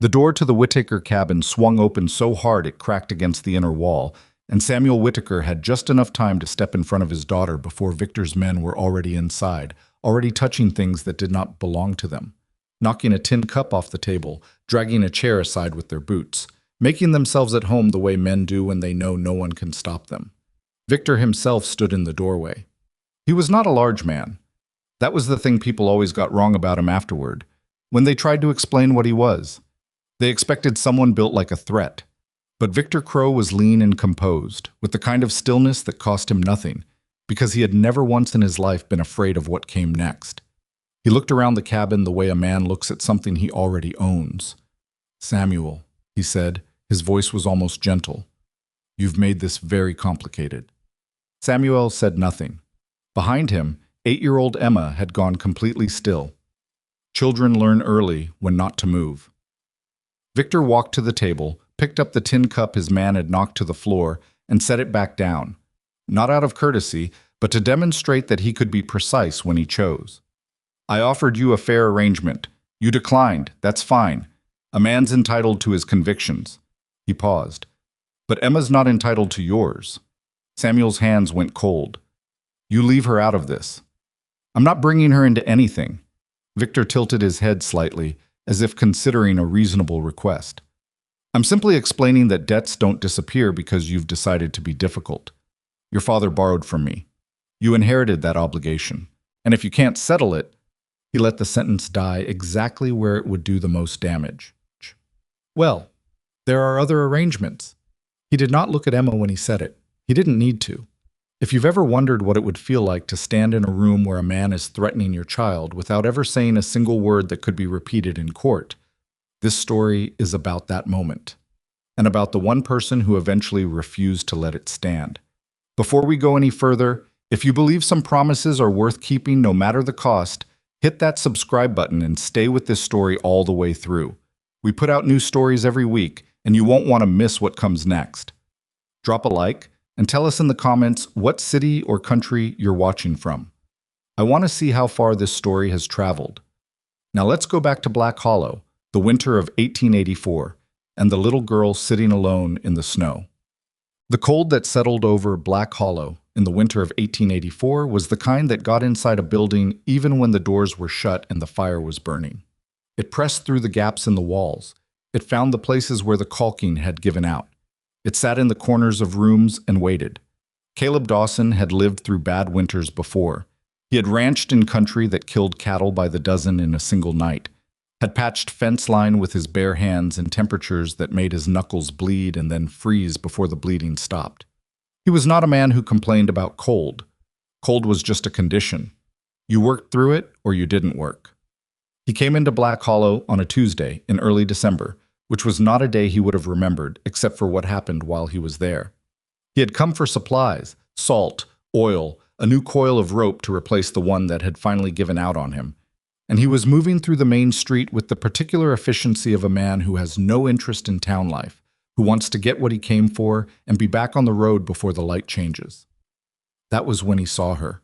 The door to the Whittaker cabin swung open so hard it cracked against the inner wall, and Samuel Whittaker had just enough time to step in front of his daughter before Victor's men were already inside, already touching things that did not belong to them, knocking a tin cup off the table, dragging a chair aside with their boots, making themselves at home the way men do when they know no one can stop them. Victor himself stood in the doorway. He was not a large man. That was the thing people always got wrong about him afterward, when they tried to explain what he was. They expected someone built like a threat. But Victor Crow was lean and composed, with the kind of stillness that cost him nothing, because he had never once in his life been afraid of what came next. He looked around the cabin the way a man looks at something he already owns. "Samuel," he said, his voice was almost gentle. "You've made this very complicated." Samuel said nothing. Behind him, 8-year-old Emma had gone completely still. Children learn early when not to move. Victor walked to the table, picked up the tin cup his man had knocked to the floor, and set it back down, not out of courtesy, but to demonstrate that he could be precise when he chose. "I offered you a fair arrangement. You declined. That's fine. A man's entitled to his convictions." He paused. "But Emma's not entitled to yours." Samuel's hands went cold. "You leave her out of this." "I'm not bringing her into anything." Victor tilted his head slightly, as if considering a reasonable request. "I'm simply explaining that debts don't disappear because you've decided to be difficult. Your father borrowed from me. You inherited that obligation. And if you can't settle it..." He let the sentence die exactly where it would do the most damage. "Well, there are other arrangements." He did not look at Emma when he said it. He didn't need to. If you've ever wondered what it would feel like to stand in a room where a man is threatening your child without ever saying a single word that could be repeated in court, this story is about that moment, and about the one person who eventually refused to let it stand. Before we go any further, if you believe some promises are worth keeping no matter the cost, hit that subscribe button and stay with this story all the way through. We put out new stories every week, and you won't want to miss what comes next. Drop a like, and tell us in the comments what city or country you're watching from. I want to see how far this story has traveled. Now let's go back to Black Hollow, the winter of 1884, and the little girl sitting alone in the snow. The cold that settled over Black Hollow in the winter of 1884 was the kind that got inside a building even when the doors were shut and the fire was burning. It pressed through the gaps in the walls. It found the places where the caulking had given out. It sat in the corners of rooms and waited. Caleb Dawson had lived through bad winters before. He had ranched in country that killed cattle by the dozen in a single night, had patched fence line with his bare hands in temperatures that made his knuckles bleed and then freeze before the bleeding stopped. He was not a man who complained about cold. Cold was just a condition. You worked through it or you didn't work. He came into Black Hollow on a Tuesday in early December, which was not a day he would have remembered except for what happened while he was there. He had come for supplies, salt, oil, a new coil of rope to replace the one that had finally given out on him, and he was moving through the main street with the particular efficiency of a man who has no interest in town life, who wants to get what he came for and be back on the road before the light changes. That was when he saw her.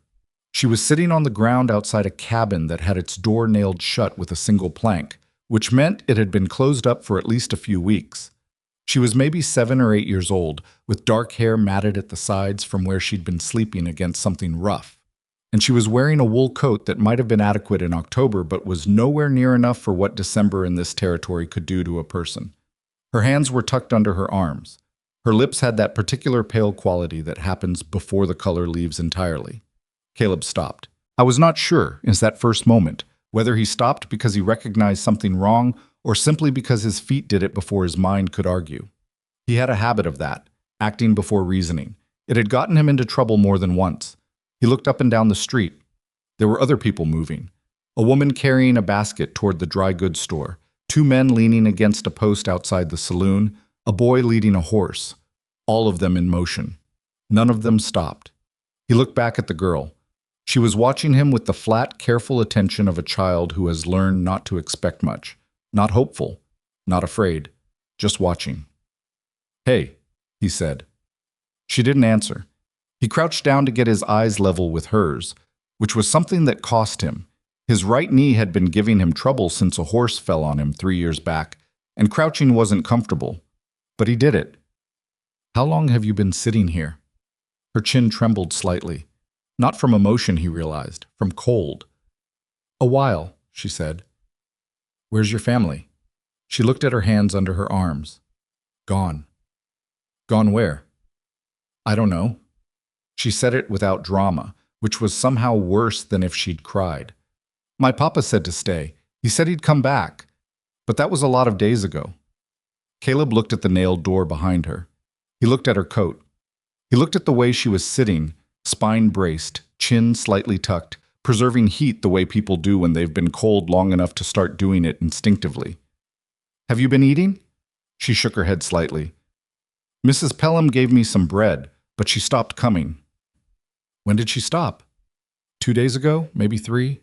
She was sitting on the ground outside a cabin that had its door nailed shut with a single plank, which meant it had been closed up for at least a few weeks. She was maybe 7 or 8 years old, with dark hair matted at the sides from where she'd been sleeping against something rough. And she was wearing a wool coat that might have been adequate in October but was nowhere near enough for what December in this territory could do to a person. Her hands were tucked under her arms. Her lips had that particular pale quality that happens before the color leaves entirely. Caleb stopped. I was not sure, in that first moment, whether he stopped because he recognized something wrong or simply because his feet did it before his mind could argue. He had a habit of that, acting before reasoning. It had gotten him into trouble more than once. He looked up and down the street. There were other people moving. A woman carrying a basket toward the dry goods store, 2 men leaning against a post outside the saloon, a boy leading a horse, all of them in motion. None of them stopped. He looked back at the girl. She was watching him with the flat, careful attention of a child who has learned not to expect much, not hopeful, not afraid, just watching. "Hey," he said. She didn't answer. He crouched down to get his eyes level with hers, which was something that cost him. His right knee had been giving him trouble since a horse fell on him 3 years back, and crouching wasn't comfortable, but he did it. How long have you been sitting here? Her chin trembled slightly. Not from emotion, he realized, from cold. A while, she said. Where's your family? She looked at her hands under her arms. Gone. Gone where? I don't know. She said it without drama, which was somehow worse than if she'd cried. My papa said to stay. He said he'd come back. But that was a lot of days ago. Caleb looked at the nailed door behind her. He looked at her coat. He looked at the way she was sitting, spine braced, chin slightly tucked, preserving heat the way people do when they've been cold long enough to start doing it instinctively. Have you been eating? She shook her head slightly. Mrs. Pelham gave me some bread, but she stopped coming. When did she stop? 2 days ago? Maybe 3?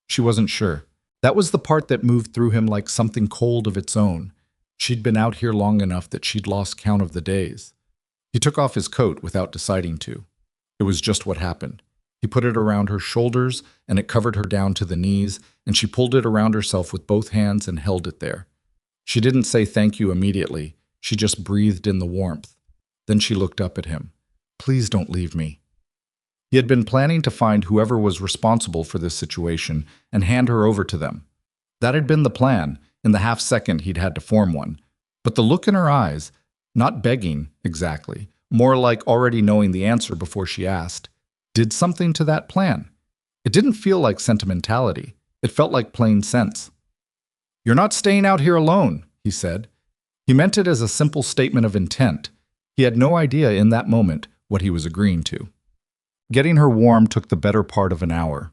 She wasn't sure. That was the part that moved through him like something cold of its own. She'd been out here long enough that she'd lost count of the days. He took off his coat without deciding to. It was just what happened. He put it around her shoulders, and it covered her down to the knees, and she pulled it around herself with both hands and held it there. She didn't say thank you immediately. She just breathed in the warmth. Then she looked up at him. Please don't leave me. He had been planning to find whoever was responsible for this situation and hand her over to them. That had been the plan. In the half-second he'd had to form one. But the look in her eyes, not begging exactly, more like already knowing the answer before she asked, did something to that plan. It didn't feel like sentimentality. It felt like plain sense. You're not staying out here alone, he said. He meant it as a simple statement of intent. He had no idea in that moment what he was agreeing to. Getting her warm took the better part of an hour.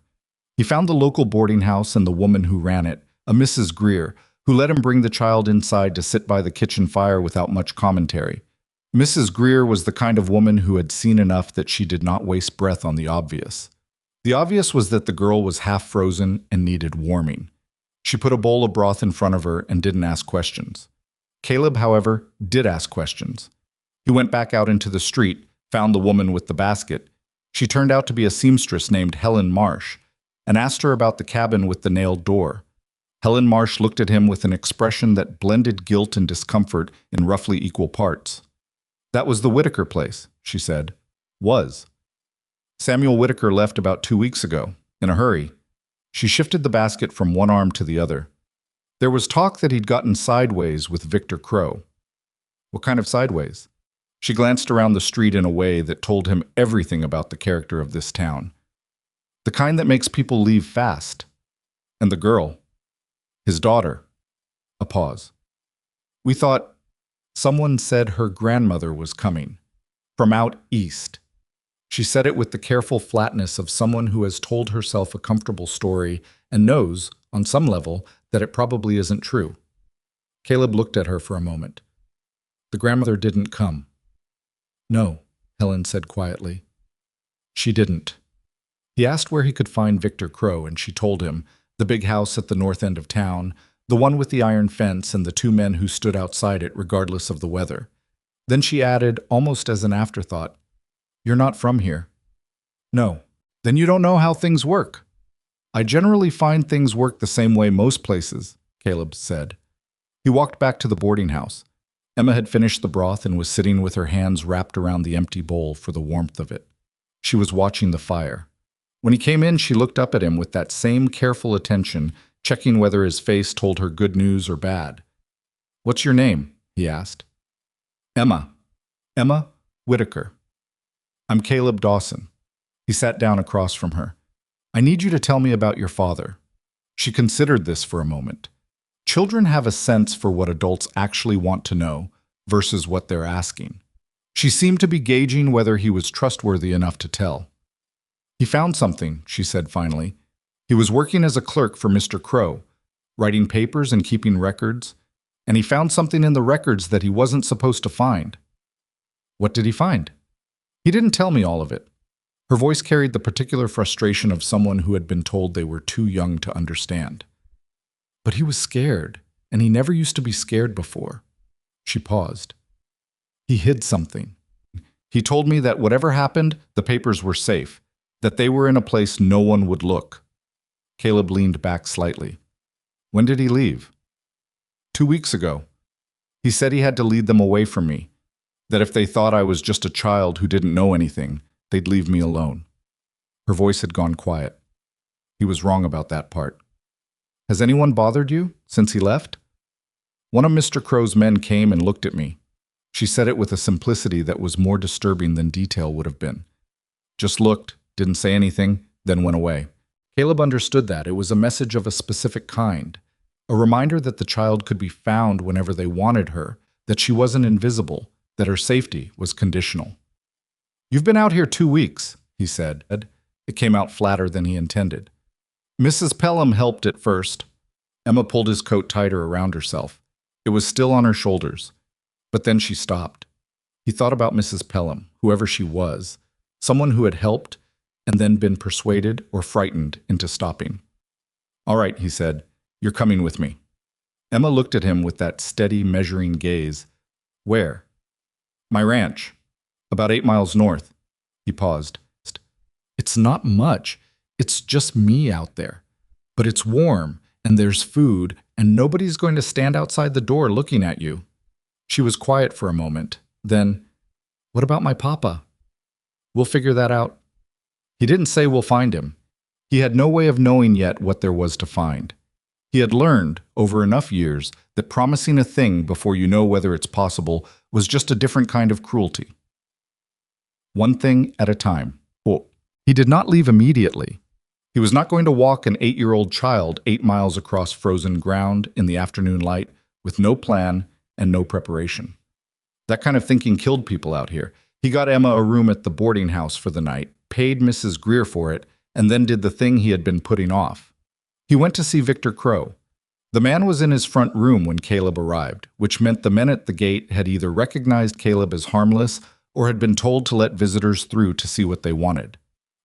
He found the local boarding house and the woman who ran it, a Mrs. Greer, who let him bring the child inside to sit by the kitchen fire without much commentary. Mrs. Greer was the kind of woman who had seen enough that she did not waste breath on the obvious. The obvious was that the girl was half frozen and needed warming. She put a bowl of broth in front of her and didn't ask questions. Caleb, however, did ask questions. He went back out into the street, found the woman with the basket. She turned out to be a seamstress named Helen Marsh, and asked her about the cabin with the nailed door. Helen Marsh looked at him with an expression that blended guilt and discomfort in roughly equal parts. That was the Whitaker place, she said. Was. Samuel Whitaker left about 2 weeks ago, in a hurry. She shifted the basket from one arm to the other. There was talk that he'd gotten sideways with Victor Crow. What kind of sideways? She glanced around the street in a way that told him everything about the character of this town. The kind that makes people leave fast. And the girl. His daughter. A pause. We thought, someone said her grandmother was coming. From out east. She said it with the careful flatness of someone who has told herself a comfortable story and knows, on some level, that it probably isn't true. Caleb looked at her for a moment. The grandmother didn't come. No, Helen said quietly. She didn't. He asked where he could find Victor Crow, and she told him, the big house at the north end of town, the one with the iron fence and the 2 men who stood outside it regardless of the weather. Then she added, almost as an afterthought, You're not from here. No. Then you don't know how things work. I generally find things work the same way most places, Caleb said. He walked back to the boarding house. Emma had finished the broth and was sitting with her hands wrapped around the empty bowl for the warmth of it. She was watching the fire. When he came in, she looked up at him with that same careful attention, checking whether his face told her good news or bad. What's your name? He asked. Emma. Emma Whitaker. I'm Caleb Dawson. He sat down across from her. I need you to tell me about your father. She considered this for a moment. Children have a sense for what adults actually want to know versus what they're asking. She seemed to be gauging whether he was trustworthy enough to tell. He found something, she said finally. He was working as a clerk for Mr. Crow, writing papers and keeping records, and he found something in the records that he wasn't supposed to find. What did he find? He didn't tell me all of it. Her voice carried the particular frustration of someone who had been told they were too young to understand. But he was scared, and he never used to be scared before. She paused. He hid something. He told me that whatever happened, the papers were safe, that they were in a place no one would look. Caleb leaned back slightly. When did he leave? 2 weeks ago. He said he had to lead them away from me, that if they thought I was just a child who didn't know anything, they'd leave me alone. Her voice had gone quiet. He was wrong about that part. Has anyone bothered you since he left? One of Mr. Crow's men came and looked at me. She said it with a simplicity that was more disturbing than detail would have been. Just looked, didn't say anything, then went away. Caleb understood that. It was a message of a specific kind. A reminder that the child could be found whenever they wanted her, that she wasn't invisible, that her safety was conditional. You've been out here 2 weeks, he said. It came out flatter than he intended. Mrs. Pelham helped at first. Emma pulled his coat tighter around herself. It was still on her shoulders. But then she stopped. He thought about Mrs. Pelham, whoever she was, someone who had helped and then been persuaded or frightened into stopping. All right, he said, you're coming with me. Emma looked at him with that steady, measuring gaze. Where? My ranch. About 8 miles north. He paused. It's not much. It's just me out there. But it's warm, and there's food, and nobody's going to stand outside the door looking at you. She was quiet for a moment. Then, what about my papa? We'll figure that out. He didn't say we'll find him. He had no way of knowing yet what there was to find. He had learned, over enough years, that promising a thing before you know whether it's possible was just a different kind of cruelty. One thing at a time. He did not leave immediately. He was not going to walk an 8-year-old child 8 miles across frozen ground in the afternoon light with no plan and no preparation. That kind of thinking killed people out here. He got Emma a room at the boarding house for the night, paid Mrs. Greer for it, and then did the thing he had been putting off. He went to see Victor Crow. The man was in his front room when Caleb arrived, which meant the men at the gate had either recognized Caleb as harmless or had been told to let visitors through to see what they wanted.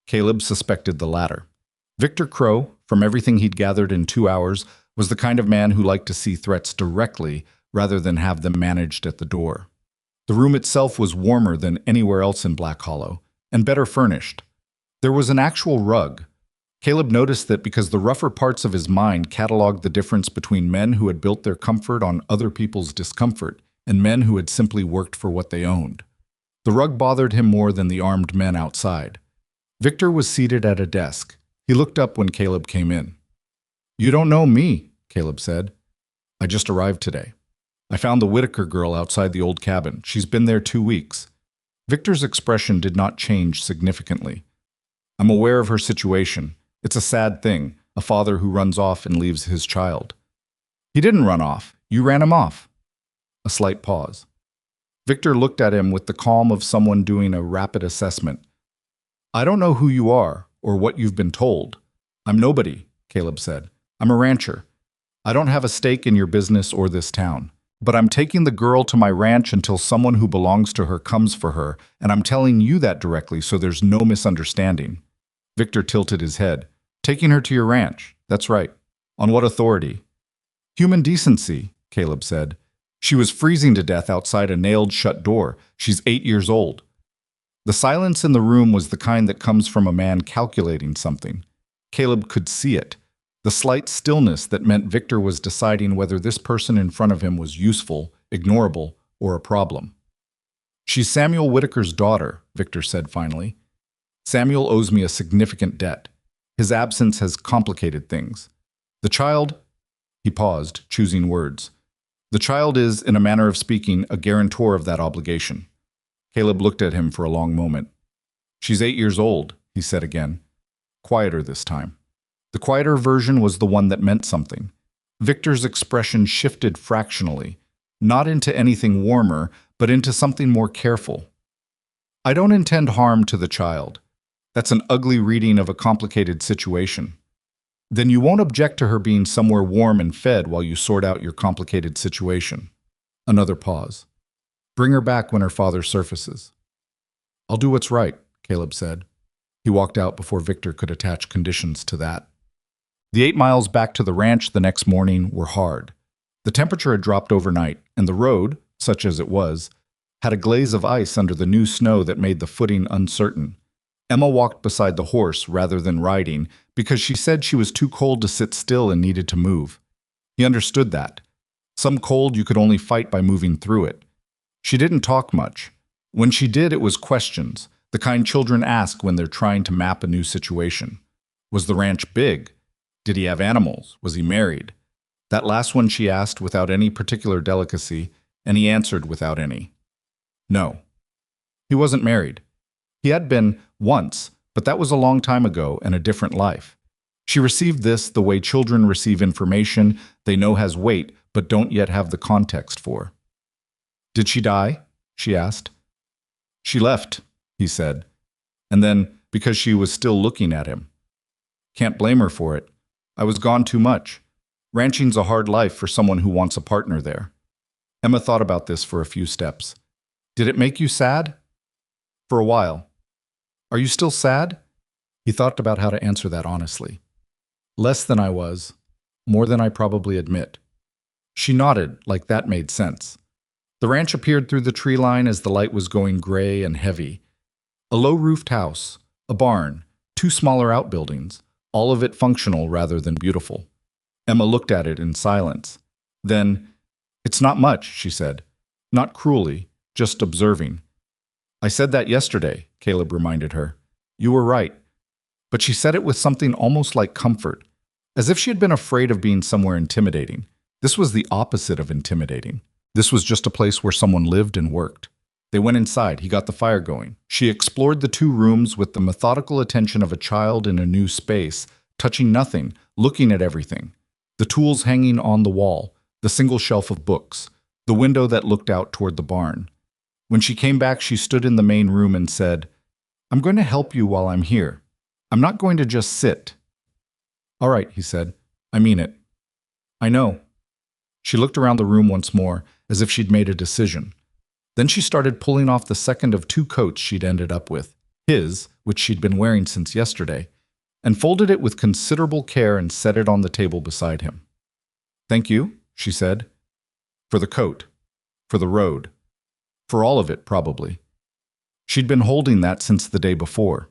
Caleb suspected the latter. Victor Crow, from everything he'd gathered in 2 hours, was the kind of man who liked to see threats directly rather than have them managed at the door. The room itself was warmer than anywhere else in Black Hollow, and better furnished. There was an actual rug. Caleb noticed that because the rougher parts of his mind cataloged the difference between men who had built their comfort on other people's discomfort and men who had simply worked for what they owned. The rug bothered him more than the armed men outside. Victor was seated at a desk. He looked up when Caleb came in. You don't know me, Caleb said. I just arrived today. I found the Whitaker girl outside the old cabin. She's been there 2 weeks. Victor's expression did not change significantly. I'm aware of her situation. It's a sad thing, a father who runs off and leaves his child. He didn't run off. You ran him off. A slight pause. Victor looked at him with the calm of someone doing a rapid assessment. I don't know who you are or what you've been told. I'm nobody, Caleb said. I'm a rancher. I don't have a stake in your business or this town. But I'm taking the girl to my ranch until someone who belongs to her comes for her, and I'm telling you that directly so there's no misunderstanding. Victor tilted his head. Taking her to your ranch. That's right. On what authority? Human decency, Caleb said. She was freezing to death outside a nailed-shut door. She's 8 years old. The silence in the room was the kind that comes from a man calculating something. Caleb could see it. The slight stillness that meant Victor was deciding whether this person in front of him was useful, ignorable, or a problem. She's Samuel Whitaker's daughter, Victor said finally. Samuel owes me a significant debt. His absence has complicated things. The child, he paused, choosing words. The child is, in a manner of speaking, a guarantor of that obligation. Caleb looked at him for a long moment. She's 8 years old, he said again. Quieter this time. The quieter version was the one that meant something. Victor's expression shifted fractionally, not into anything warmer, but into something more careful. I don't intend harm to the child. That's an ugly reading of a complicated situation. Then you won't object to her being somewhere warm and fed while you sort out your complicated situation. Another pause. Bring her back when her father surfaces. I'll do what's right, Caleb said. He walked out before Victor could attach conditions to that. The 8 miles back to the ranch the next morning were hard. The temperature had dropped overnight, and the road, such as it was, had a glaze of ice under the new snow that made the footing uncertain. Emma walked beside the horse rather than riding because she said she was too cold to sit still and needed to move. He understood that. Some cold you could only fight by moving through it. She didn't talk much. When she did, it was questions, the kind children ask when they're trying to map a new situation. Was the ranch big? Did he have animals? Was he married? That last one she asked without any particular delicacy, and he answered without any. No. He wasn't married. He had been once, but that was a long time ago and a different life. She received this the way children receive information they know has weight but don't yet have the context for. Did she die? She asked. She left, he said, and then because she was still looking at him. Can't blame her for it. I was gone too much. Ranching's a hard life for someone who wants a partner there. Emma thought about this for a few steps. Did it make you sad? For a while. Are you still sad? He thought about how to answer that honestly. Less than I was. More than I probably admit. She nodded, like that made sense. The ranch appeared through the tree line as the light was going gray and heavy. A low-roofed house, a barn, 2 smaller outbuildings, all of it functional rather than beautiful. Emma looked at it in silence. Then, "It's not much," she said. Not cruelly, just observing. I said that yesterday, Caleb reminded her. You were right. But she said it with something almost like comfort, as if she had been afraid of being somewhere intimidating. This was the opposite of intimidating. This was just a place where someone lived and worked. They went inside. He got the fire going. She explored the 2 rooms with the methodical attention of a child in a new space, touching nothing, looking at everything. The tools hanging on the wall, the single shelf of books, the window that looked out toward the barn. When she came back, she stood in the main room and said, I'm going to help you while I'm here. I'm not going to just sit. All right, he said. I mean it. I know. She looked around the room once more, as if she'd made a decision. Then she started pulling off the second of 2 coats she'd ended up with, his, which she'd been wearing since yesterday, and folded it with considerable care and set it on the table beside him. Thank you, she said. For the coat. For the road. For all of it, probably. She'd been holding that since the day before.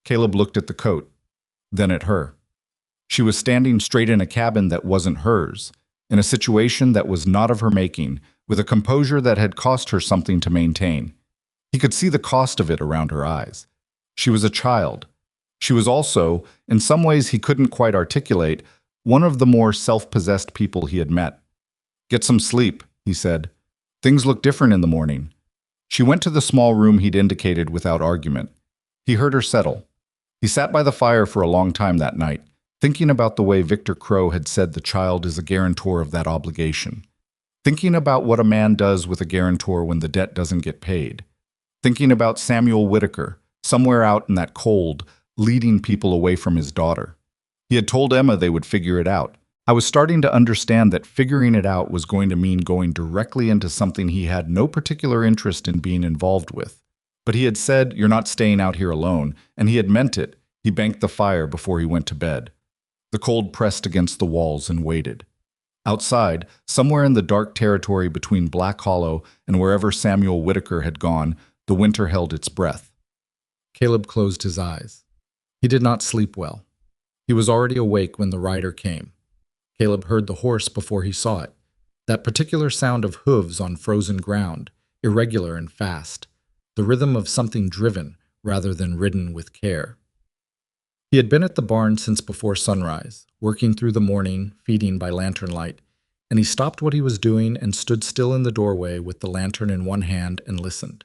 Caleb looked at the coat, then at her. She was standing straight in a cabin that wasn't hers, in a situation that was not of her making, with a composure that had cost her something to maintain. He could see the cost of it around her eyes. She was a child. She was also, in some ways he couldn't quite articulate, one of the more self-possessed people he had met. Get some sleep, he said. Things look different in the morning. She went to the small room he'd indicated without argument. He heard her settle. He sat by the fire for a long time that night, thinking about the way Victor Crow had said the child is a guarantor of that obligation. Thinking about what a man does with a guarantor when the debt doesn't get paid. Thinking about Samuel Whitaker, somewhere out in that cold, leading people away from his daughter. He had told Emma they would figure it out. I was starting to understand that figuring it out was going to mean going directly into something he had no particular interest in being involved with. But he had said, you're not staying out here alone, and he had meant it. He banked the fire before he went to bed. The cold pressed against the walls and waited. Outside, somewhere in the dark territory between Black Hollow and wherever Samuel Whitaker had gone, the winter held its breath. Caleb closed his eyes. He did not sleep well. He was already awake when the rider came. Caleb heard the horse before he saw it. That particular sound of hooves on frozen ground, irregular and fast. The rhythm of something driven rather than ridden with care. He had been at the barn since before sunrise, working through the morning, feeding by lantern light, and he stopped what he was doing and stood still in the doorway with the lantern in one hand and listened.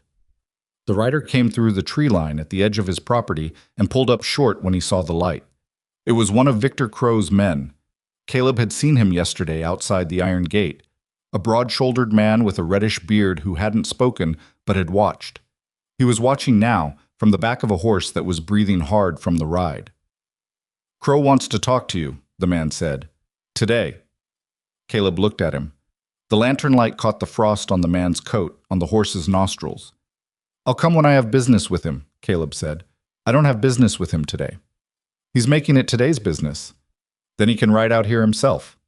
The rider came through the tree line at the edge of his property and pulled up short when he saw the light. It was one of Victor Crow's men. Caleb had seen him yesterday outside the iron gate, a broad-shouldered man with a reddish beard who hadn't spoken but had watched. He was watching now, from the back of a horse that was breathing hard from the ride. Crow wants to talk to you, the man said. Today. Caleb looked at him. The lantern light caught the frost on the man's coat, on the horse's nostrils. I'll come when I have business with him, Caleb said. I don't have business with him today. He's making it today's business. Then he can ride out here himself.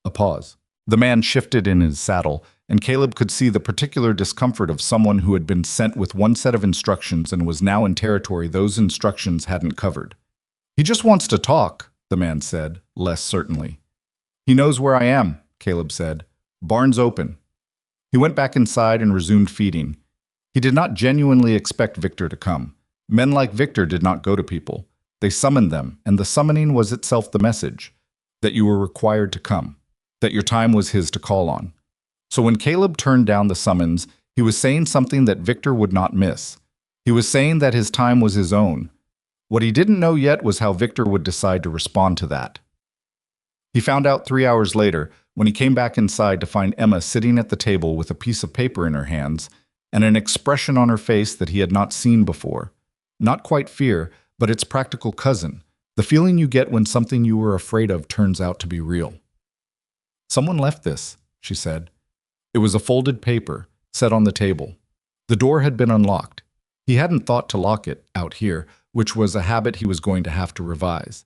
A pause. The man shifted in his saddle, and Caleb could see the particular discomfort of someone who had been sent with one set of instructions and was now in territory those instructions hadn't covered. He just wants to talk, the man said, less certainly. He knows where I am, Caleb said. Barn's open. He went back inside and resumed feeding. He did not genuinely expect Victor to come. Men like Victor did not go to people. They summoned them, and the summoning was itself the message that you were required to come, that your time was his to call on. So when Caleb turned down the summons, he was saying something that Victor would not miss. He was saying that his time was his own. What he didn't know yet was how Victor would decide to respond to that. He found out 3 hours later when he came back inside to find Emma sitting at the table with a piece of paper in her hands and an expression on her face that he had not seen before. Not quite fear, but its practical cousin, the feeling you get when something you were afraid of turns out to be real. "Someone left this," she said. It was a folded paper, set on the table. The door had been unlocked. He hadn't thought to lock it out here, which was a habit he was going to have to revise.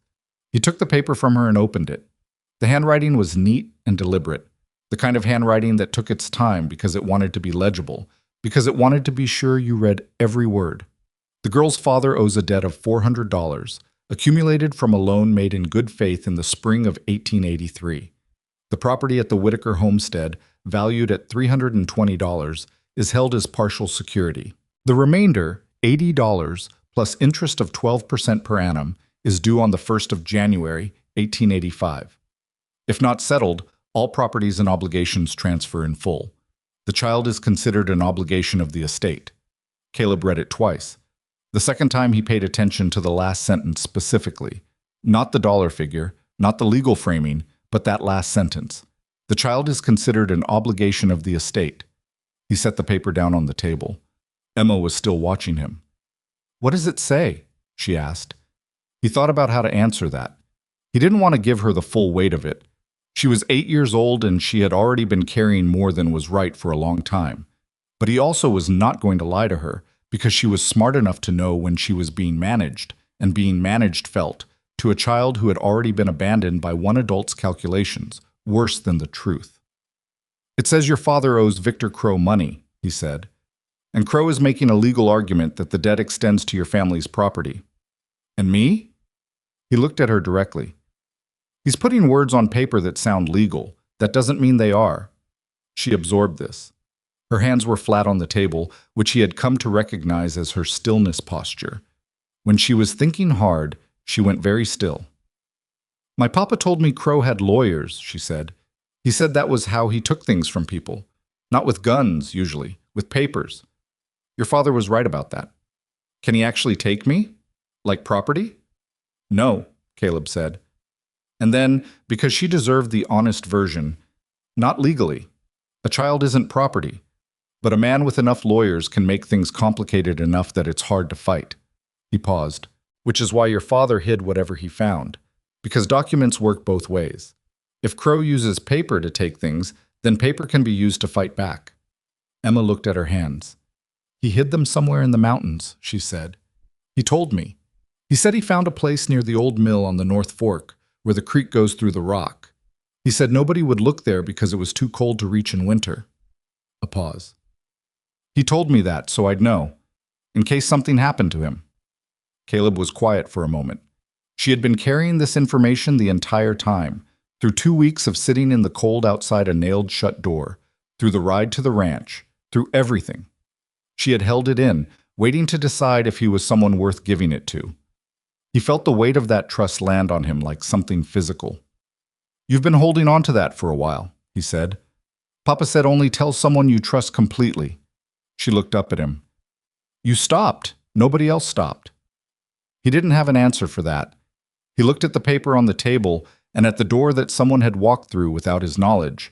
He took the paper from her and opened it. The handwriting was neat and deliberate, the kind of handwriting that took its time because it wanted to be legible, because it wanted to be sure you read every word. The girl's father owes a debt of $400, accumulated from a loan made in good faith in the spring of 1883. The property at the Whitaker homestead, valued at $320, is held as partial security. The remainder, $80, plus interest of 12% per annum, is due on the 1st of January, 1885. If not settled, all properties and obligations transfer in full. The child is considered an obligation of the estate. Caleb read it twice. The second time he paid attention to the last sentence specifically. Not the dollar figure, not the legal framing, but that last sentence. The child is considered an obligation of the estate. He set the paper down on the table. Emma was still watching him. "What does it say?" she asked. He thought about how to answer that. He didn't want to give her the full weight of it. She was 8 years old and she had already been carrying more than was right for a long time. But he also was not going to lie to her, because she was smart enough to know when she was being managed, and being managed felt, to a child who had already been abandoned by one adult's calculations, worse than the truth. "It says your father owes Victor Crow money," he said. "And Crow is making a legal argument that the debt extends to your family's property." "And me?" He looked at her directly. "He's putting words on paper that sound legal. That doesn't mean they are." She absorbed this. Her hands were flat on the table, which he had come to recognize as her stillness posture. When she was thinking hard, she went very still. "My papa told me Crow had lawyers," she said. "He said that was how he took things from people. Not with guns, usually, with papers. Your father was right about that. Can he actually take me? Like property?" "No," Caleb said. And then, because she deserved the honest version, "Not legally. A child isn't property. But a man with enough lawyers can make things complicated enough that it's hard to fight." He paused. "Which is why your father hid whatever he found. Because documents work both ways. If Crow uses paper to take things, then paper can be used to fight back." Emma looked at her hands. "He hid them somewhere in the mountains," she said. "He told me. He said he found a place near the old mill on the North Fork, where the creek goes through the rock. He said nobody would look there because it was too cold to reach in winter." A pause. "He told me that, so I'd know, in case something happened to him." Caleb was quiet for a moment. She had been carrying this information the entire time, through 2 weeks of sitting in the cold outside a nailed-shut door, through the ride to the ranch, through everything. She had held it in, waiting to decide if he was someone worth giving it to. He felt the weight of that trust land on him like something physical. "You've been holding on to that for a while," he said. "Papa said only tell someone you trust completely." She looked up at him. "You stopped. Nobody else stopped." He didn't have an answer for that. He looked at the paper on the table and at the door that someone had walked through without his knowledge,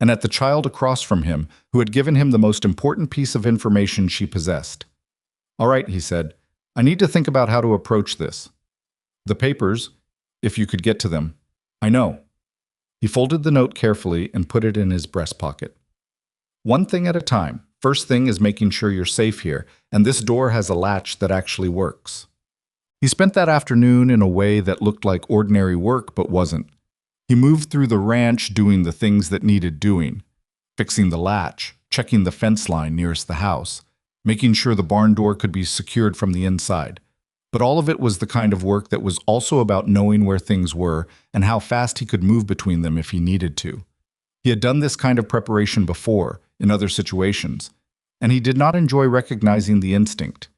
and at the child across from him who had given him the most important piece of information she possessed. "All right," he said. "I need to think about how to approach this. The papers, if you could get to them. I know." He folded the note carefully and put it in his breast pocket. "One thing at a time. First thing is making sure you're safe here, and this door has a latch that actually works." He spent that afternoon in a way that looked like ordinary work but wasn't. He moved through the ranch doing the things that needed doing. Fixing the latch, checking the fence line nearest the house, making sure the barn door could be secured from the inside. But all of it was the kind of work that was also about knowing where things were and how fast he could move between them if he needed to. He had done this kind of preparation before, in other situations, and he did not enjoy recognizing the instinct.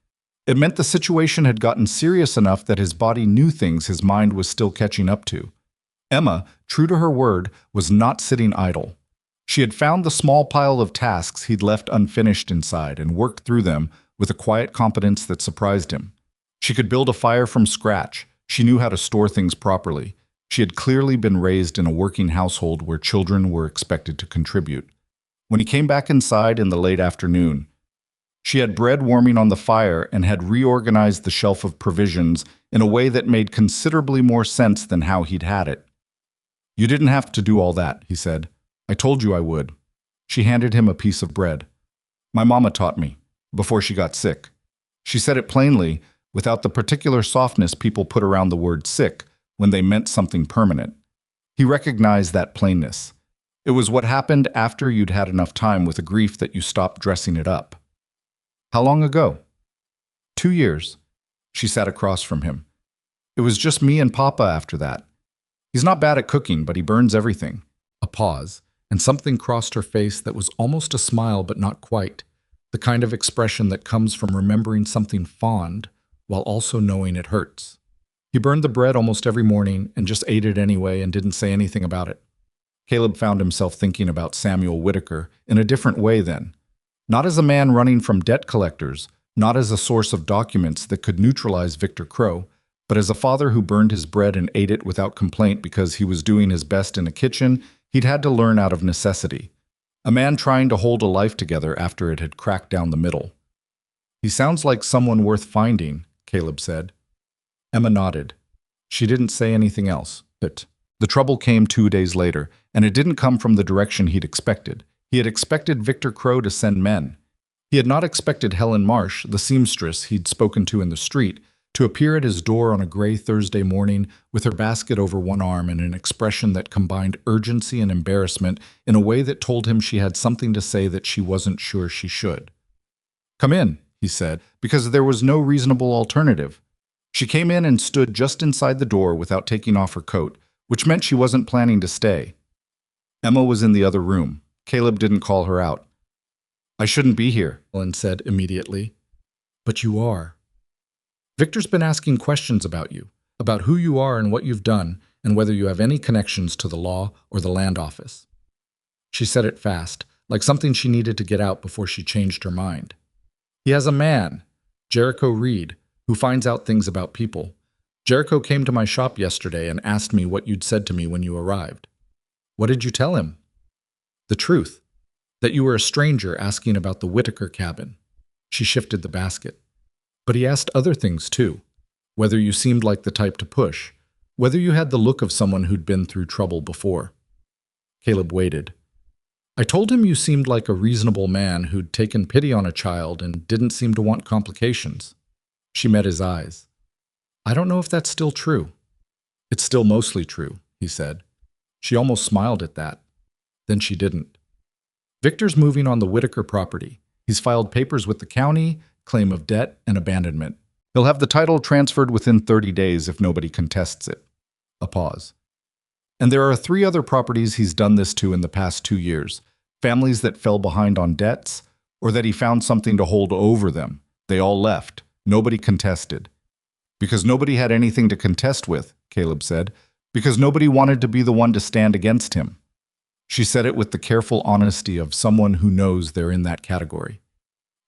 It meant the situation had gotten serious enough that his body knew things his mind was still catching up to. Emma, true to her word, was not sitting idle. She had found the small pile of tasks he'd left unfinished inside and worked through them with a quiet competence that surprised him. She could build a fire from scratch. She knew how to store things properly. She had clearly been raised in a working household where children were expected to contribute. When he came back inside in the late afternoon, she had bread warming on the fire and had reorganized the shelf of provisions in a way that made considerably more sense than how he'd had it. "You didn't have to do all that," he said. "I told you I would." She handed him a piece of bread. "My mama taught me, before she got sick." She said it plainly, without the particular softness people put around the word sick when they meant something permanent. He recognized that plainness. It was what happened after you'd had enough time with a grief that you stopped dressing it up. "How long ago?" 2 years. She sat across from him. "It was just me and Papa after that. He's not bad at cooking, but he burns everything." A pause, and something crossed her face that was almost a smile but not quite, the kind of expression that comes from remembering something fond while also knowing it hurts. He burned the bread almost every morning and just ate it anyway and didn't say anything about it. Caleb found himself thinking about Samuel Whitaker in a different way then. Not as a man running from debt collectors, not as a source of documents that could neutralize Victor Crow, but as a father who burned his bread and ate it without complaint because he was doing his best in a kitchen he'd had to learn out of necessity. A man trying to hold a life together after it had cracked down the middle. "He sounds like someone worth finding," Caleb said. Emma nodded. She didn't say anything else, but the trouble came 2 days later, and it didn't come from the direction he'd expected. He had expected Victor Crow to send men. He had not expected Helen Marsh, the seamstress he'd spoken to in the street, to appear at his door on a gray Thursday morning with her basket over one arm and an expression that combined urgency and embarrassment in a way that told him she had something to say that she wasn't sure she should. "Come in," he said, because there was no reasonable alternative. She came in and stood just inside the door without taking off her coat, which meant she wasn't planning to stay. Emma was in the other room. Caleb didn't call her out. "I shouldn't be here," Helen said immediately. "But you are. Victor's been asking questions about you, about who you are and what you've done, and whether you have any connections to the law or the land office." She said it fast, like something she needed to get out before she changed her mind. "He has a man, Jericho Reed, who finds out things about people. Jericho came to my shop yesterday and asked me what you'd said to me when you arrived." "What did you tell him?" "The truth. That you were a stranger asking about the Whitaker cabin." She shifted the basket. "But he asked other things too. Whether you seemed like the type to push. Whether you had the look of someone who'd been through trouble before." Caleb waited. "I told him you seemed like a reasonable man who'd taken pity on a child and didn't seem to want complications." She met his eyes. "I don't know if that's still true." "It's still mostly true," he said. She almost smiled at that. Then she didn't. "Victor's moving on the Whitaker property. He's filed papers with the county, claim of debt, and abandonment. He'll have the title transferred within 30 days if nobody contests it." A pause. "And there are 3 other properties he's done this to in the past 2 years. Families that fell behind on debts, or that he found something to hold over them. They all left. Nobody contested." "Because nobody had anything to contest with," Caleb said. "Because nobody wanted to be the one to stand against him." She said it with the careful honesty of someone who knows they're in that category.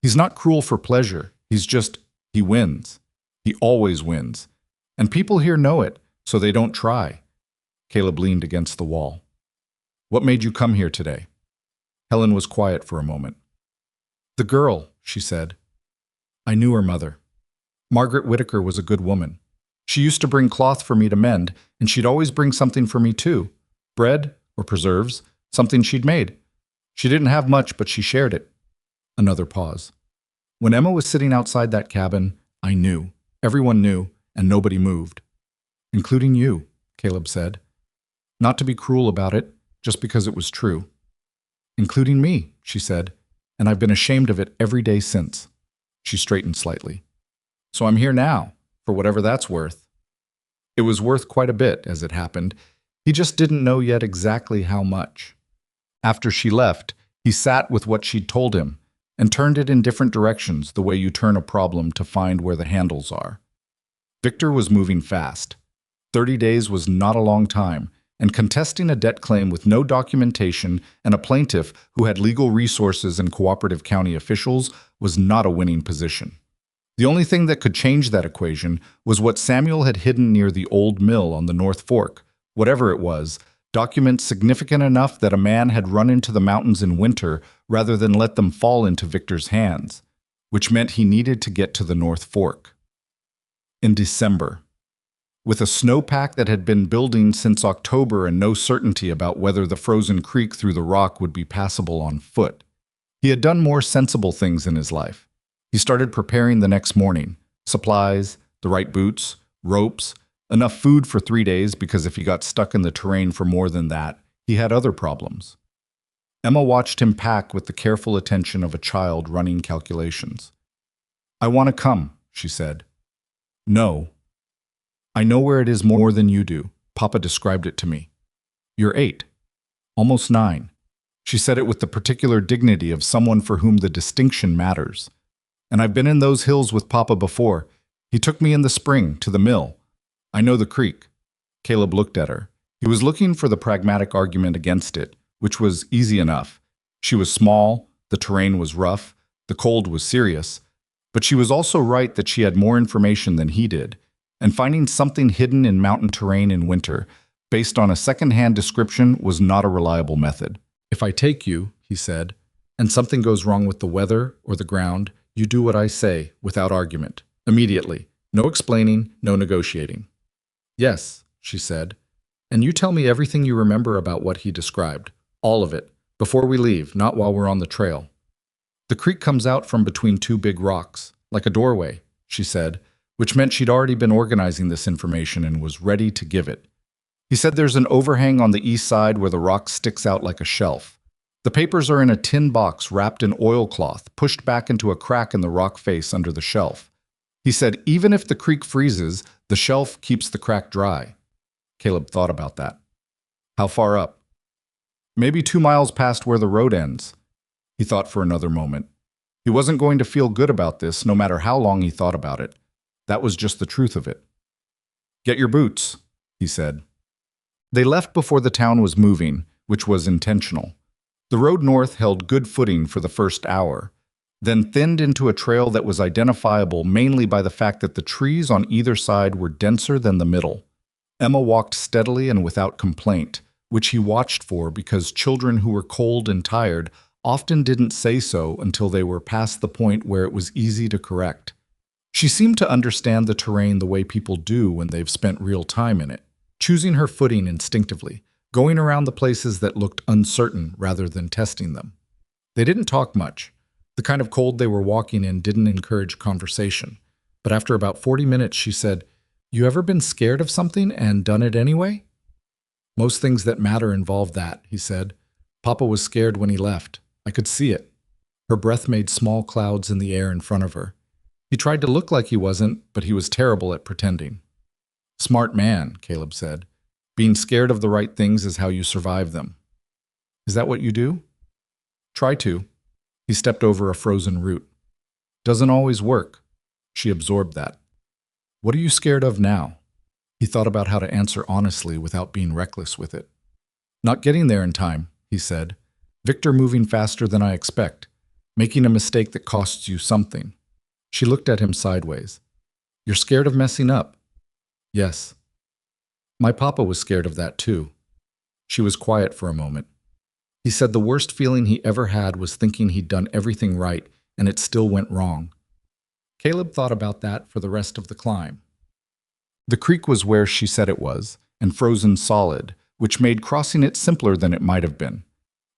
"He's not cruel for pleasure. He wins. He always wins. And people here know it, so they don't try." Caleb leaned against the wall. "What made you come here today?" Helen was quiet for a moment. "The girl," she said. "I knew her mother. Margaret Whitaker was a good woman. She used to bring cloth for me to mend, and she'd always bring something for me too. Bread or preserves, something she'd made. She didn't have much, but she shared it." Another pause. "When Emma was sitting outside that cabin, I knew. Everyone knew, and nobody moved. Including you," Caleb said. Not to be cruel about it, just because it was true. "Including me," she said, "and I've been ashamed of it every day since." She straightened slightly. "So I'm here now, for whatever that's worth." It was worth quite a bit, as it happened. He just didn't know yet exactly how much. After she left, he sat with what she'd told him and turned it in different directions the way you turn a problem to find where the handles are. Victor was moving fast. 30 days was not a long time, and contesting a debt claim with no documentation and a plaintiff who had legal resources and cooperative county officials was not a winning position. The only thing that could change that equation was what Samuel had hidden near the old mill on the North Fork. Whatever it was, documents significant enough that a man had run into the mountains in winter rather than let them fall into Victor's hands, which meant he needed to get to the North Fork. In December, with a snowpack that had been building since October and no certainty about whether the frozen creek through the rock would be passable on foot, he had done more sensible things in his life. He started preparing the next morning: supplies, the right boots, ropes, enough food for 3 days because if he got stuck in the terrain for more than that, he had other problems. Emma watched him pack with the careful attention of a child running calculations. "I want to come," she said. "No. I know where it is more than you do. Papa described it to me. You're 8. Almost 9. She said it with the particular dignity of someone for whom the distinction matters. "And I've been in those hills with Papa before. He took me in the spring to the mill. I know the creek." Caleb looked at her. He was looking for the pragmatic argument against it, which was easy enough. She was small, the terrain was rough, the cold was serious, but she was also right that she had more information than he did, and finding something hidden in mountain terrain in winter, based on a second-hand description, was not a reliable method. "If I take you," he said, "and something goes wrong with the weather or the ground, you do what I say, without argument, immediately. No explaining, no negotiating." "Yes," she said, "and you tell me everything you remember about what he described. All of it. Before we leave, not while we're on the trail." "The creek comes out from between 2 big rocks, like a doorway," she said, which meant she'd already been organizing this information and was ready to give it. He said there's an overhang on the east side where the rock sticks out like a shelf. The papers are in a tin box wrapped in oilcloth, pushed back into a crack in the rock face under the shelf. He said even if the creek freezes, the shelf keeps the crack dry. Caleb thought about that. "How far up?" "Maybe 2 miles past where the road ends." He thought for another moment. He wasn't going to feel good about this, no matter how long he thought about it. That was just the truth of it. "Get your boots," he said. They left before the town was moving, which was intentional. The road north held good footing for the first hour, then thinned into a trail that was identifiable mainly by the fact that the trees on either side were denser than the middle. Emma walked steadily and without complaint, which he watched for because children who were cold and tired often didn't say so until they were past the point where it was easy to correct. She seemed to understand the terrain the way people do when they've spent real time in it, choosing her footing instinctively, going around the places that looked uncertain rather than testing them. They didn't talk much. The kind of cold they were walking in didn't encourage conversation. But after about 40 minutes, she said, "You ever been scared of something and done it anyway?" "Most things that matter involve that," he said. "Papa was scared when he left. I could see it." Her breath made small clouds in the air in front of her. He tried to look like he wasn't, but he was terrible at pretending. "Smart man," Caleb said. "Being scared of the right things is how you survive them." "Is that what you do?" "Try to." He stepped over a frozen root. "Doesn't always work." She absorbed that. "What are you scared of now?" He thought about how to answer honestly without being reckless with it. "Not getting there in time," he said. "Victor moving faster than I expect. Making a mistake that costs you something." She looked at him sideways. "You're scared of messing up?" "Yes." "My papa was scared of that too." She was quiet for a moment. He said the worst feeling he ever had was thinking he'd done everything right and it still went wrong. Caleb thought about that for the rest of the climb. The creek was where she said it was, and frozen solid, which made crossing it simpler than it might have been.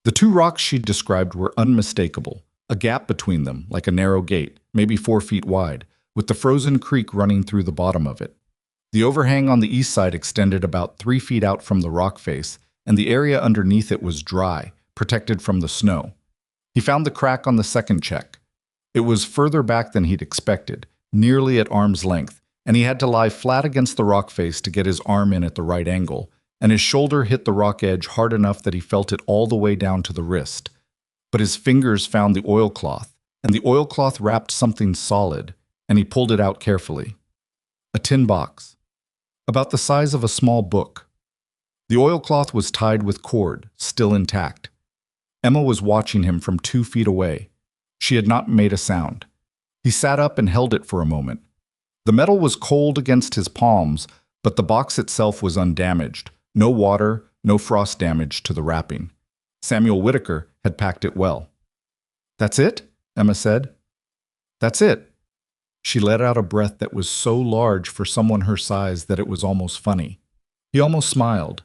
The 2 rocks she'd described were unmistakable, a gap between them, like a narrow gate, maybe 4 feet wide, with the frozen creek running through the bottom of it. The overhang on the east side extended about 3 feet out from the rock face, and the area underneath it was dry, protected from the snow. He found the crack on the second check. It was further back than he'd expected, nearly at arm's length, and he had to lie flat against the rock face to get his arm in at the right angle, and his shoulder hit the rock edge hard enough that he felt it all the way down to the wrist. But his fingers found the oilcloth, and the oilcloth wrapped something solid, and he pulled it out carefully. A tin box, about the size of a small book. The oilcloth was tied with cord, still intact. Emma was watching him from 2 feet away. She had not made a sound. He sat up and held it for a moment. The metal was cold against his palms, but the box itself was undamaged. No water, no frost damage to the wrapping. Samuel Whitaker had packed it well. "That's it?" Emma said. "That's it." She let out a breath that was so large for someone her size that it was almost funny. He almost smiled.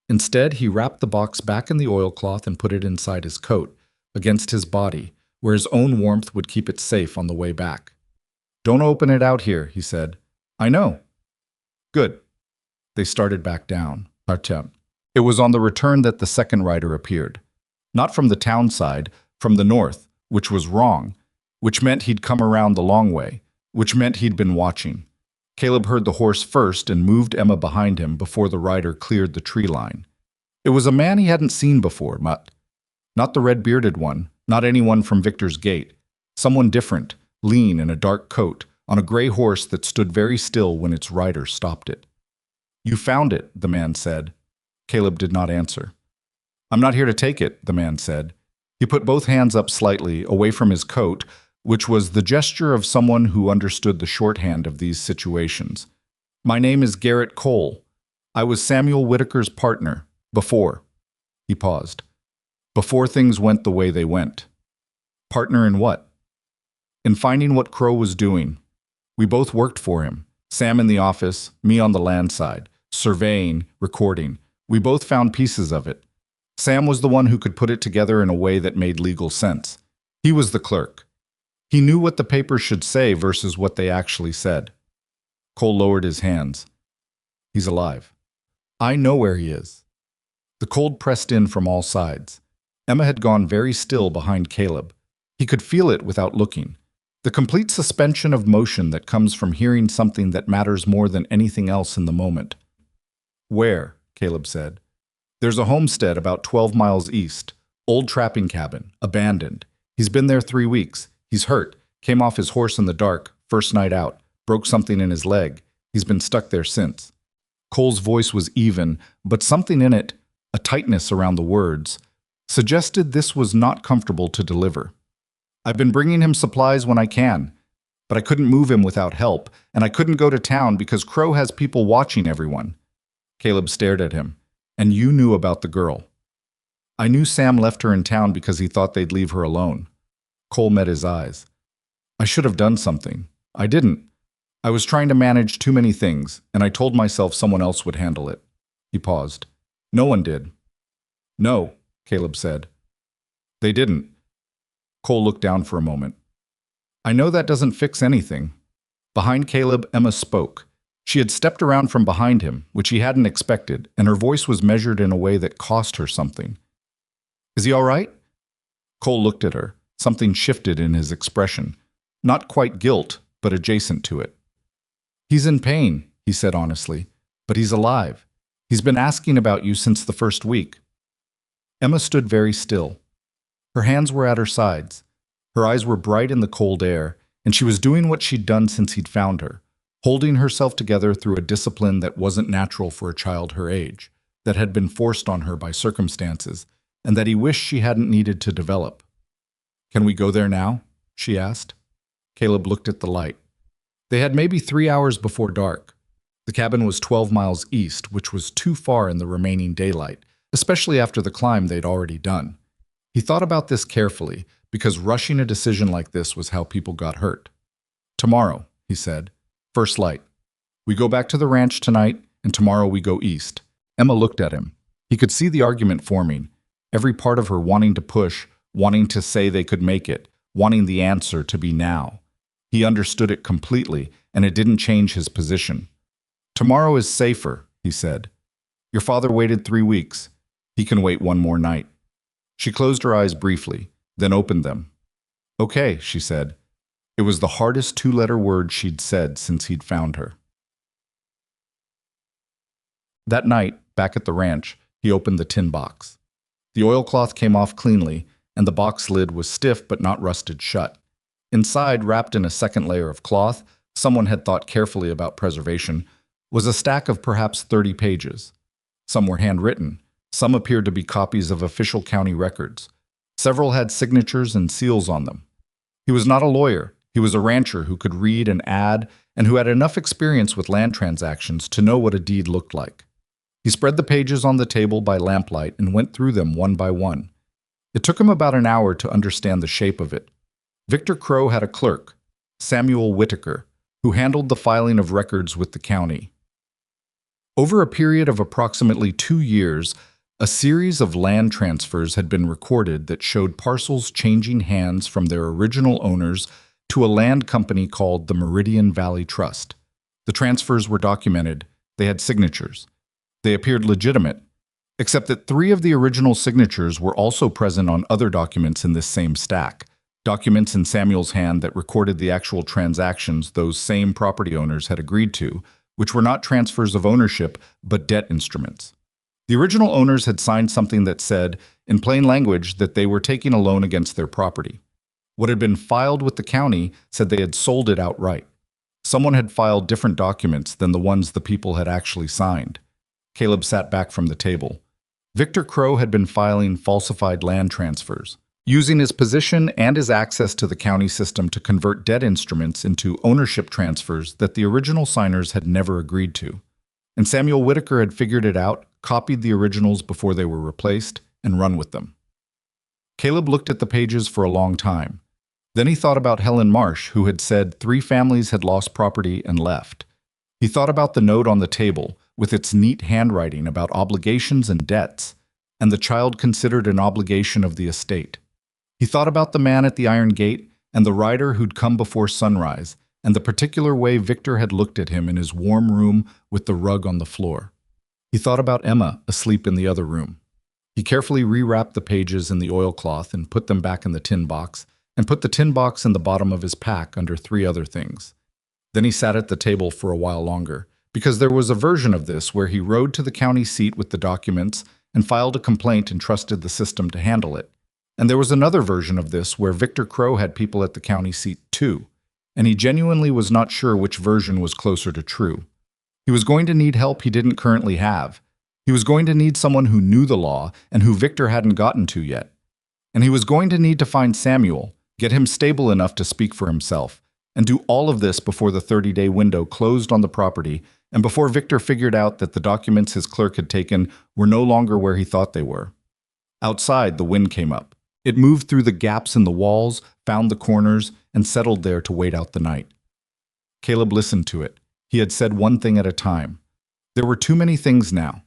Instead, he wrapped the box back in the oilcloth and put it inside his coat, against his body, where his own warmth would keep it safe on the way back. "Don't open it out here," he said. "I know." "Good." They started back down. Artem. It was on the return that the second rider appeared. Not from the town side, from the north, which was wrong, which meant he'd come around the long way, which meant he'd been watching. Caleb heard the horse first and moved Emma behind him before the rider cleared the tree line. It was a man he hadn't seen before, not the red-bearded one, not anyone from Victor's Gate. Someone different, lean in a dark coat, on a gray horse that stood very still when its rider stopped it. "You found it," the man said. Caleb did not answer. "I'm not here to take it," the man said. He put both hands up slightly, away from his coat, which was the gesture of someone who understood the shorthand of these situations. "My name is Garrett Cole. I was Samuel Whitaker's partner, before." He paused. "Before things went the way they went." "Partner in what?" "In finding what Crow was doing. We both worked for him. Sam in the office, me on the land side, surveying, recording. We both found pieces of it. Sam was the one who could put it together in a way that made legal sense. He was the clerk. He knew what the papers should say versus what they actually said." Cole lowered his hands. "He's alive. I know where he is." The cold pressed in from all sides. Emma had gone very still behind Caleb. He could feel it without looking. The complete suspension of motion that comes from hearing something that matters more than anything else in the moment. "Where?" Caleb said. "There's a homestead about 12 miles east. Old trapping cabin, abandoned. He's been there 3 weeks. He's hurt. Came off his horse in the dark, first night out. Broke something in his leg. He's been stuck there since." Cole's voice was even, but something in it, a tightness around the words, suggested this was not comfortable to deliver. "I've been bringing him supplies when I can, but I couldn't move him without help, and I couldn't go to town because Crow has people watching everyone." Caleb stared at him. "And you knew about the girl." "I knew Sam left her in town because he thought they'd leave her alone." Cole met his eyes. "I should have done something. I didn't. I was trying to manage too many things, and I told myself someone else would handle it." He paused. "No one did." "No," Caleb said. "They didn't." Cole looked down for a moment. "I know that doesn't fix anything." Behind Caleb, Emma spoke. She had stepped around from behind him, which he hadn't expected, and her voice was measured in a way that cost her something. "Is he all right?" Cole looked at her. Something shifted in his expression. Not quite guilt, but adjacent to it. "He's in pain," he said honestly, "but he's alive. He's been asking about you since the first week." Emma stood very still. Her hands were at her sides. Her eyes were bright in the cold air, and she was doing what she'd done since he'd found her, holding herself together through a discipline that wasn't natural for a child her age, that had been forced on her by circumstances, and that he wished she hadn't needed to develop. "Can we go there now?" she asked. Caleb looked at the light. They had maybe 3 hours before dark. The cabin was 12 miles east, which was too far in the remaining daylight, especially after the climb they'd already done. He thought about this carefully, because rushing a decision like this was how people got hurt. "Tomorrow," he said. "First light. We go back to the ranch tonight, and tomorrow we go east." Emma looked at him. He could see the argument forming, every part of her wanting to push, wanting to say they could make it, wanting the answer to be now. He understood it completely, and it didn't change his position. "Tomorrow is safer," he said. "Your father waited 3 weeks. He can wait 1 more night." She closed her eyes briefly, then opened them. "Okay," she said. It was the hardest 2-letter word she'd said since he'd found her. That night, back at the ranch, he opened the tin box. The oilcloth came off cleanly, and the box lid was stiff but not rusted shut. Inside, wrapped in a second layer of cloth, someone had thought carefully about preservation, was a stack of perhaps 30 pages. Some were handwritten. Some appeared to be copies of official county records. Several had signatures and seals on them. He was not a lawyer. He was a rancher who could read and add, and who had enough experience with land transactions to know what a deed looked like. He spread the pages on the table by lamplight and went through them one by one. It took him about an hour to understand the shape of it. Victor Crow had a clerk, Samuel Whitaker, who handled the filing of records with the county. Over a period of approximately 2 years, a series of land transfers had been recorded that showed parcels changing hands from their original owners to a land company called the Meridian Valley Trust. The transfers were documented. They had signatures. They appeared legitimate, except that 3 of the original signatures were also present on other documents in this same stack, documents in Samuel's hand that recorded the actual transactions those same property owners had agreed to, which were not transfers of ownership, but debt instruments. The original owners had signed something that said, in plain language, that they were taking a loan against their property. What had been filed with the county said they had sold it outright. Someone had filed different documents than the ones the people had actually signed. Caleb sat back from the table. Victor Crow had been filing falsified land transfers, using his position and his access to the county system to convert debt instruments into ownership transfers that the original signers had never agreed to. And Samuel Whitaker had figured it out, copied the originals before they were replaced, and run with them. Caleb looked at the pages for a long time. Then he thought about Helen Marsh, who had said 3 families had lost property and left. He thought about the note on the table, with its neat handwriting about obligations and debts, and the child considered an obligation of the estate. He thought about the man at the iron gate and the rider who'd come before sunrise, and the particular way Victor had looked at him in his warm room with the rug on the floor. He thought about Emma asleep in the other room. He carefully rewrapped the pages in the oilcloth and put them back in the tin box, and put the tin box in the bottom of his pack under 3 other things. Then he sat at the table for a while longer, because there was a version of this where he rode to the county seat with the documents and filed a complaint and trusted the system to handle it. And there was another version of this where Victor Crow had people at the county seat too, and he genuinely was not sure which version was closer to true. He was going to need help he didn't currently have. He was going to need someone who knew the law and who Victor hadn't gotten to yet. And he was going to need to find Samuel, get him stable enough to speak for himself, and do all of this before the 30-day window closed on the property and before Victor figured out that the documents his clerk had taken were no longer where he thought they were. Outside, the wind came up. It moved through the gaps in the walls, found the corners, and settled there to wait out the night. Caleb listened to it. He had said one thing at a time. There were too many things now.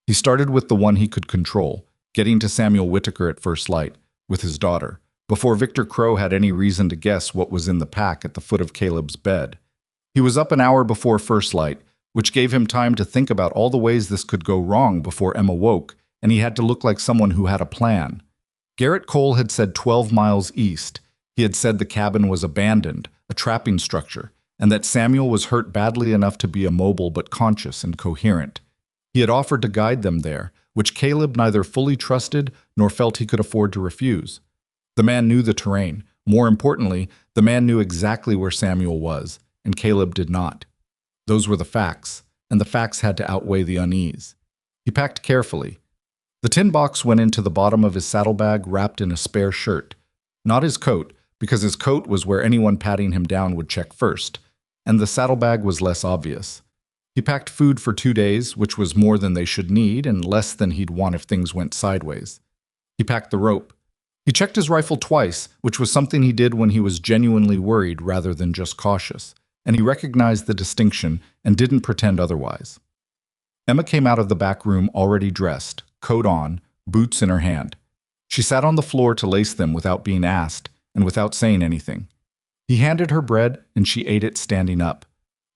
He started with the one he could control, getting to Samuel Whitaker at first light, with his daughter, before Victor Crow had any reason to guess what was in the pack at the foot of Caleb's bed. He was up an hour before first light, which gave him time to think about all the ways this could go wrong before Emma woke, and he had to look like someone who had a plan. Garrett Cole had said 12 miles east. He had said the cabin was abandoned, a trapping structure, and that Samuel was hurt badly enough to be immobile but conscious and coherent. He had offered to guide them there, which Caleb neither fully trusted nor felt he could afford to refuse. The man knew the terrain. More importantly, the man knew exactly where Samuel was, and Caleb did not. Those were the facts, and the facts had to outweigh the unease. He packed carefully. The tin box went into the bottom of his saddlebag wrapped in a spare shirt. Not his coat, because his coat was where anyone patting him down would check first, and the saddlebag was less obvious. He packed food for 2 days, which was more than they should need and less than he'd want if things went sideways. He packed the rope. He checked his rifle twice, which was something he did when he was genuinely worried rather than just cautious, and he recognized the distinction and didn't pretend otherwise. Emma came out of the back room already dressed, coat on, boots in her hand. She sat on the floor to lace them without being asked and without saying anything. He handed her bread and she ate it standing up.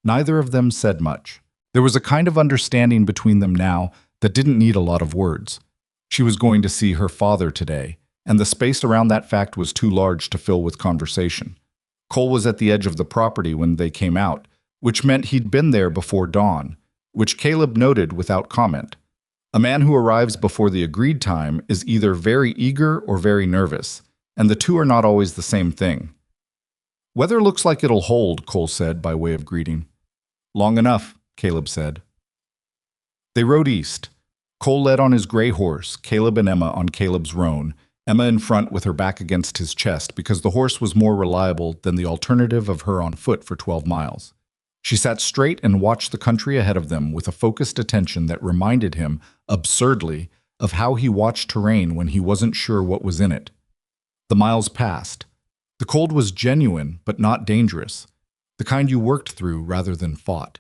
Neither of them said much. There was a kind of understanding between them now that didn't need a lot of words. She was going to see her father today, and the space around that fact was too large to fill with conversation. Cole was at the edge of the property when they came out, which meant he'd been there before dawn, which Caleb noted without comment. A man who arrives before the agreed time is either very eager or very nervous, and the two are not always the same thing. Weather looks like it'll hold, Cole said by way of greeting. Long enough, Caleb said. They rode east. Cole led on his gray horse, Caleb and Emma on Caleb's roan, Emma in front with her back against his chest because the horse was more reliable than the alternative of her on foot for 12 miles. She sat straight and watched the country ahead of them with a focused attention that reminded him, absurdly, of how he watched terrain when he wasn't sure what was in it. The miles passed. The cold was genuine but not dangerous, the kind you worked through rather than fought.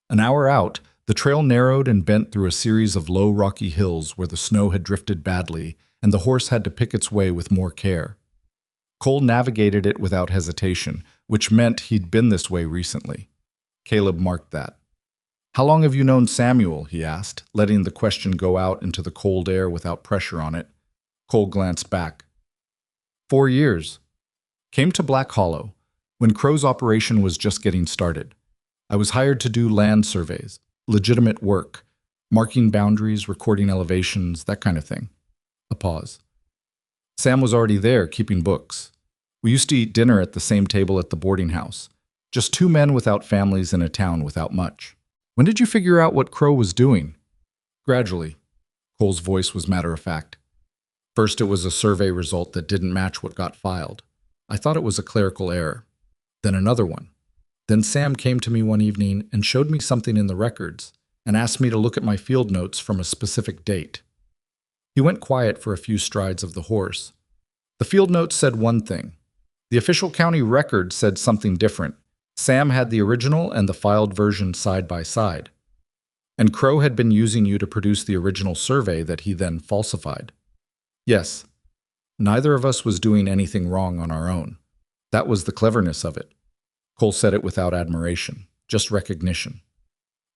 An hour out, the trail narrowed and bent through a series of low rocky hills where the snow had drifted badly and the horse had to pick its way with more care. Cole navigated it without hesitation, which meant he'd been this way recently. Caleb marked that. "How long have you known Samuel?" he asked, letting the question go out into the cold air without pressure on it. Cole glanced back. 4 years. Came to Black Hollow, when Crow's operation was just getting started. I was hired to do land surveys, legitimate work, marking boundaries, recording elevations, that kind of thing. A pause. Sam was already there, keeping books. We used to eat dinner at the same table at the boarding house. Just two men without families in a town without much. When did you figure out what Crow was doing? Gradually. Cole's voice was matter-of-fact. First, it was a survey result that didn't match what got filed. I thought it was a clerical error. Then another one. Then Sam came to me one evening and showed me something in the records and asked me to look at my field notes from a specific date. He went quiet for a few strides of the horse. The field notes said one thing. The official county record said something different. Sam had the original and the filed version side by side. And Crow had been using you to produce the original survey that he then falsified. Yes, neither of us was doing anything wrong on our own. That was the cleverness of it. Cole said it without admiration, just recognition.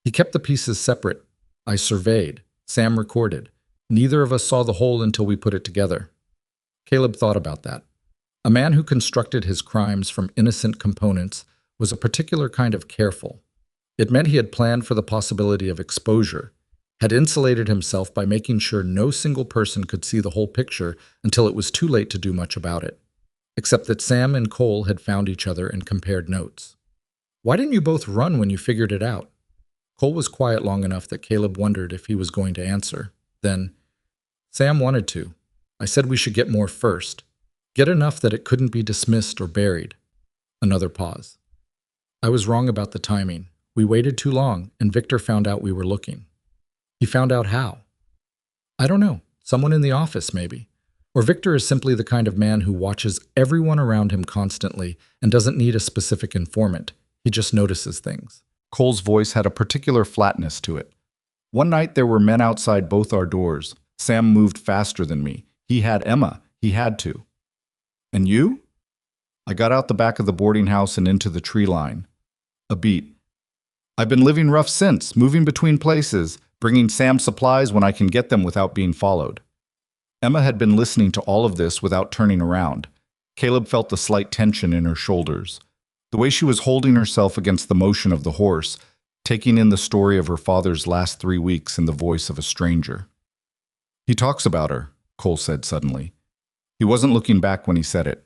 He kept the pieces separate. I surveyed. Sam recorded. Neither of us saw the whole until we put it together. Caleb thought about that. A man who constructed his crimes from innocent components was a particular kind of careful. It meant he had planned for the possibility of exposure, had insulated himself by making sure no single person could see the whole picture until it was too late to do much about it. Except that Sam and Cole had found each other and compared notes. Why didn't you both run when you figured it out? Cole was quiet long enough that Caleb wondered if he was going to answer. Then, Sam wanted to. I said we should get more first. Get enough that it couldn't be dismissed or buried. Another pause. I was wrong about the timing. We waited too long, and Victor found out we were looking. He found out how? I don't know. Someone in the office, maybe. Or Victor is simply the kind of man who watches everyone around him constantly and doesn't need a specific informant. He just notices things. Cole's voice had a particular flatness to it. One night there were men outside both our doors. Sam moved faster than me. He had Emma. He had to. And you? I got out the back of the boarding house and into the tree line. A beat. I've been living rough since, moving between places, bringing Sam supplies when I can get them without being followed. Emma had been listening to all of this without turning around. Caleb felt the slight tension in her shoulders. The way she was holding herself against the motion of the horse, taking in the story of her father's last 3 weeks in the voice of a stranger. He talks about her, Cole said suddenly. He wasn't looking back when he said it.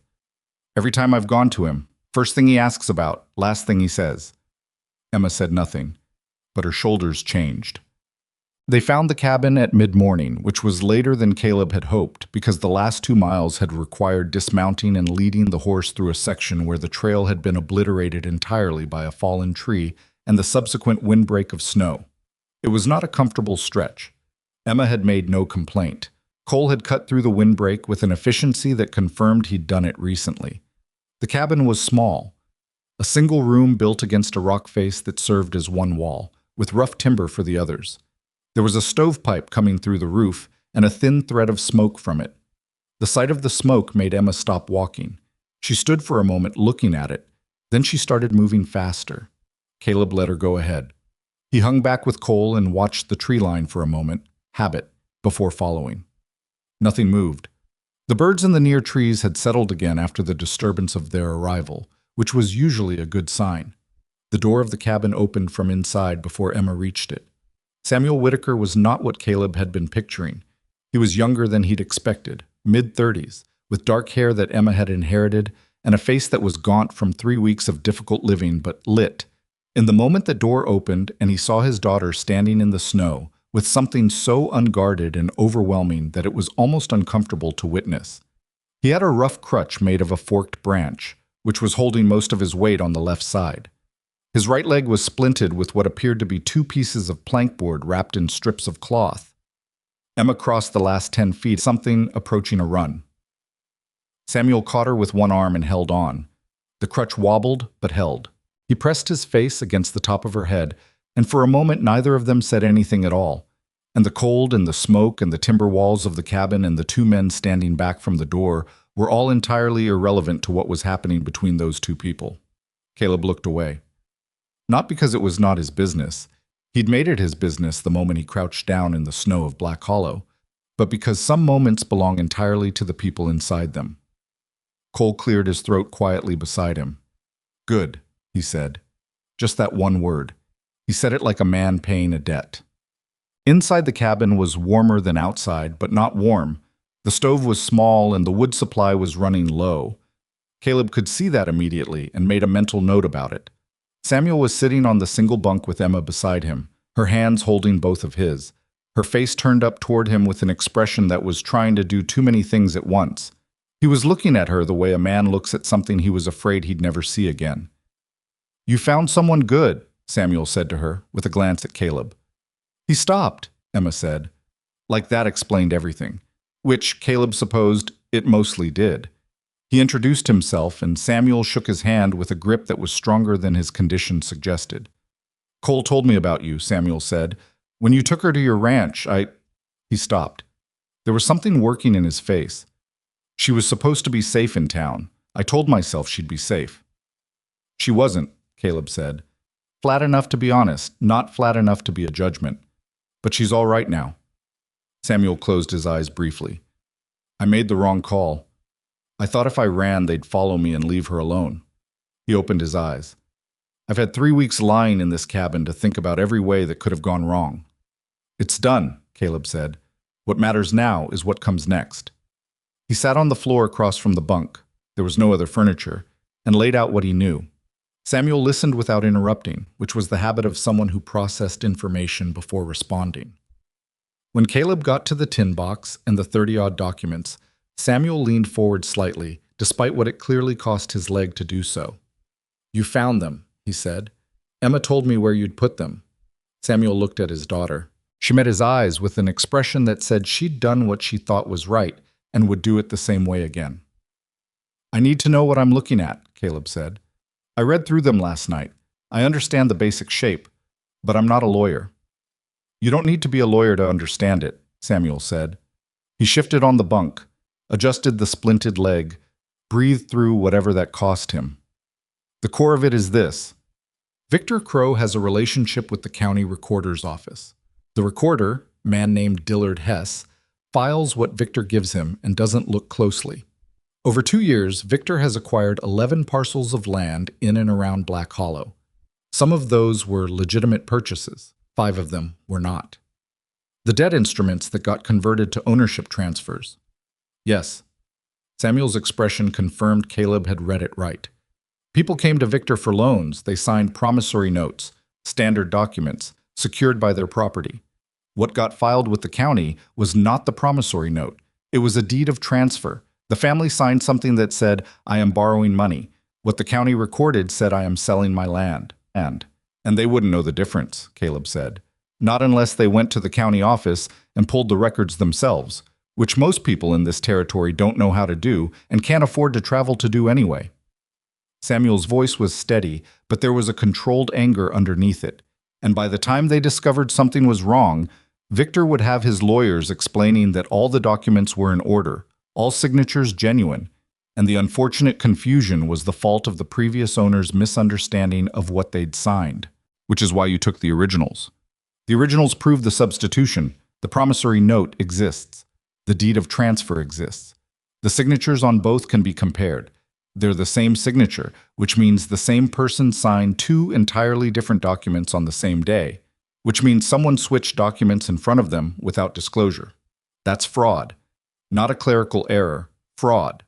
Every time I've gone to him, first thing he asks about, last thing he says. Emma said nothing, but her shoulders changed. They found the cabin at mid-morning, which was later than Caleb had hoped because the last 2 miles had required dismounting and leading the horse through a section where the trail had been obliterated entirely by a fallen tree and the subsequent windbreak of snow. It was not a comfortable stretch. Emma had made no complaint. Cole had cut through the windbreak with an efficiency that confirmed he'd done it recently. The cabin was small, a single room built against a rock face that served as one wall, with rough timber for the others. There was a stovepipe coming through the roof and a thin thread of smoke from it. The sight of the smoke made Emma stop walking. She stood for a moment looking at it. Then she started moving faster. Caleb let her go ahead. He hung back with Cole and watched the tree line for a moment, habit, before following. Nothing moved. The birds in the near trees had settled again after the disturbance of their arrival, which was usually a good sign. The door of the cabin opened from inside before Emma reached it. Samuel Whitaker was not what Caleb had been picturing. He was younger than he'd expected, mid-30s, with dark hair that Emma had inherited and a face that was gaunt from 3 weeks of difficult living but lit. In the moment the door opened and he saw his daughter standing in the snow with something so unguarded and overwhelming that it was almost uncomfortable to witness. He had a rough crutch made of a forked branch, which was holding most of his weight on the left side. His right leg was splinted with what appeared to be 2 pieces of plankboard wrapped in strips of cloth. Emma crossed the last 10 feet, something approaching a run. Samuel caught her with one arm and held on. The crutch wobbled, but held. He pressed his face against the top of her head, and for a moment neither of them said anything at all. And the cold and the smoke and the timber walls of the cabin and the 2 men standing back from the door were all entirely irrelevant to what was happening between those 2 people. Caleb looked away. Not because it was not his business. He'd made it his business the moment he crouched down in the snow of Black Hollow, but because some moments belong entirely to the people inside them. Cole cleared his throat quietly beside him. "Good," he said. Just that one word. He said it like a man paying a debt. Inside the cabin was warmer than outside, but not warm. The stove was small and the wood supply was running low. Caleb could see that immediately and made a mental note about it. Samuel was sitting on the single bunk with Emma beside him, her hands holding both of his, her face turned up toward him with an expression that was trying to do too many things at once. He was looking at her the way a man looks at something he was afraid he'd never see again. "You found someone good," Samuel said to her, with a glance at Caleb. "He stopped," Emma said. Like that explained everything, which Caleb supposed it mostly did. He introduced himself, and Samuel shook his hand with a grip that was stronger than his condition suggested. "Cole told me about you," Samuel said. "When you took her to your ranch, He stopped. There was something working in his face. "She was supposed to be safe in town. I told myself she'd be safe." "She wasn't," Caleb said. "Flat enough to be honest, not flat enough to be a judgment. But she's all right now." Samuel closed his eyes briefly. "I made the wrong call. I thought if I ran, they'd follow me and leave her alone." He opened his eyes. "I've had 3 weeks lying in this cabin to think about every way that could have gone wrong." "It's done," Caleb said. "What matters now is what comes next." He sat on the floor across from the bunk, there was no other furniture, and laid out what he knew. Samuel listened without interrupting, which was the habit of someone who processed information before responding. When Caleb got to the tin box and the 30-odd documents, Samuel leaned forward slightly, despite what it clearly cost his leg to do so. "You found them," he said. "Emma told me where you'd put them." Samuel looked at his daughter. She met his eyes with an expression that said she'd done what she thought was right and would do it the same way again. "I need to know what I'm looking at," Caleb said. "I read through them last night. I understand the basic shape, but I'm not a lawyer." "You don't need to be a lawyer to understand it," Samuel said. He shifted on the bunk, adjusted the splinted leg, breathed through whatever that cost him. "The core of it is this. Victor Crow has a relationship with the county recorder's office. The recorder, a man named Dillard Hess, files what Victor gives him and doesn't look closely. Over 2 years, Victor has acquired 11 parcels of land in and around Black Hollow. Some of those were legitimate purchases. 5 of them were not. The debt instruments that got converted to ownership transfers. Yes. Samuel's expression confirmed Caleb had read it right. People came to Victor for loans. They signed promissory notes, standard documents, secured by their property. What got filed with the county was not the promissory note. It was a deed of transfer. The family signed something that said, "I am borrowing money." What the county recorded said, "I am selling my land." And they wouldn't know the difference, Caleb said. Not unless they went to the county office and pulled the records themselves, which most people in this territory don't know how to do and can't afford to travel to do anyway. Samuel's voice was steady, but there was a controlled anger underneath it. And by the time they discovered something was wrong, Victor would have his lawyers explaining that all the documents were in order, all signatures genuine, and the unfortunate confusion was the fault of the previous owner's misunderstanding of what they'd signed, which is why you took the originals. The originals prove the substitution. The promissory note exists. The deed of transfer exists. The signatures on both can be compared. They're the same signature, which means the same person signed 2 entirely different documents on the same day, which means someone switched documents in front of them without disclosure. That's fraud. Not a clerical error. Fraud.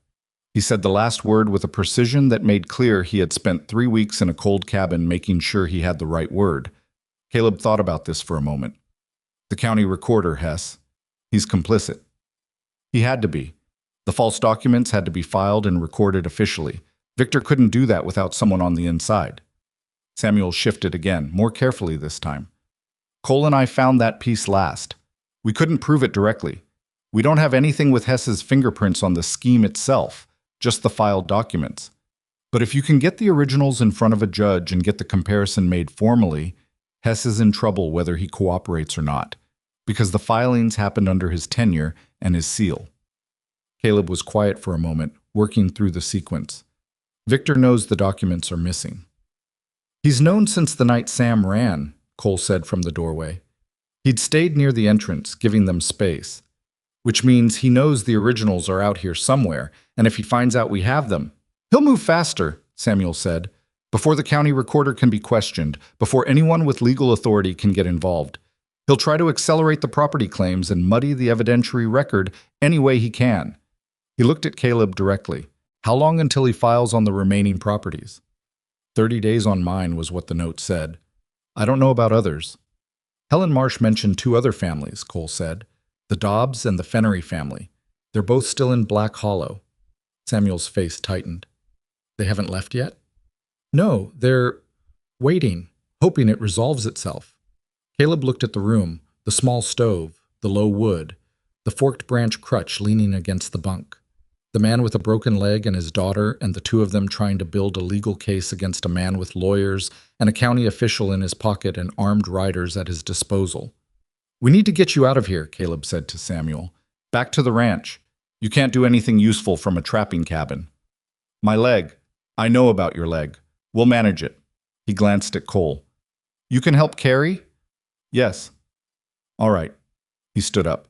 He said the last word with a precision that made clear he had spent 3 weeks in a cold cabin making sure he had the right word. Caleb thought about this for a moment. The county recorder, Hess. He's complicit. He had to be. The false documents had to be filed and recorded officially. Victor couldn't do that without someone on the inside. Samuel shifted again, more carefully this time. Cole and I found that piece last. We couldn't prove it directly. We don't have anything with Hess's fingerprints on the scheme itself, just the filed documents. But if you can get the originals in front of a judge and get the comparison made formally, Hess is in trouble whether he cooperates or not, because the filings happened under his tenure and his seal. Caleb was quiet for a moment, working through the sequence. Victor knows the documents are missing. He's known since the night Sam ran, Cole said from the doorway. He'd stayed near the entrance, giving them space, which means he knows the originals are out here somewhere, and if he finds out we have them, he'll move faster, Samuel said, before the county recorder can be questioned, before anyone with legal authority can get involved. He'll try to accelerate the property claims and muddy the evidentiary record any way he can. He looked at Caleb directly. How long until he files on the remaining properties? 30 days on mine was what the note said. I don't know about others. Helen Marsh mentioned 2 other families, Cole said. The Dobbs and the Fennery family. They're both still in Black Hollow. Samuel's face tightened. They haven't left yet? No, they're waiting, hoping it resolves itself. Caleb looked at the room, the small stove, the low wood, the forked branch crutch leaning against the bunk. The man with a broken leg and his daughter, and the 2 of them trying to build a legal case against a man with lawyers and a county official in his pocket and armed riders at his disposal. We need to get you out of here, Caleb said to Samuel. Back to the ranch. You can't do anything useful from a trapping cabin. My leg. I know about your leg. We'll manage it. He glanced at Cole. You can help carry? Yes. All right. He stood up.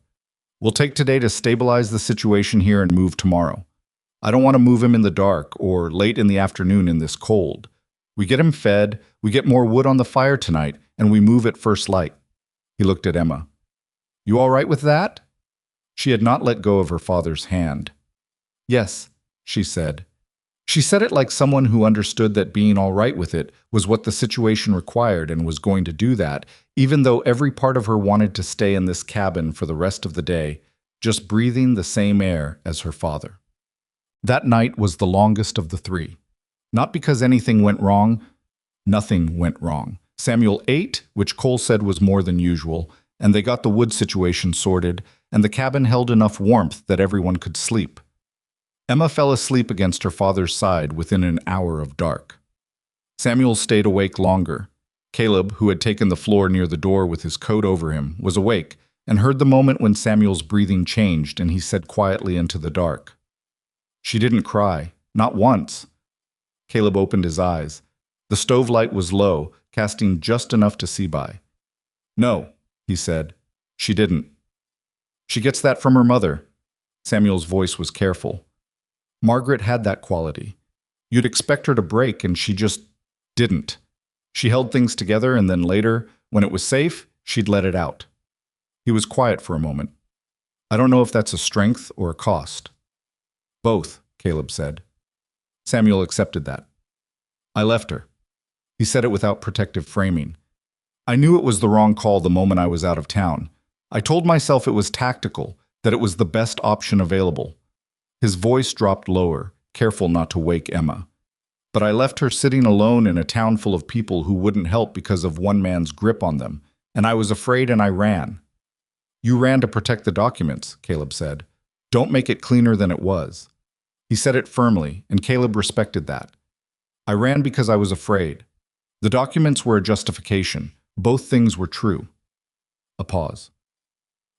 We'll take today to stabilize the situation here and move tomorrow. I don't want to move him in the dark or late in the afternoon in this cold. We get him fed, we get more wood on the fire tonight, and we move at first light. He looked at Emma. You all right with that? She had not let go of her father's hand. Yes, she said. She said it like someone who understood that being all right with it was what the situation required and was going to do that, even though every part of her wanted to stay in this cabin for the rest of the day, just breathing the same air as her father. That night was the longest of the 3. Not because anything went wrong. Nothing went wrong. Samuel ate, which Cole said was more than usual, and they got the wood situation sorted, and the cabin held enough warmth that everyone could sleep. Emma fell asleep against her father's side within an hour of dark. Samuel stayed awake longer. Caleb, who had taken the floor near the door with his coat over him, was awake and heard the moment when Samuel's breathing changed and he said quietly into the dark, She didn't cry, not once. Caleb opened his eyes. The stove light was low, casting just enough to see by. No, he said. She didn't. She gets that from her mother. Samuel's voice was careful. Margaret had that quality. You'd expect her to break, and she just didn't. She held things together, and then later, when it was safe, she'd let it out. He was quiet for a moment. I don't know if that's a strength or a cost. Both, Caleb said. Samuel accepted that. I left her. He said it without protective framing. I knew it was the wrong call the moment I was out of town. I told myself it was tactical, that it was the best option available. His voice dropped lower, careful not to wake Emma. But I left her sitting alone in a town full of people who wouldn't help because of one man's grip on them, and I was afraid and I ran. You ran to protect the documents, Caleb said. Don't make it cleaner than it was. He said it firmly, and Caleb respected that. I ran because I was afraid. The documents were a justification. Both things were true. A pause.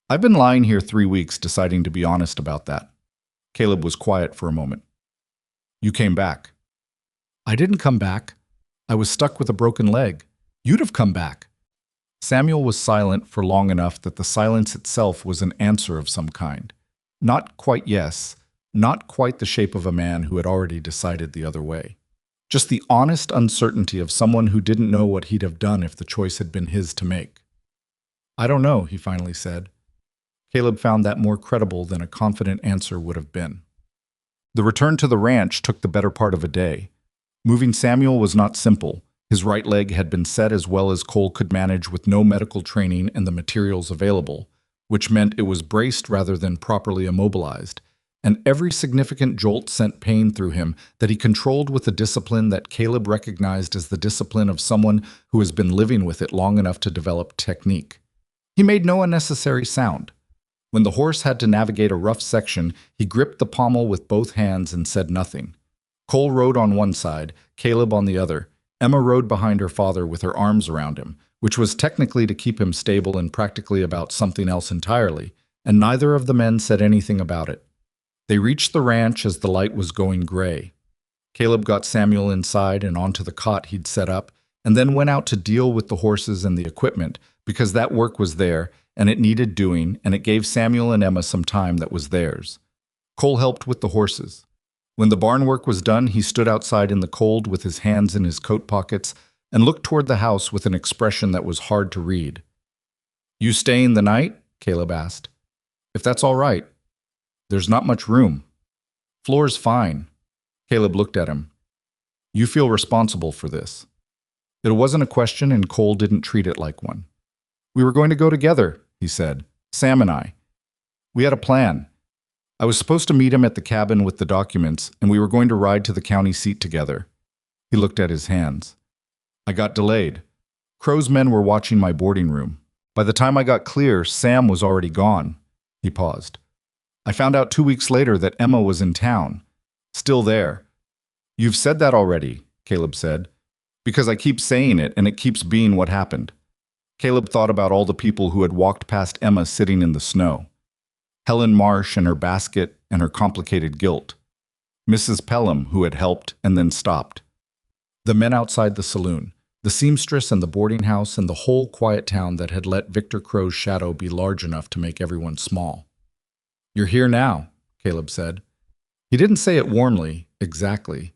I've been lying here 3 weeks deciding to be honest about that. Caleb was quiet for a moment. You came back. I didn't come back. I was stuck with a broken leg. You'd have come back. Samuel was silent for long enough that the silence itself was an answer of some kind. Not quite yes, not quite the shape of a man who had already decided the other way. Just the honest uncertainty of someone who didn't know what he'd have done if the choice had been his to make. I don't know, he finally said. Caleb found that more credible than a confident answer would have been. The return to the ranch took the better part of a day. Moving Samuel was not simple. His right leg had been set as well as Cole could manage with no medical training and the materials available, which meant it was braced rather than properly immobilized, and every significant jolt sent pain through him that he controlled with a discipline that Caleb recognized as the discipline of someone who has been living with it long enough to develop technique. He made no unnecessary sound. When the horse had to navigate a rough section, he gripped the pommel with both hands and said nothing. Cole rode on one side, Caleb on the other. Emma rode behind her father with her arms around him, which was technically to keep him stable and practically about something else entirely, and neither of the men said anything about it. They reached the ranch as the light was going gray. Caleb got Samuel inside and onto the cot he'd set up, and then went out to deal with the horses and the equipment, because that work was there, and it needed doing, and it gave Samuel and Emma some time that was theirs. Cole helped with the horses. When the barn work was done, he stood outside in the cold with his hands in his coat pockets and looked toward the house with an expression that was hard to read. "You staying the night?" Caleb asked. "If that's all right. There's not much room." "Floor's fine." Caleb looked at him. "You feel responsible for this." It wasn't a question, and Cole didn't treat it like one. "We were going to go together," he said. "Sam and I. We had a plan. I was supposed to meet him at the cabin with the documents, and we were going to ride to the county seat together." He looked at his hands. "I got delayed. Crow's men were watching my boarding room. By the time I got clear, Sam was already gone." He paused. "I found out 2 weeks later that Emma was in town. Still there." "You've said that already," Caleb said. "Because I keep saying it, and it keeps being what happened." Caleb thought about all the people who had walked past Emma sitting in the snow. Helen Marsh and her basket and her complicated guilt. Mrs. Pelham, who had helped and then stopped. The men outside the saloon. The seamstress and the boarding house and the whole quiet town that had let Victor Crow's shadow be large enough to make everyone small. "You're here now," Caleb said. He didn't say it warmly, exactly.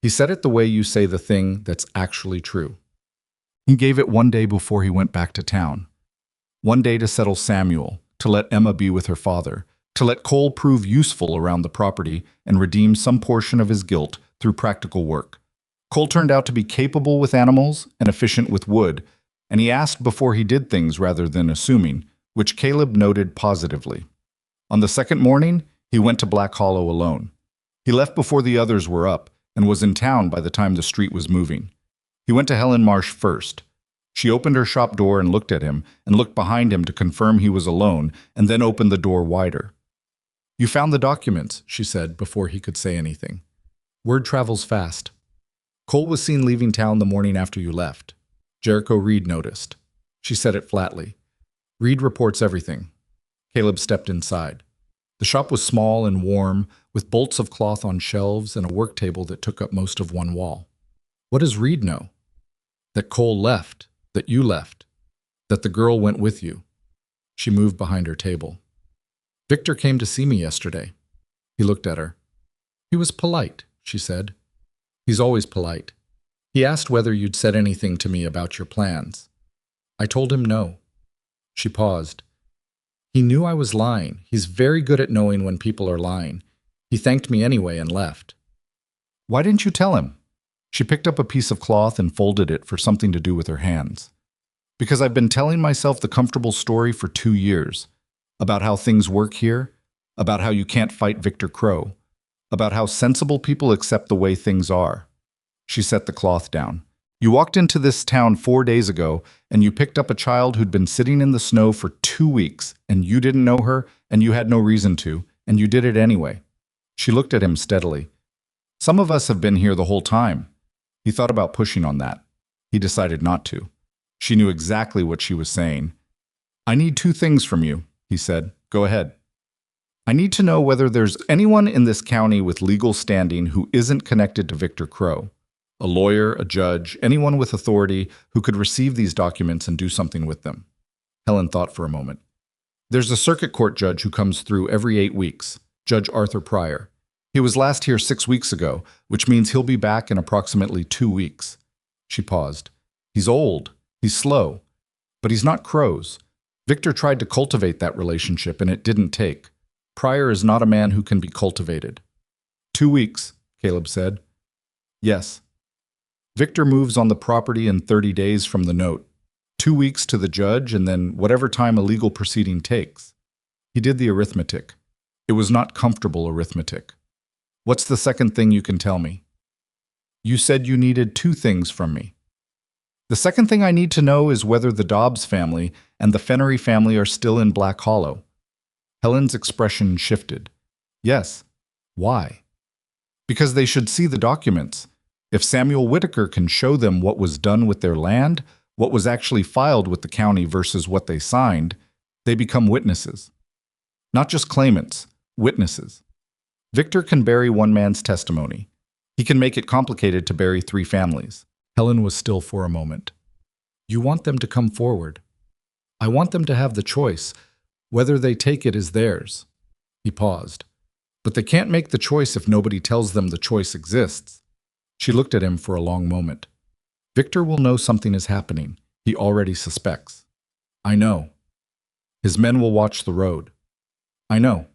He said it the way you say the thing that's actually true. He gave it 1 day before he went back to town. 1 day to settle Samuel, to let Emma be with her father, to let Cole prove useful around the property and redeem some portion of his guilt through practical work. Cole turned out to be capable with animals and efficient with wood, and he asked before he did things rather than assuming, which Caleb noted positively. On the second morning, he went to Black Hollow alone. He left before the others were up and was in town by the time the street was moving. He went to Helen Marsh first. She opened her shop door and looked at him, and looked behind him to confirm he was alone, and then opened the door wider. "You found the documents," she said before he could say anything. "Word travels fast. Cole was seen leaving town the morning after you left. Jericho Reed noticed." She said it flatly. "Reed reports everything." Caleb stepped inside. The shop was small and warm, with bolts of cloth on shelves and a work table that took up most of one wall. "What does Reed know?" "That Cole left, that you left, that the girl went with you." She moved behind her table. "Victor came to see me yesterday." He looked at her. "He was polite," she said. "He's always polite. He asked whether you'd said anything to me about your plans. I told him no." She paused. "He knew I was lying. He's very good at knowing when people are lying. He thanked me anyway and left." "Why didn't you tell him?" She picked up a piece of cloth and folded it for something to do with her hands. "Because I've been telling myself the comfortable story for 2 years. About how things work here. About how you can't fight Victor Crow. About how sensible people accept the way things are." She set the cloth down. "You walked into this town 4 days ago, and you picked up a child who'd been sitting in the snow for 2 weeks, and you didn't know her, and you had no reason to, and you did it anyway." She looked at him steadily. "Some of us have been here the whole time." He thought about pushing on that. He decided not to. She knew exactly what she was saying. "I need 2 things from you," he said. "Go ahead." "I need to know whether there's anyone in this county with legal standing who isn't connected to Victor Crow. A lawyer, a judge, anyone with authority who could receive these documents and do something with them." Helen thought for a moment. "There's a circuit court judge who comes through every 8 weeks, Judge Arthur Pryor. He was last here 6 weeks ago, which means he'll be back in approximately 2 weeks. She paused. "He's old. He's slow. But he's not Crow's. Victor tried to cultivate that relationship, and it didn't take. Pryor is not a man who can be cultivated. 2 weeks, Caleb said. Yes. Victor moves on the property in 30 days from the note. 2 weeks to the judge, and then whatever time a legal proceeding takes. He did the arithmetic. It was not comfortable arithmetic. What's the second thing you can tell me? You said you needed 2 things from me. The second thing I need to know is whether the Dobbs family and the Fennery family are still in Black Hollow. Helen's expression shifted. Yes. Why? Because they should see the documents. If Samuel Whitaker can show them what was done with their land, what was actually filed with the county versus what they signed, they become witnesses. Not just claimants, witnesses. Victor can bury one man's testimony. He can make it complicated to bury 3 families. Helen was still for a moment. You want them to come forward. I want them to have the choice. Whether they take it is theirs. He paused. But they can't make the choice if nobody tells them the choice exists. She looked at him for a long moment. Victor will know something is happening. He already suspects. I know. His men will watch the road. I know.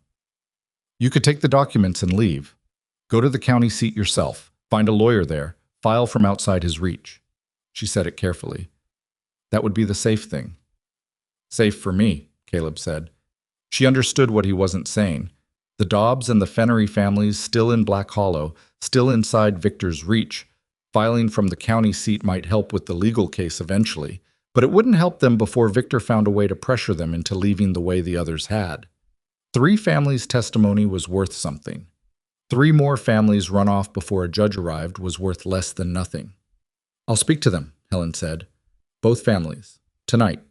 You could take the documents and leave. Go to the county seat yourself. Find a lawyer there. File from outside his reach. She said it carefully. That would be the safe thing. Safe for me, Caleb said. She understood what he wasn't saying. The Dobbs and the Fennery families still in Black Hollow, still inside Victor's reach. Filing from the county seat might help with the legal case eventually, but it wouldn't help them before Victor found a way to pressure them into leaving the way the others had. 3 families' testimony was worth something. 3 more families run off before a judge arrived was worth less than nothing. I'll speak to them, Helen said. Both families. Tonight.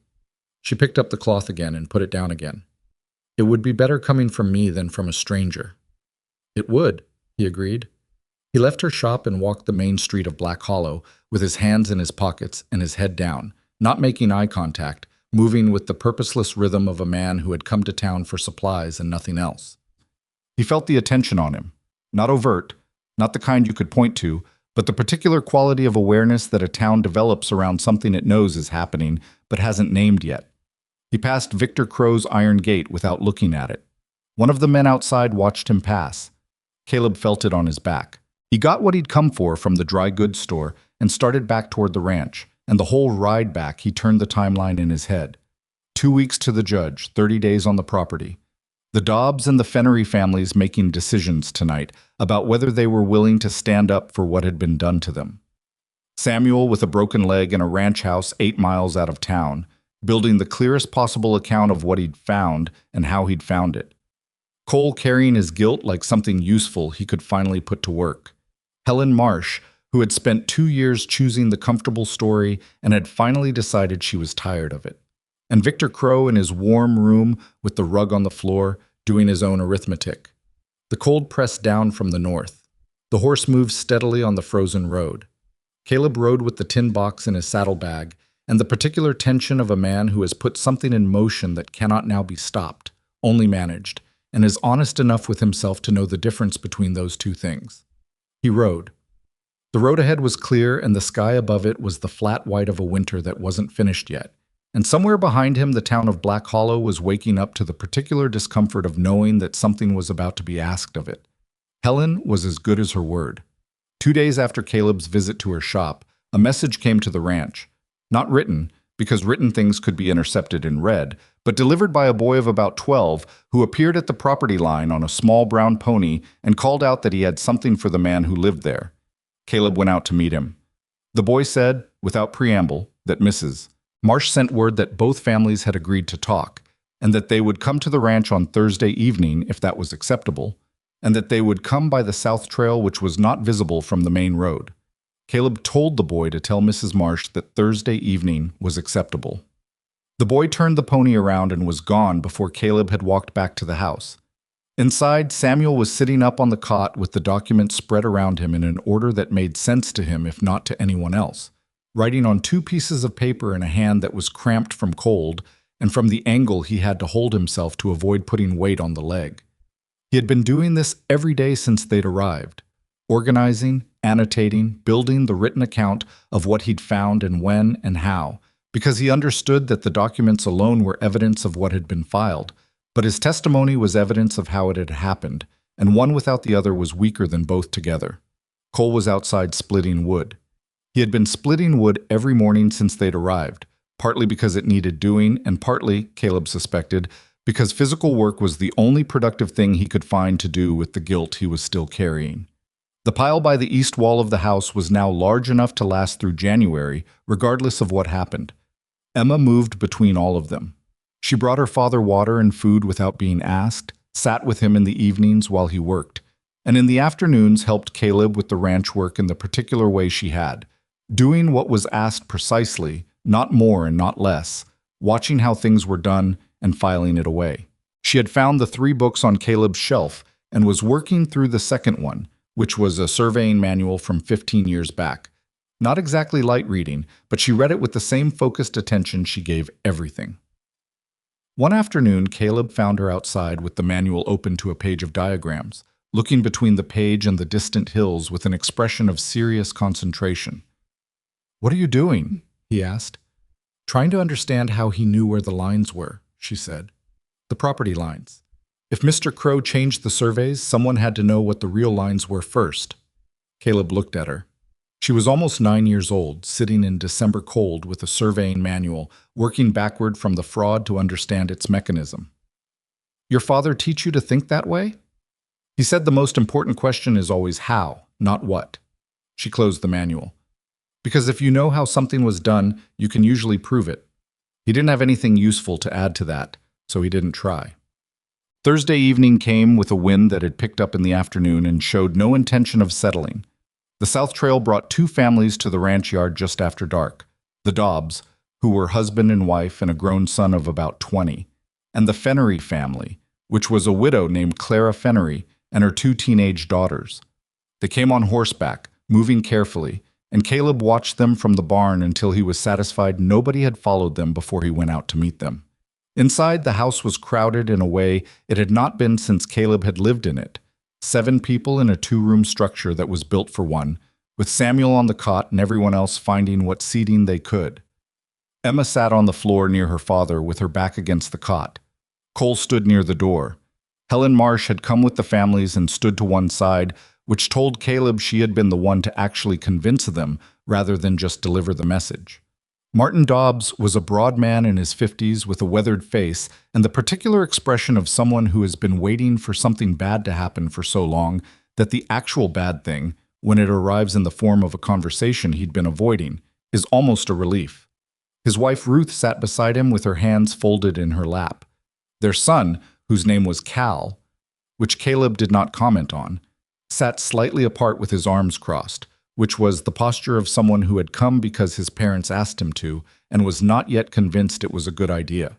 She picked up the cloth again and put it down again. It would be better coming from me than from a stranger. It would, he agreed. He left her shop and walked the main street of Black Hollow with his hands in his pockets and his head down, not making eye contact, moving with the purposeless rhythm of a man who had come to town for supplies and nothing else. He felt the attention on him. Not overt, not the kind you could point to, but the particular quality of awareness that a town develops around something it knows is happening but hasn't named yet. He passed Victor Crow's iron gate without looking at it. One of the men outside watched him pass. Caleb felt it on his back. He got what he'd come for from the dry goods store and started back toward the ranch, and the whole ride back he turned the timeline in his head. 2 weeks to the judge, 30 days on the property. The Dobbs and the Fennery families making decisions tonight about whether they were willing to stand up for what had been done to them. Samuel with a broken leg in a ranch house 8 miles out of town, building the clearest possible account of what he'd found and how he'd found it. Cole carrying his guilt like something useful he could finally put to work. Helen Marsh, who had spent 2 years choosing the comfortable story and had finally decided she was tired of it. And Victor Crow in his warm room with the rug on the floor, doing his own arithmetic. The cold pressed down from the north. The horse moved steadily on the frozen road. Caleb rode with the tin box in his saddlebag, and the particular tension of a man who has put something in motion that cannot now be stopped, only managed, and is honest enough with himself to know the difference between those 2 things. He rode. The road ahead was clear, and the sky above it was the flat white of a winter that wasn't finished yet. And somewhere behind him, the town of Black Hollow was waking up to the particular discomfort of knowing that something was about to be asked of it. Helen was as good as her word. 2 days after Caleb's visit to her shop, a message came to the ranch. Not written, because written things could be intercepted and read, but delivered by a boy of about 12 who appeared at the property line on a small brown pony and called out that he had something for the man who lived there. Caleb went out to meet him. The boy said, without preamble, that Mrs. Marsh sent word that both families had agreed to talk, and that they would come to the ranch on Thursday evening if that was acceptable, and that they would come by the south trail which was not visible from the main road. Caleb told the boy to tell Mrs. Marsh that Thursday evening was acceptable. The boy turned the pony around and was gone before Caleb had walked back to the house. Inside, Samuel was sitting up on the cot with the documents spread around him in an order that made sense to him if not to anyone else, writing on 2 pieces of paper in a hand that was cramped from cold and from the angle he had to hold himself to avoid putting weight on the leg. He had been doing this every day since they'd arrived, organizing, annotating, building the written account of what he'd found and when and how, because he understood that the documents alone were evidence of what had been filed, but his testimony was evidence of how it had happened, and one without the other was weaker than both together. Cole was outside splitting wood. He had been splitting wood every morning since they'd arrived, partly because it needed doing, and partly, Caleb suspected, because physical work was the only productive thing he could find to do with the guilt he was still carrying. The pile by the east wall of the house was now large enough to last through January, regardless of what happened. Emma moved between all of them. She brought her father water and food without being asked, sat with him in the evenings while he worked, and in the afternoons helped Caleb with the ranch work in the particular way she had, doing what was asked precisely, not more and not less, watching how things were done and filing it away. She had found the 3 books on Caleb's shelf and was working through the second one, which was a surveying manual from 15 years back. Not exactly light reading, but she read it with the same focused attention she gave everything. One afternoon, Caleb found her outside with the manual open to a page of diagrams, looking between the page and the distant hills with an expression of serious concentration. "What are you doing?" he asked. "Trying to understand how he knew where the lines were," she said. "The property lines. If Mr. Crow changed the surveys, someone had to know what the real lines were first." Caleb looked at her. She was almost 9 years old, sitting in December cold with a surveying manual, working backward from the fraud to understand its mechanism. "Your father teach you to think that way?" "He said the most important question is always how, not what." She closed the manual. "Because if you know how something was done, you can usually prove it. He didn't have anything useful to add to that, so he didn't try." Thursday evening came with a wind that had picked up in the afternoon and showed no intention of settling. The South Trail brought 2 families to the ranch yard just after dark: the Dobbs, who were husband and wife and a grown son of about 20, and the Fennery family, which was a widow named Clara Fennery and her 2 teenage daughters. They came on horseback, moving carefully, and Caleb watched them from the barn until he was satisfied nobody had followed them before he went out to meet them. Inside, the house was crowded in a way it had not been since Caleb had lived in it. 7 people in a 2-room structure that was built for one, with Samuel on the cot and everyone else finding what seating they could. Emma sat on the floor near her father with her back against the cot. Cole stood near the door. Helen Marsh had come with the families and stood to one side, which told Caleb she had been the one to actually convince them rather than just deliver the message. Martin Dobbs was a broad man in his 50s with a weathered face and the particular expression of someone who has been waiting for something bad to happen for so long that the actual bad thing, when it arrives in the form of a conversation he'd been avoiding, is almost a relief. His wife Ruth sat beside him with her hands folded in her lap. Their son, whose name was Cal, which Caleb did not comment on, sat slightly apart with his arms crossed, which was the posture of someone who had come because his parents asked him to and was not yet convinced it was a good idea.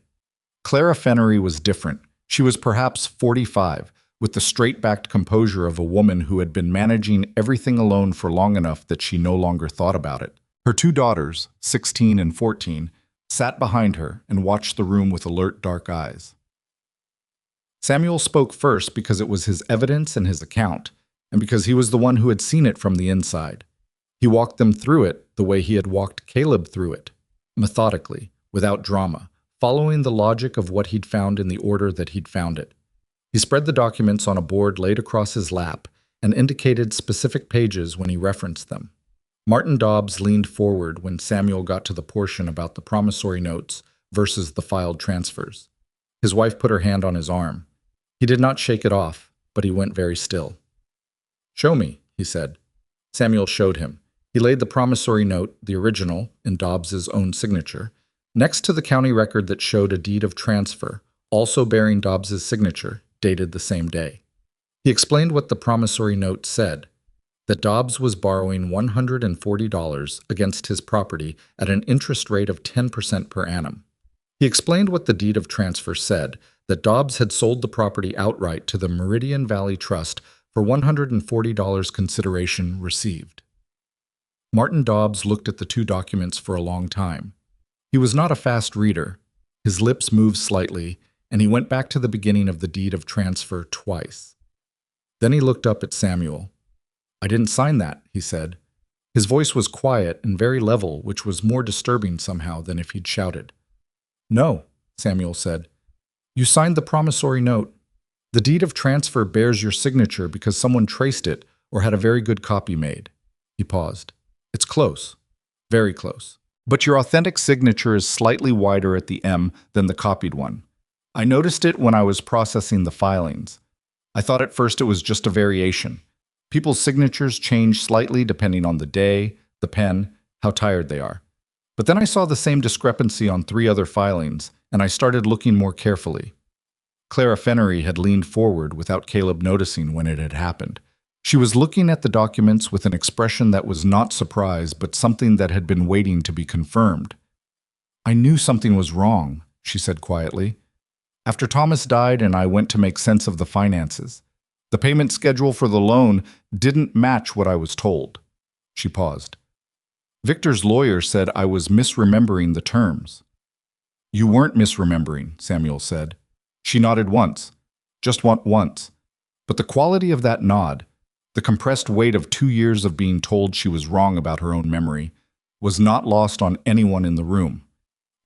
Clara Fennery was different. She was perhaps 45, with the straight-backed composure of a woman who had been managing everything alone for long enough that she no longer thought about it. Her 2 daughters, 16 and 14, sat behind her and watched the room with alert, dark eyes. Samuel spoke first because it was his evidence and his account, and because he was the one who had seen it from the inside. He walked them through it the way he had walked Caleb through it, methodically, without drama, following the logic of what he'd found in the order that he'd found it. He spread the documents on a board laid across his lap and indicated specific pages when he referenced them. Martin Dobbs leaned forward when Samuel got to the portion about the promissory notes versus the filed transfers. His wife put her hand on his arm. He did not shake it off, but he went very still. "Show me," he said. Samuel showed him. He laid the promissory note, the original, in Dobbs's own signature, next to the county record that showed a deed of transfer, also bearing Dobbs's signature, dated the same day. He explained what the promissory note said, that Dobbs was borrowing $140 against his property at an interest rate of 10% per annum. He explained what the deed of transfer said, that Dobbs had sold the property outright to the Meridian Valley Trust for $140 consideration received. Martin Dobbs looked at the 2 documents for a long time. He was not a fast reader. His lips moved slightly, and he went back to the beginning of the deed of transfer twice. Then he looked up at Samuel. "I didn't sign that," he said. His voice was quiet and very level, which was more disturbing somehow than if he'd shouted. "No," Samuel said. "You signed the promissory note. The deed of transfer bears your signature because someone traced it or had a very good copy made." He paused. "It's close. Very close. But your authentic signature is slightly wider at the M than the copied one. I noticed it when I was processing the filings. I thought at first it was just a variation. People's signatures change slightly depending on the day, the pen, how tired they are. But then I saw the same discrepancy on 3 other filings, and I started looking more carefully." Clara Fennery had leaned forward without Caleb noticing when it had happened. She was looking at the documents with an expression that was not surprise, but something that had been waiting to be confirmed. "I knew something was wrong," she said quietly. "After Thomas died and I went to make sense of the finances, the payment schedule for the loan didn't match what I was told." She paused. "Victor's lawyer said I was misremembering the terms." "You weren't misremembering," Samuel said. She nodded once, just once. But the quality of that nod, the compressed weight of 2 years of being told she was wrong about her own memory, was not lost on anyone in the room.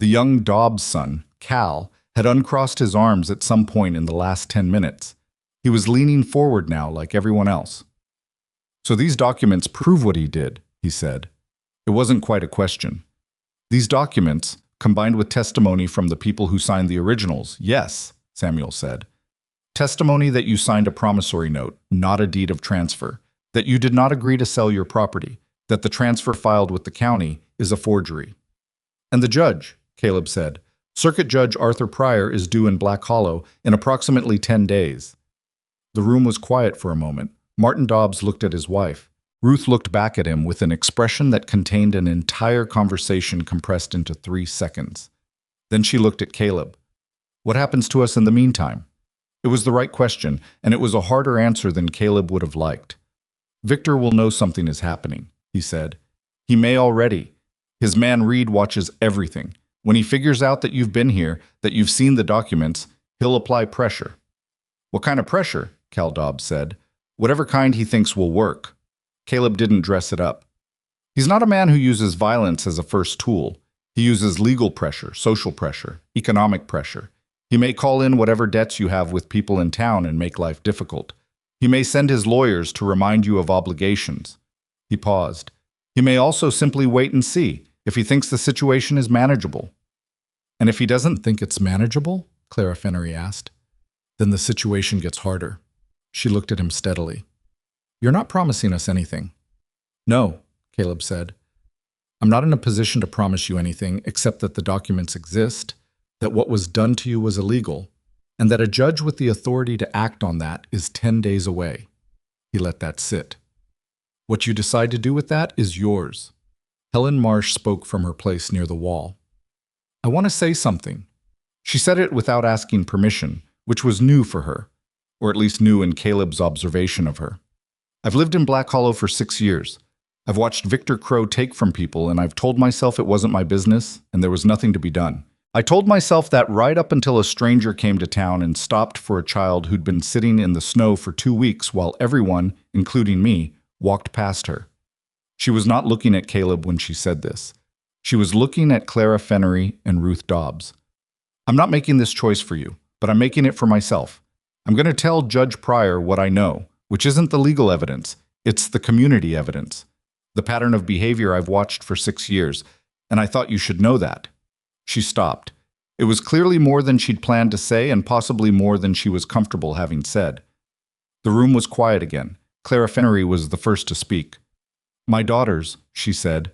The young Dobbs' son, Cal, had uncrossed his arms at some point in the last 10 minutes. He was leaning forward now like everyone else. "So these documents prove what he did," he said. It wasn't quite a question. "These documents, combined with testimony from the people who signed the originals, yes," Samuel said. "Testimony that you signed a promissory note, not a deed of transfer, that you did not agree to sell your property, that the transfer filed with the county is a forgery." "And the judge," Caleb said. "Circuit Judge Arthur Pryor is due in Black Hollow in approximately 10 days. The room was quiet for a moment. Martin Dobbs looked at his wife. Ruth looked back at him with an expression that contained an entire conversation compressed into 3 seconds. Then she looked at Caleb. "What happens to us in the meantime?" It was the right question, and it was a harder answer than Caleb would have liked. "Victor will know something is happening," he said. "He may already. His man Reed watches everything. When he figures out that you've been here, that you've seen the documents, he'll apply pressure." "What kind of pressure?" Cal Dobbs said. "Whatever kind he thinks will work." Caleb didn't dress it up. "He's not a man who uses violence as a first tool. He uses legal pressure, social pressure, economic pressure. He may call in whatever debts you have with people in town and make life difficult. He may send his lawyers to remind you of obligations." He paused. "He may also simply wait and see if he thinks the situation is manageable." "And if he doesn't think it's manageable?" Clara Fennery asked. "Then the situation gets harder." She looked at him steadily. "You're not promising us anything." "No," Caleb said. "I'm not in a position to promise you anything except that the documents exist, that what was done to you was illegal, and that a judge with the authority to act on that is 10 days away." He let that sit. "What you decide to do with that is yours." Helen Marsh spoke from her place near the wall. "I want to say something." She said it without asking permission, which was new for her, or at least new in Caleb's observation of her. "I've lived in Black Hollow for 6 years. I've watched Victor Crow take from people, and I've told myself it wasn't my business, and there was nothing to be done. I told myself that right up until a stranger came to town and stopped for a child who'd been sitting in the snow for 2 weeks while everyone, including me, walked past her." She was not looking at Caleb when she said this. She was looking at Clara Fennery and Ruth Dobbs. "I'm not making this choice for you, but I'm making it for myself. I'm going to tell Judge Pryor what I know, which isn't the legal evidence, it's the community evidence. The pattern of behavior I've watched for 6 years, and I thought you should know that." She stopped. It was clearly more than she'd planned to say and possibly more than she was comfortable having said. The room was quiet again. Clara Fennery was the first to speak. "My daughters," she said.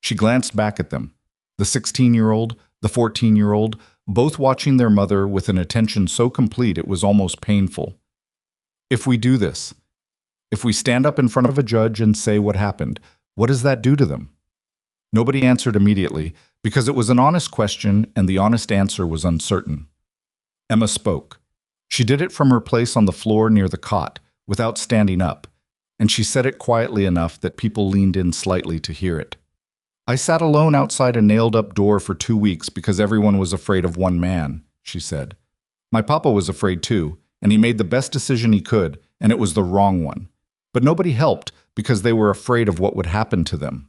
She glanced back at them. The 16-year-old, the 14-year-old, both watching their mother with an attention so complete it was almost painful. "If we do this, if we stand up in front of a judge and say what happened, what does that do to them?" Nobody answered immediately, because it was an honest question and the honest answer was uncertain. Emma spoke. She did it from her place on the floor near the cot, without standing up, and she said it quietly enough that people leaned in slightly to hear it. "I sat alone outside a nailed-up door for 2 weeks because everyone was afraid of one man," she said. "My papa was afraid too, and he made the best decision he could, and it was the wrong one. But nobody helped because they were afraid of what would happen to them.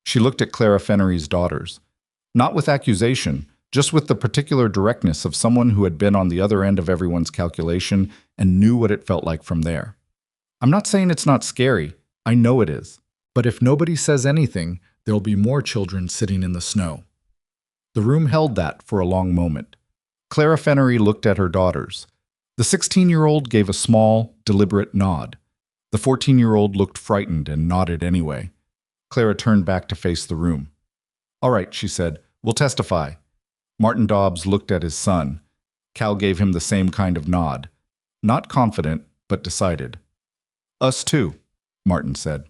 She looked at Clara Fennery's daughters. Not with accusation, just with the particular directness of someone who had been on the other end of everyone's calculation and knew what it felt like from there. I'm not saying it's not scary. I know it is. But if nobody says anything, there'll be more children sitting in the snow. The room held that for a long moment. Clara Fennery looked at her daughters. The 16-year-old gave a small, deliberate nod. The 14-year-old looked frightened and nodded anyway. Clara turned back to face the room. "All right," she said, "we'll testify." Martin Dobbs looked at his son. Cal gave him the same kind of nod. Not confident, but decided. "Us too," Martin said.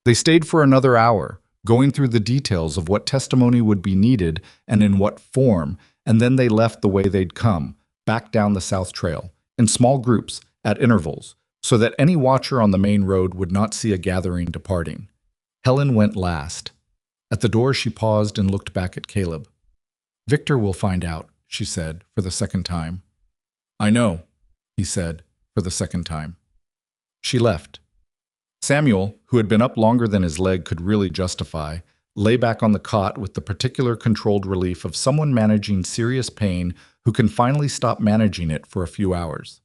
They stayed for another hour, going through the details of what testimony would be needed and in what form, and then they left the way they'd come, back down the South Trail, in small groups, at intervals, so that any watcher on the main road would not see a gathering departing. Helen went last. At the door she paused and looked back at Caleb. "Victor will find out," she said, for the second time. "I know," he said, for the second time. She left. Samuel, who had been up longer than his leg could really justify, lay back on the cot with the particular controlled relief of someone managing serious pain who can finally stop managing it for a few hours.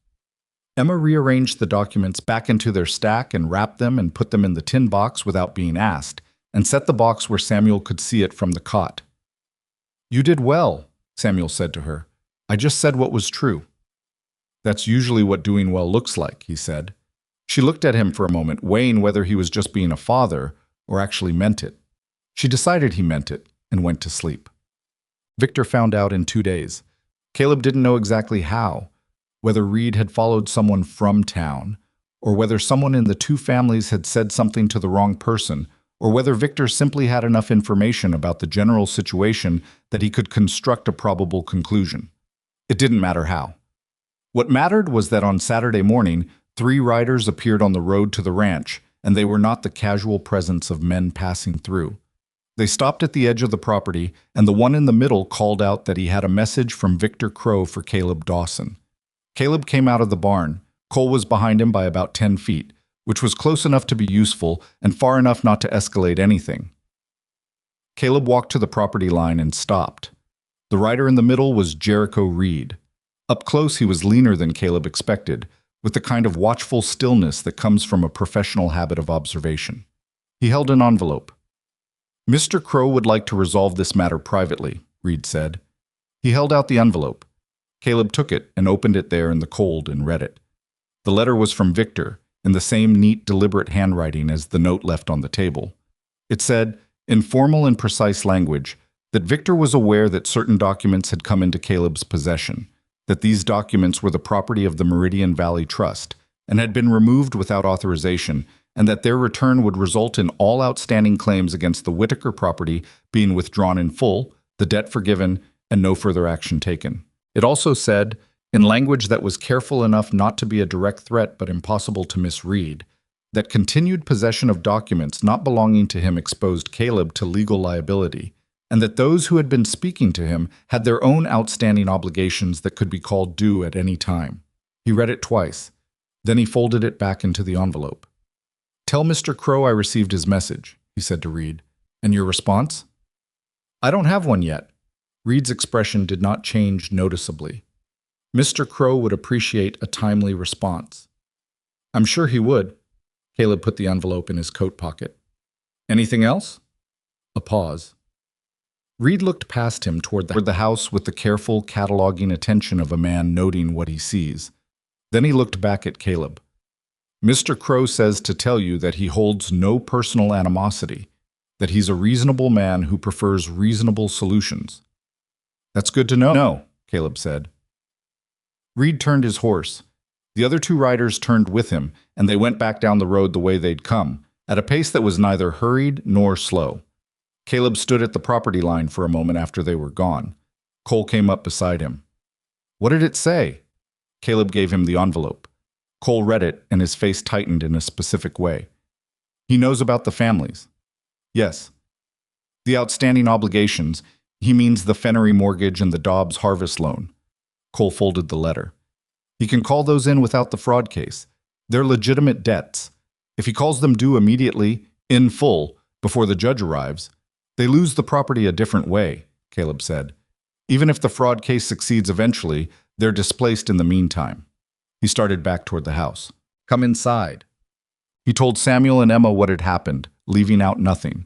Emma rearranged the documents back into their stack and wrapped them and put them in the tin box without being asked, and set the box where Samuel could see it from the cot. "You did well," Samuel said to her. "I just said what was true." "That's usually what doing well looks like," he said. She looked at him for a moment, weighing whether he was just being a father or actually meant it. She decided he meant it and went to sleep. Victor found out in 2 days. Caleb didn't know exactly how, whether Reed had followed someone from town, or whether someone in the two families had said something to the wrong person, or whether Victor simply had enough information about the general situation that he could construct a probable conclusion. It didn't matter how. What mattered was that on Saturday morning, 3 riders appeared on the road to the ranch, and they were not the casual presence of men passing through. They stopped at the edge of the property, and the one in the middle called out that he had a message from Victor Crow for Caleb Dawson. Caleb came out of the barn. Cole was behind him by about 10 feet, which was close enough to be useful and far enough not to escalate anything. Caleb walked to the property line and stopped. The rider in the middle was Jericho Reed. Up close, he was leaner than Caleb expected, with the kind of watchful stillness that comes from a professional habit of observation. He held an envelope. "Mr. Crow would like to resolve this matter privately," Reed said. He held out the envelope. Caleb took it and opened it there in the cold and read it. The letter was from Victor, in the same neat, deliberate handwriting as the note left on the table. It said, in formal and precise language, that Victor was aware that certain documents had come into Caleb's possession, that these documents were the property of the Meridian Valley Trust and had been removed without authorization, and that their return would result in all outstanding claims against the Whitaker property being withdrawn in full, the debt forgiven, and no further action taken. It also said, in language that was careful enough not to be a direct threat but impossible to misread, that continued possession of documents not belonging to him exposed Caleb to legal liability, and that those who had been speaking to him had their own outstanding obligations that could be called due at any time. He read it twice. Then he folded it back into the envelope. "Tell Mr. Crow I received his message," he said to Reed. "And your response?" "I don't have one yet." Reed's expression did not change noticeably. Mr. Crow would appreciate a timely response. "I'm sure he would." Caleb put the envelope in his coat pocket. "Anything else?" A pause. Reed looked past him toward the house with the careful, cataloging attention of a man noting what he sees. Then he looked back at Caleb. "Mr. Crow says to tell you that he holds no personal animosity, that he's a reasonable man who prefers reasonable solutions." "That's good to know." "No," Caleb said. Reed turned his horse. The other 2 riders turned with him, and they went back down the road the way they'd come, at a pace that was neither hurried nor slow. Caleb stood at the property line for a moment after they were gone. Cole came up beside him. "What did it say?" Caleb gave him the envelope. Cole read it, and his face tightened in a specific way. "He knows about the families." "Yes." "The outstanding obligations. He means the Fennery mortgage and the Dobbs harvest loan." Cole folded the letter. "He can call those in without the fraud case. They're legitimate debts. If he calls them due immediately, in full, before the judge arrives, they lose the property a different way, Caleb said. Even if the fraud case succeeds eventually, they're displaced in the meantime. He started back toward the house. Come inside. He told Samuel and Emma what had happened, leaving out nothing.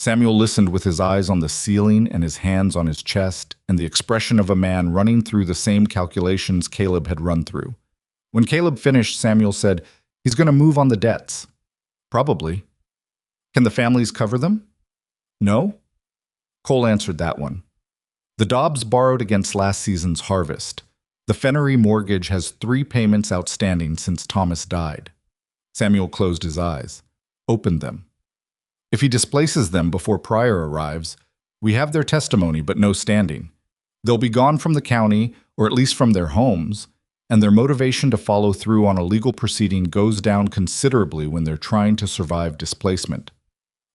Samuel listened with his eyes on the ceiling and his hands on his chest and the expression of a man running through the same calculations Caleb had run through. When Caleb finished, Samuel said, "He's going to move on the debts." "Probably." "Can the families cover them?" "No." Cole answered that one. The Dobbs borrowed against last season's harvest. The Fennery mortgage has 3 payments outstanding since Thomas died. Samuel closed his eyes, opened them. If he displaces them before Pryor arrives, we have their testimony but no standing. They'll be gone from the county, or at least from their homes, and their motivation to follow through on a legal proceeding goes down considerably when they're trying to survive displacement.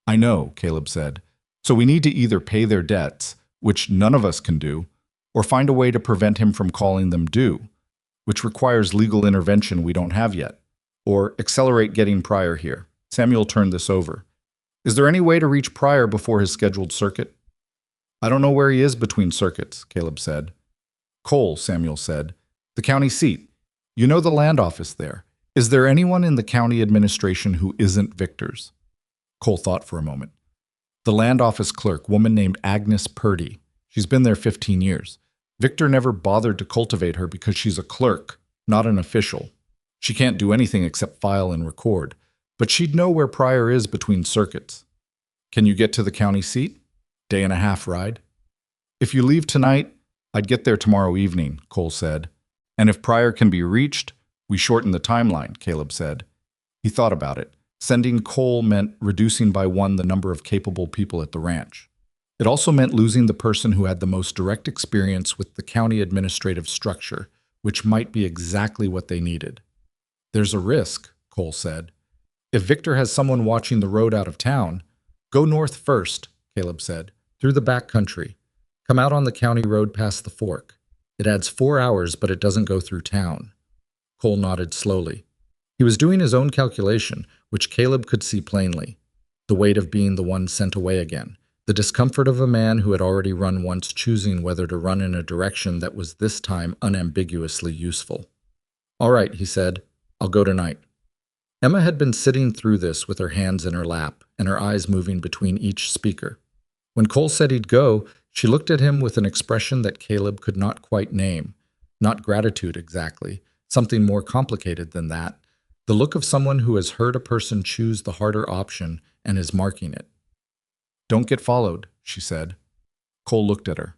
"I know," Caleb said. "So we need to either pay their debts, which none of us can do, or find a way to prevent him from calling them due, which requires legal intervention we don't have yet, or accelerate getting Pryor here." Samuel turned this over. "Is there any way to reach Pryor before his scheduled circuit?" "I don't know where he is between circuits," Caleb said. "Cole," Samuel said, "the county seat. You know the land office there. Is there anyone in the county administration who isn't Victor's?" Cole thought for a moment. "The land office clerk, woman named Agnes Purdy. She's been there 15 years. Victor never bothered to cultivate her because she's a clerk, not an official. She can't do anything except file and record, but she'd know where Pryor is between circuits." "Can you get to the county seat?" "Day-and-a-half ride." "If you leave tonight, I'd get there tomorrow evening," Cole said. "And if Pryor can be reached, we shorten the timeline," Caleb said. He thought about it. Sending Cole meant reducing by 1 the number of capable people at the ranch. It also meant losing the person who had the most direct experience with the county administrative structure, which might be exactly what they needed. "There's a risk," Cole said. "If Victor has someone watching the road out of town, go north first," Caleb said, "through the back country. Come out on the county road past the fork. It adds 4 hours, but it doesn't go through town." Cole nodded slowly. He was doing his own calculation, which Caleb could see plainly. The weight of being the one sent away again. The discomfort of a man who had already run once, choosing whether to run in a direction that was this time unambiguously useful. "All right," he said. "I'll go tonight." Emma had been sitting through this with her hands in her lap and her eyes moving between each speaker. When Cole said he'd go, she looked at him with an expression that Caleb could not quite name. Not gratitude exactly, something more complicated than that. The look of someone who has heard a person choose the harder option and is marking it. "Don't get followed," she said. Cole looked at her.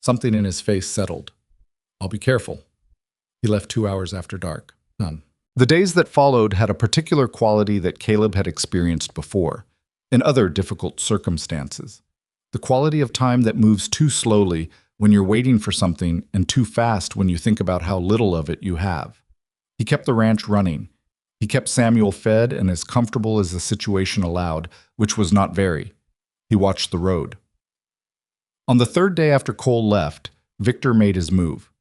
Something in his face settled. "I'll be careful." He left 2 hours after dark. None. The days that followed had a particular quality that Caleb had experienced before, in other difficult circumstances. The quality of time that moves too slowly when you're waiting for something and too fast when you think about how little of it you have. He kept the ranch running. He kept Samuel fed and as comfortable as the situation allowed, which was not very. He watched the road. On the 3rd day after Cole left, Victor made his move.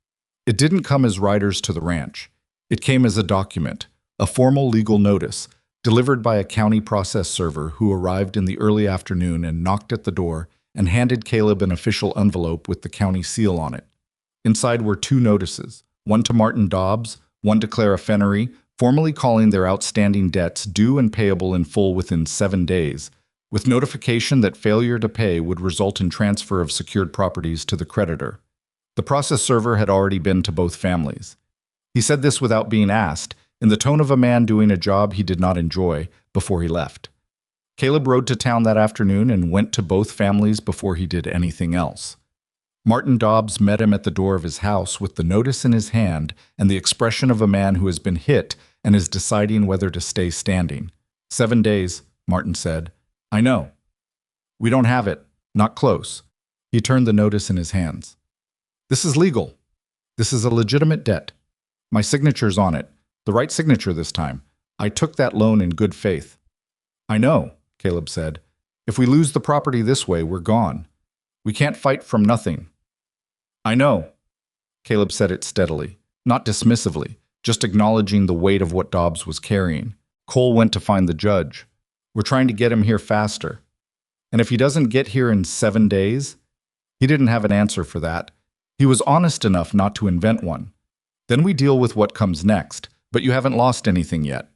It didn't come as riders to the ranch. It came as a document, a formal legal notice, delivered by a county process server who arrived in the early afternoon and knocked at the door and handed Caleb an official envelope with the county seal on it. Inside were 2 notices, one to Martin Dobbs, one to Clara Fennery, formally calling their outstanding debts due and payable in full within 7 days, with notification that failure to pay would result in transfer of secured properties to the creditor. The process server had already been to both families. He said this without being asked, in the tone of a man doing a job he did not enjoy, before he left. Caleb rode to town that afternoon and went to both families before he did anything else. Martin Dobbs met him at the door of his house with the notice in his hand and the expression of a man who has been hit and is deciding whether to stay standing. 7 days, Martin said. "I know. We don't have it. Not close." He turned the notice in his hands. "This is legal. This is a legitimate debt. My signature's on it. The right signature this time. I took that loan in good faith." "I know," Caleb said. "If we lose the property this way, we're gone. We can't fight from nothing." "I know." Caleb said it steadily, not dismissively, just acknowledging the weight of what Dobbs was carrying. Cole went to find the judge. We're trying to get him here faster. And if he doesn't get here in 7 days, he didn't have an answer for that. He was honest enough not to invent one. Then we deal with what comes next, but you haven't lost anything yet.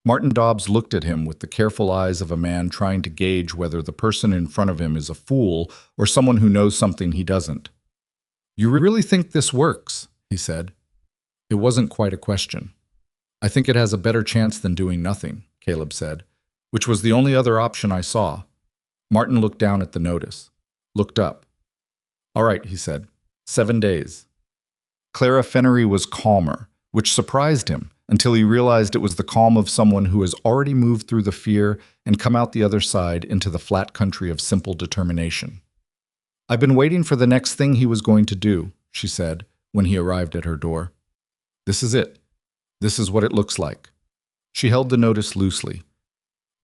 Martin Dobbs looked at him with the careful eyes of a man trying to gauge whether the person in front of him is a fool or someone who knows something he doesn't. You really think this works? He said. It wasn't quite a question. I think it has a better chance than doing nothing, Caleb said, which was the only other option I saw. Martin looked down at the notice, looked up. All right, he said. 7 days. Clara Fennery was calmer, which surprised him until he realized it was the calm of someone who has already moved through the fear and come out the other side into the flat country of simple determination. I've been waiting for the next thing he was going to do, she said, when he arrived at her door. This is it. This is what it looks like. She held the notice loosely.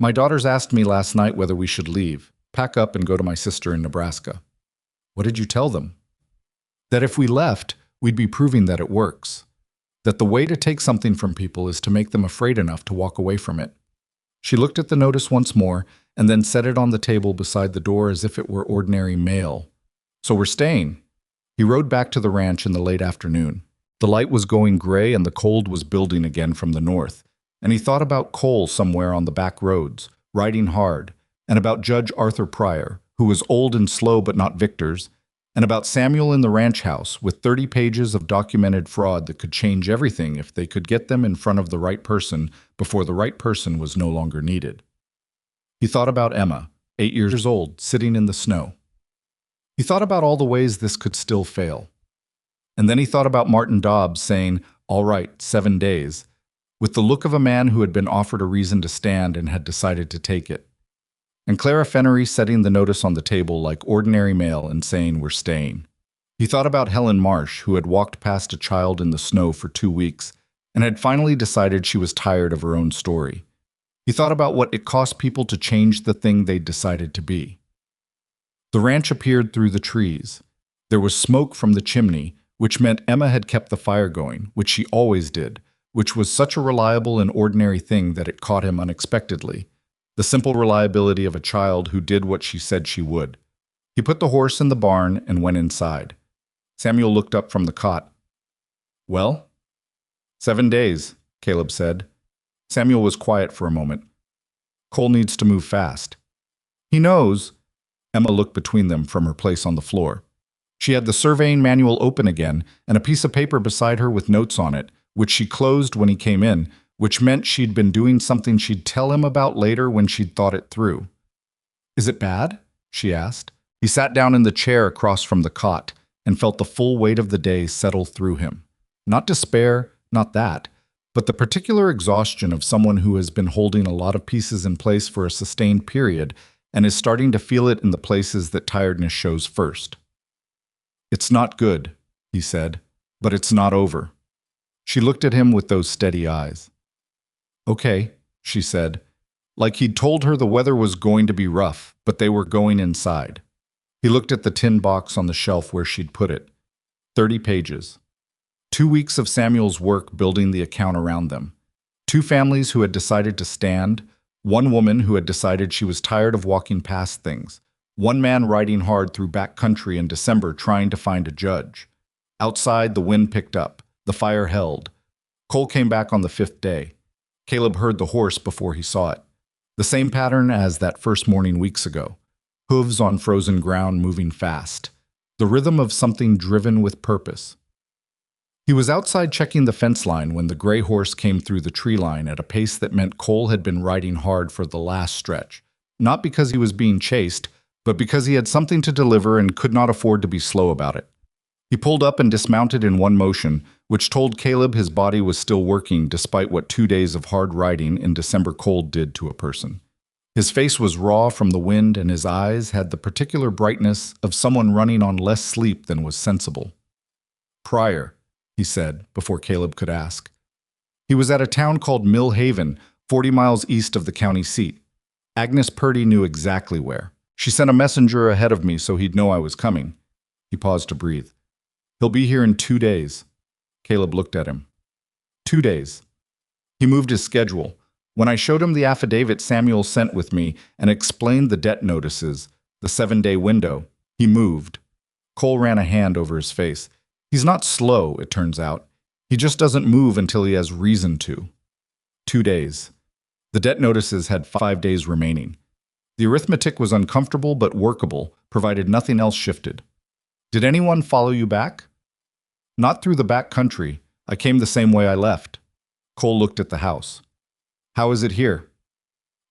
My daughters asked me last night whether we should leave, pack up and go to my sister in Nebraska. What did you tell them? That if we left, we'd be proving that it works. That the way to take something from people is to make them afraid enough to walk away from it. She looked at the notice once more and then set it on the table beside the door as if it were ordinary mail. So we're staying. He rode back to the ranch in the late afternoon. The light was going gray and the cold was building again from the north, and he thought about Cole somewhere on the back roads, riding hard, and about Judge Arthur Pryor, who was old and slow but not Victor's, and about Samuel in the ranch house with 30 pages of documented fraud that could change everything if they could get them in front of the right person before the right person was no longer needed. He thought about Emma, 8 years old, sitting in the snow. He thought about all the ways this could still fail. And then he thought about Martin Dobbs saying, all right, 7 days, with the look of a man who had been offered a reason to stand and had decided to take it. And Clara Fennery setting the notice on the table like ordinary mail and saying, we're staying. He thought about Helen Marsh, who had walked past a child in the snow for 2 weeks and had finally decided she was tired of her own story. He thought about what it cost people to change the thing they'd decided to be. The ranch appeared through the trees. There was smoke from the chimney, which meant Emma had kept the fire going, which she always did, which was such a reliable and ordinary thing that it caught him unexpectedly. The simple reliability of a child who did what she said she would. He put the horse in the barn and went inside. Samuel looked up from the cot. Well? 7 days, Caleb said. Samuel was quiet for a moment. Cole needs to move fast. He knows. Emma looked between them from her place on the floor. She had the surveying manual open again and a piece of paper beside her with notes on it, which she closed when he came in, which meant she'd been doing something she'd tell him about later when she'd thought it through. Is it bad? She asked. He sat down in the chair across from the cot and felt the full weight of the day settle through him. Not despair, not that, but the particular exhaustion of someone who has been holding a lot of pieces in place for a sustained period and is starting to feel it in the places that tiredness shows first. It's not good, he said, but it's not over. She looked at him with those steady eyes. Okay, she said, like he'd told her the weather was going to be rough, but they were going inside. He looked at the tin box on the shelf where she'd put it. 30 pages. 2 weeks of Samuel's work building the account around them. 2 families who had decided to stand, 1 woman who had decided she was tired of walking past things, 1 man riding hard through back country in December trying to find a judge. Outside, the wind picked up. The fire held. Cole came back on the 5th day. Caleb heard the horse before he saw it. The same pattern as that first morning weeks ago. Hooves on frozen ground moving fast. The rhythm of something driven with purpose. He was outside checking the fence line when the gray horse came through the tree line at a pace that meant Cole had been riding hard for the last stretch. Not because he was being chased, but because he had something to deliver and could not afford to be slow about it. He pulled up and dismounted in one motion, which told Caleb his body was still working despite what 2 days of hard riding in December cold did to a person. His face was raw from the wind and his eyes had the particular brightness of someone running on less sleep than was sensible. Pryor, he said, before Caleb could ask. He was at a town called Mill Haven, 40 miles east of the county seat. Agnes Purdy knew exactly where. She sent a messenger ahead of me so he'd know I was coming. He paused to breathe. He'll be here in 2 days. Caleb looked at him. 2 days. He moved his schedule. When I showed him the affidavit Samuel sent with me and explained the debt notices, the 7-day window, he moved. Cole ran a hand over his face. He's not slow, it turns out. He just doesn't move until he has reason to. 2 days. The debt notices had 5 days remaining. The arithmetic was uncomfortable but workable, provided nothing else shifted. Did anyone follow you back? Not through the back country. I came the same way I left. Cole looked at the house. How is it here?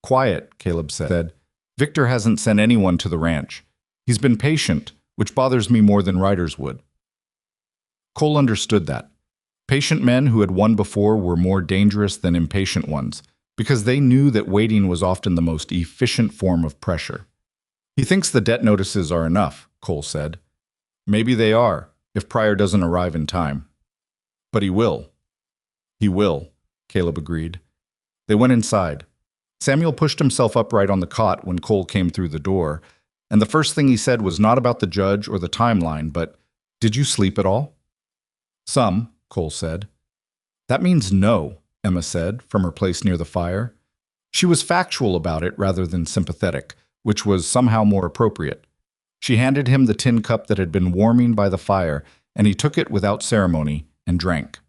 Quiet, Caleb said. Victor hasn't sent anyone to the ranch. He's been patient, which bothers me more than riders would. Cole understood that. Patient men who had won before were more dangerous than impatient ones, because they knew that waiting was often the most efficient form of pressure. He thinks the debt notices are enough, Cole said. Maybe they are, if Pryor doesn't arrive in time. But he will. He will, Caleb agreed. They went inside. Samuel pushed himself upright on the cot when Cole came through the door, and the first thing he said was not about the judge or the timeline, but, "Did you sleep at all?" "Some," Cole said. "That means no," Emma said, from her place near the fire. She was factual about it rather than sympathetic, which was somehow more appropriate. She handed him the tin cup that had been warming by the fire, and he took it without ceremony and drank.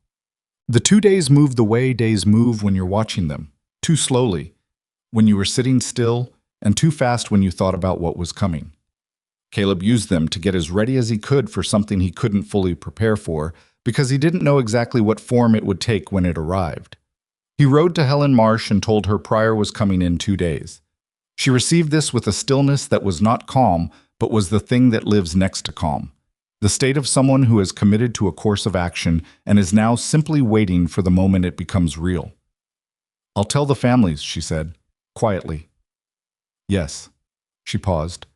The 2 days moved the way days move when you're watching them, too slowly, when you were sitting still, and too fast when you thought about what was coming. Caleb used them to get as ready as he could for something he couldn't fully prepare for, because he didn't know exactly what form it would take when it arrived. He rode to Helen Marsh and told her Pryor was coming in 2 days. She received this with a stillness that was not calm, but was the thing that lives next to calm. The state of someone who has committed to a course of action and is now simply waiting for the moment it becomes real. "I'll tell the families," she said, quietly. "Yes." She paused.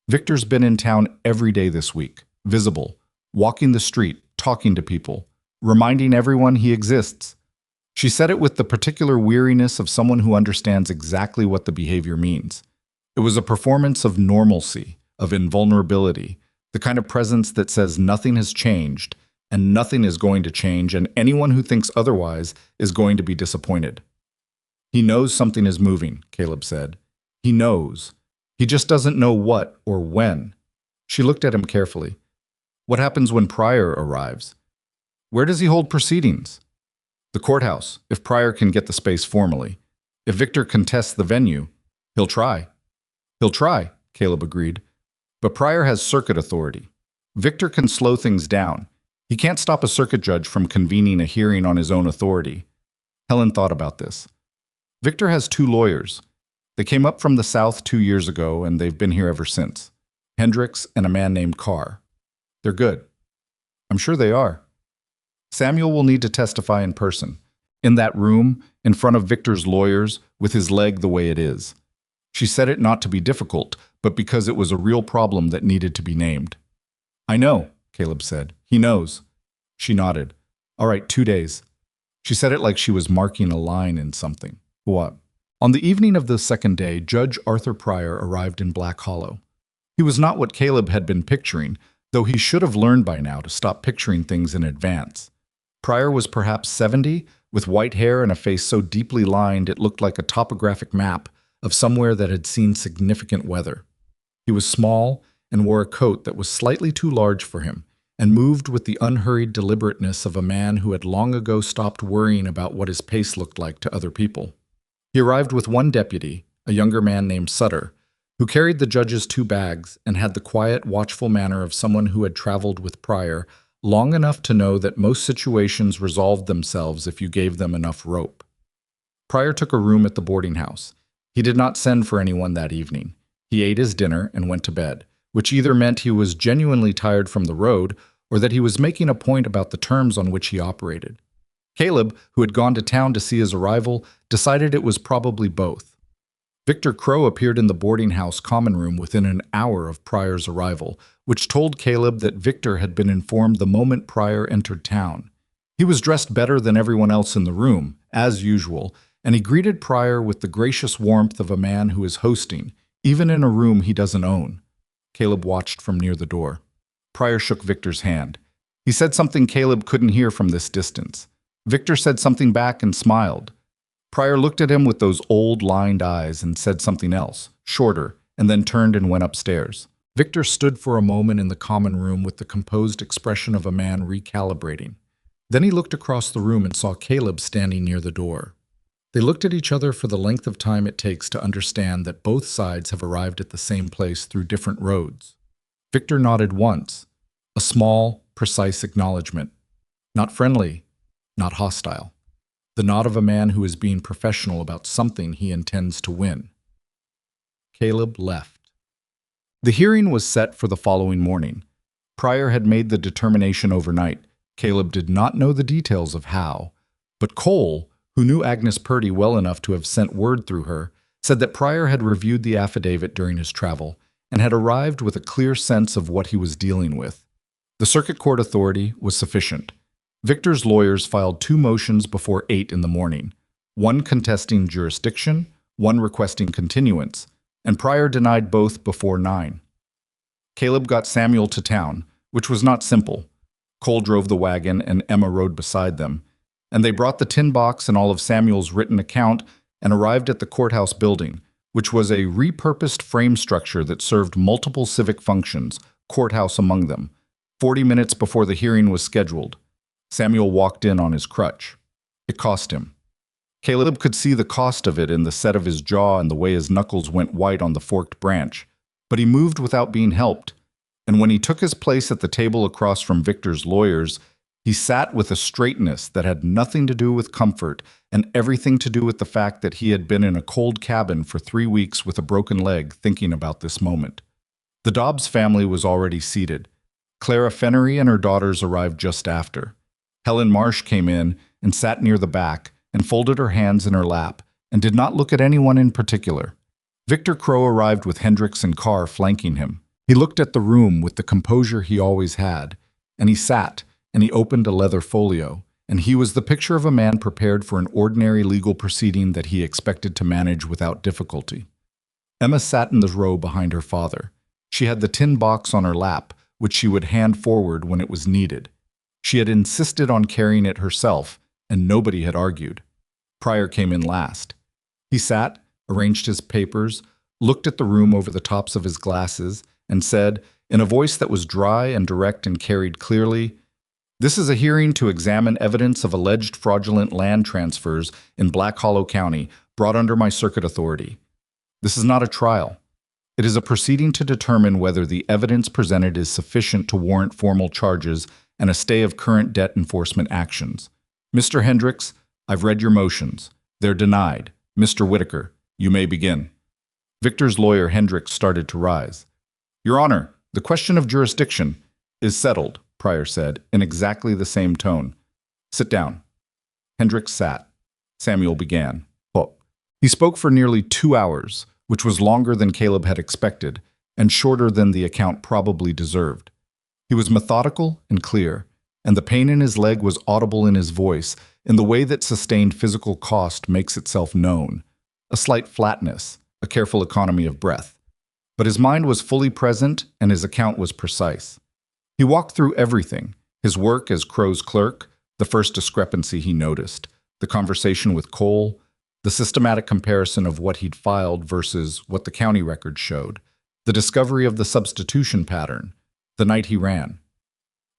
"Victor's been in town every day this week, visible, walking the street, talking to people, reminding everyone he exists." She said it with the particular weariness of someone who understands exactly what the behavior means. It was a performance of normalcy, of invulnerability, the kind of presence that says nothing has changed, and nothing is going to change, and anyone who thinks otherwise is going to be disappointed. "He knows something is moving," Caleb said. "He knows. He just doesn't know what or when." She looked at him carefully. "What happens when Pryor arrives? Where does he hold proceedings?" "The courthouse, if Pryor can get the space formally. If Victor contests the venue, he'll try." "He'll try," Caleb agreed. "But Pryor has circuit authority. Victor can slow things down. He can't stop a circuit judge from convening a hearing on his own authority." Helen thought about this. "Victor has 2 lawyers. They came up from the South 2 years ago, and they've been here ever since. Hendricks and a man named Carr. They're good." "I'm sure they are." "Samuel will need to testify in person, in that room, in front of Victor's lawyers, with his leg the way it is." She said it not to be difficult, but because it was a real problem that needed to be named. "I know," Caleb said. "He knows." She nodded. "All right, 2 days." She said it like she was marking a line in something. "What?" On the evening of the 2nd day, Judge Arthur Pryor arrived in Black Hollow. He was not what Caleb had been picturing, though he should have learned by now to stop picturing things in advance. Pryor was perhaps 70, with white hair and a face so deeply lined it looked like a topographic map of somewhere that had seen significant weather. He was small and wore a coat that was slightly too large for him, and moved with the unhurried deliberateness of a man who had long ago stopped worrying about what his pace looked like to other people. He arrived with one deputy, a younger man named Sutter, who carried the judge's 2 bags and had the quiet, watchful manner of someone who had traveled with Pryor long enough to know that most situations resolved themselves if you gave them enough rope. Pryor took a room at the boarding house. He did not send for anyone that evening. He ate his dinner and went to bed, which either meant he was genuinely tired from the road or that he was making a point about the terms on which he operated. Caleb, who had gone to town to see his arrival, decided it was probably both. Victor Crow appeared in the boarding house common room within an hour of Pryor's arrival, which told Caleb that Victor had been informed the moment Pryor entered town. He was dressed better than everyone else in the room, as usual, and he greeted Pryor with the gracious warmth of a man who is hosting, even in a room he doesn't own. Caleb watched from near the door. Pryor shook Victor's hand. He said something Caleb couldn't hear from this distance. Victor said something back and smiled. Pryor looked at him with those old, lined eyes and said something else, shorter, and then turned and went upstairs. Victor stood for a moment in the common room with the composed expression of a man recalibrating. Then he looked across the room and saw Caleb standing near the door. They looked at each other for the length of time it takes to understand that both sides have arrived at the same place through different roads. Victor nodded once, a small, precise acknowledgement. Not friendly, not hostile. The nod of a man who is being professional about something he intends to win. Caleb left. The hearing was set for the following morning. Pryor had made the determination overnight. Caleb did not know the details of how, but Cole, who knew Agnes Purdy well enough to have sent word through her, said that Pryor had reviewed the affidavit during his travel and had arrived with a clear sense of what he was dealing with. The circuit court authority was sufficient. Victor's lawyers filed 2 motions before 8 in the morning, one contesting jurisdiction, one requesting continuance, and Pryor denied both before 9. Caleb got Samuel to town, which was not simple. Cole drove the wagon and Emma rode beside them, and they brought the tin box and all of Samuel's written account and arrived at the courthouse building, which was a repurposed frame structure that served multiple civic functions, courthouse among them. 40 minutes before the hearing was scheduled, Samuel walked in on his crutch. It cost him. Caleb could see the cost of it in the set of his jaw and the way his knuckles went white on the forked branch, but he moved without being helped, and when he took his place at the table across from Victor's lawyers, he sat with a straightness that had nothing to do with comfort and everything to do with the fact that he had been in a cold cabin for 3 weeks with a broken leg thinking about this moment. The Dobbs family was already seated. Clara Fennery and her daughters arrived just after. Helen Marsh came in and sat near the back and folded her hands in her lap and did not look at anyone in particular. Victor Crow arrived with Hendricks and Carr flanking him. He looked at the room with the composure he always had, and he sat, and he opened a leather folio, and he was the picture of a man prepared for an ordinary legal proceeding that he expected to manage without difficulty. Emma sat in the row behind her father. She had the tin box on her lap, which she would hand forward when it was needed. She had insisted on carrying it herself, and nobody had argued. Pryor came in last. He sat, arranged his papers, looked at the room over the tops of his glasses, and said, in a voice that was dry and direct and carried clearly, "This is a hearing to examine evidence of alleged fraudulent land transfers in Black Hollow County brought under my circuit authority. This is not a trial. It is a proceeding to determine whether the evidence presented is sufficient to warrant formal charges and a stay of current debt enforcement actions. Mr. Hendricks, I've read your motions. They're denied. Mr. Whitaker, you may begin." Victor's lawyer Hendricks started to rise. "Your Honor, the question of jurisdiction is settled," Pryor said, in exactly the same tone. "Sit down." Hendricks sat. Samuel began. He spoke for nearly 2 hours, which was longer than Caleb had expected, and shorter than the account probably deserved. He was methodical and clear, and the pain in his leg was audible in his voice in the way that sustained physical cost makes itself known, a slight flatness, a careful economy of breath. But his mind was fully present and his account was precise. He walked through everything, his work as Crow's clerk, the first discrepancy he noticed, the conversation with Cole, the systematic comparison of what he'd filed versus what the county records showed, the discovery of the substitution pattern, the night he ran.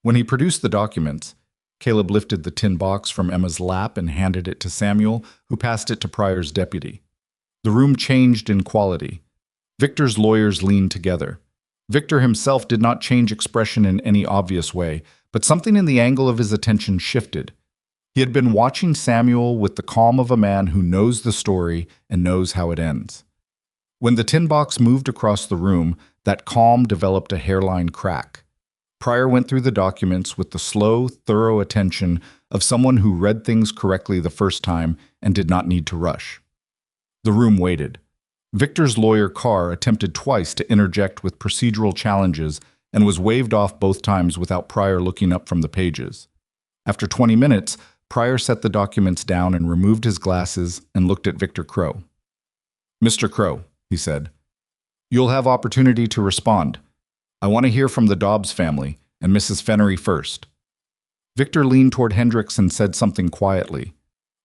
When he produced the documents, Caleb lifted the tin box from Emma's lap and handed it to Samuel, who passed it to Pryor's deputy. The room changed in quality. Victor's lawyers leaned together. Victor himself did not change expression in any obvious way, but something in the angle of his attention shifted. He had been watching Samuel with the calm of a man who knows the story and knows how it ends. When the tin box moved across the room, that calm developed a hairline crack. Pryor went through the documents with the slow, thorough attention of someone who read things correctly the first time and did not need to rush. The room waited. Victor's lawyer Carr attempted twice to interject with procedural challenges and was waved off both times without Pryor looking up from the pages. After 20 minutes, Pryor set the documents down and removed his glasses and looked at Victor Crow. "Mr. Crow," he said, "you'll have opportunity to respond. I want to hear from the Dobbs family and Mrs. Fennery first." Victor leaned toward Hendricks and said something quietly.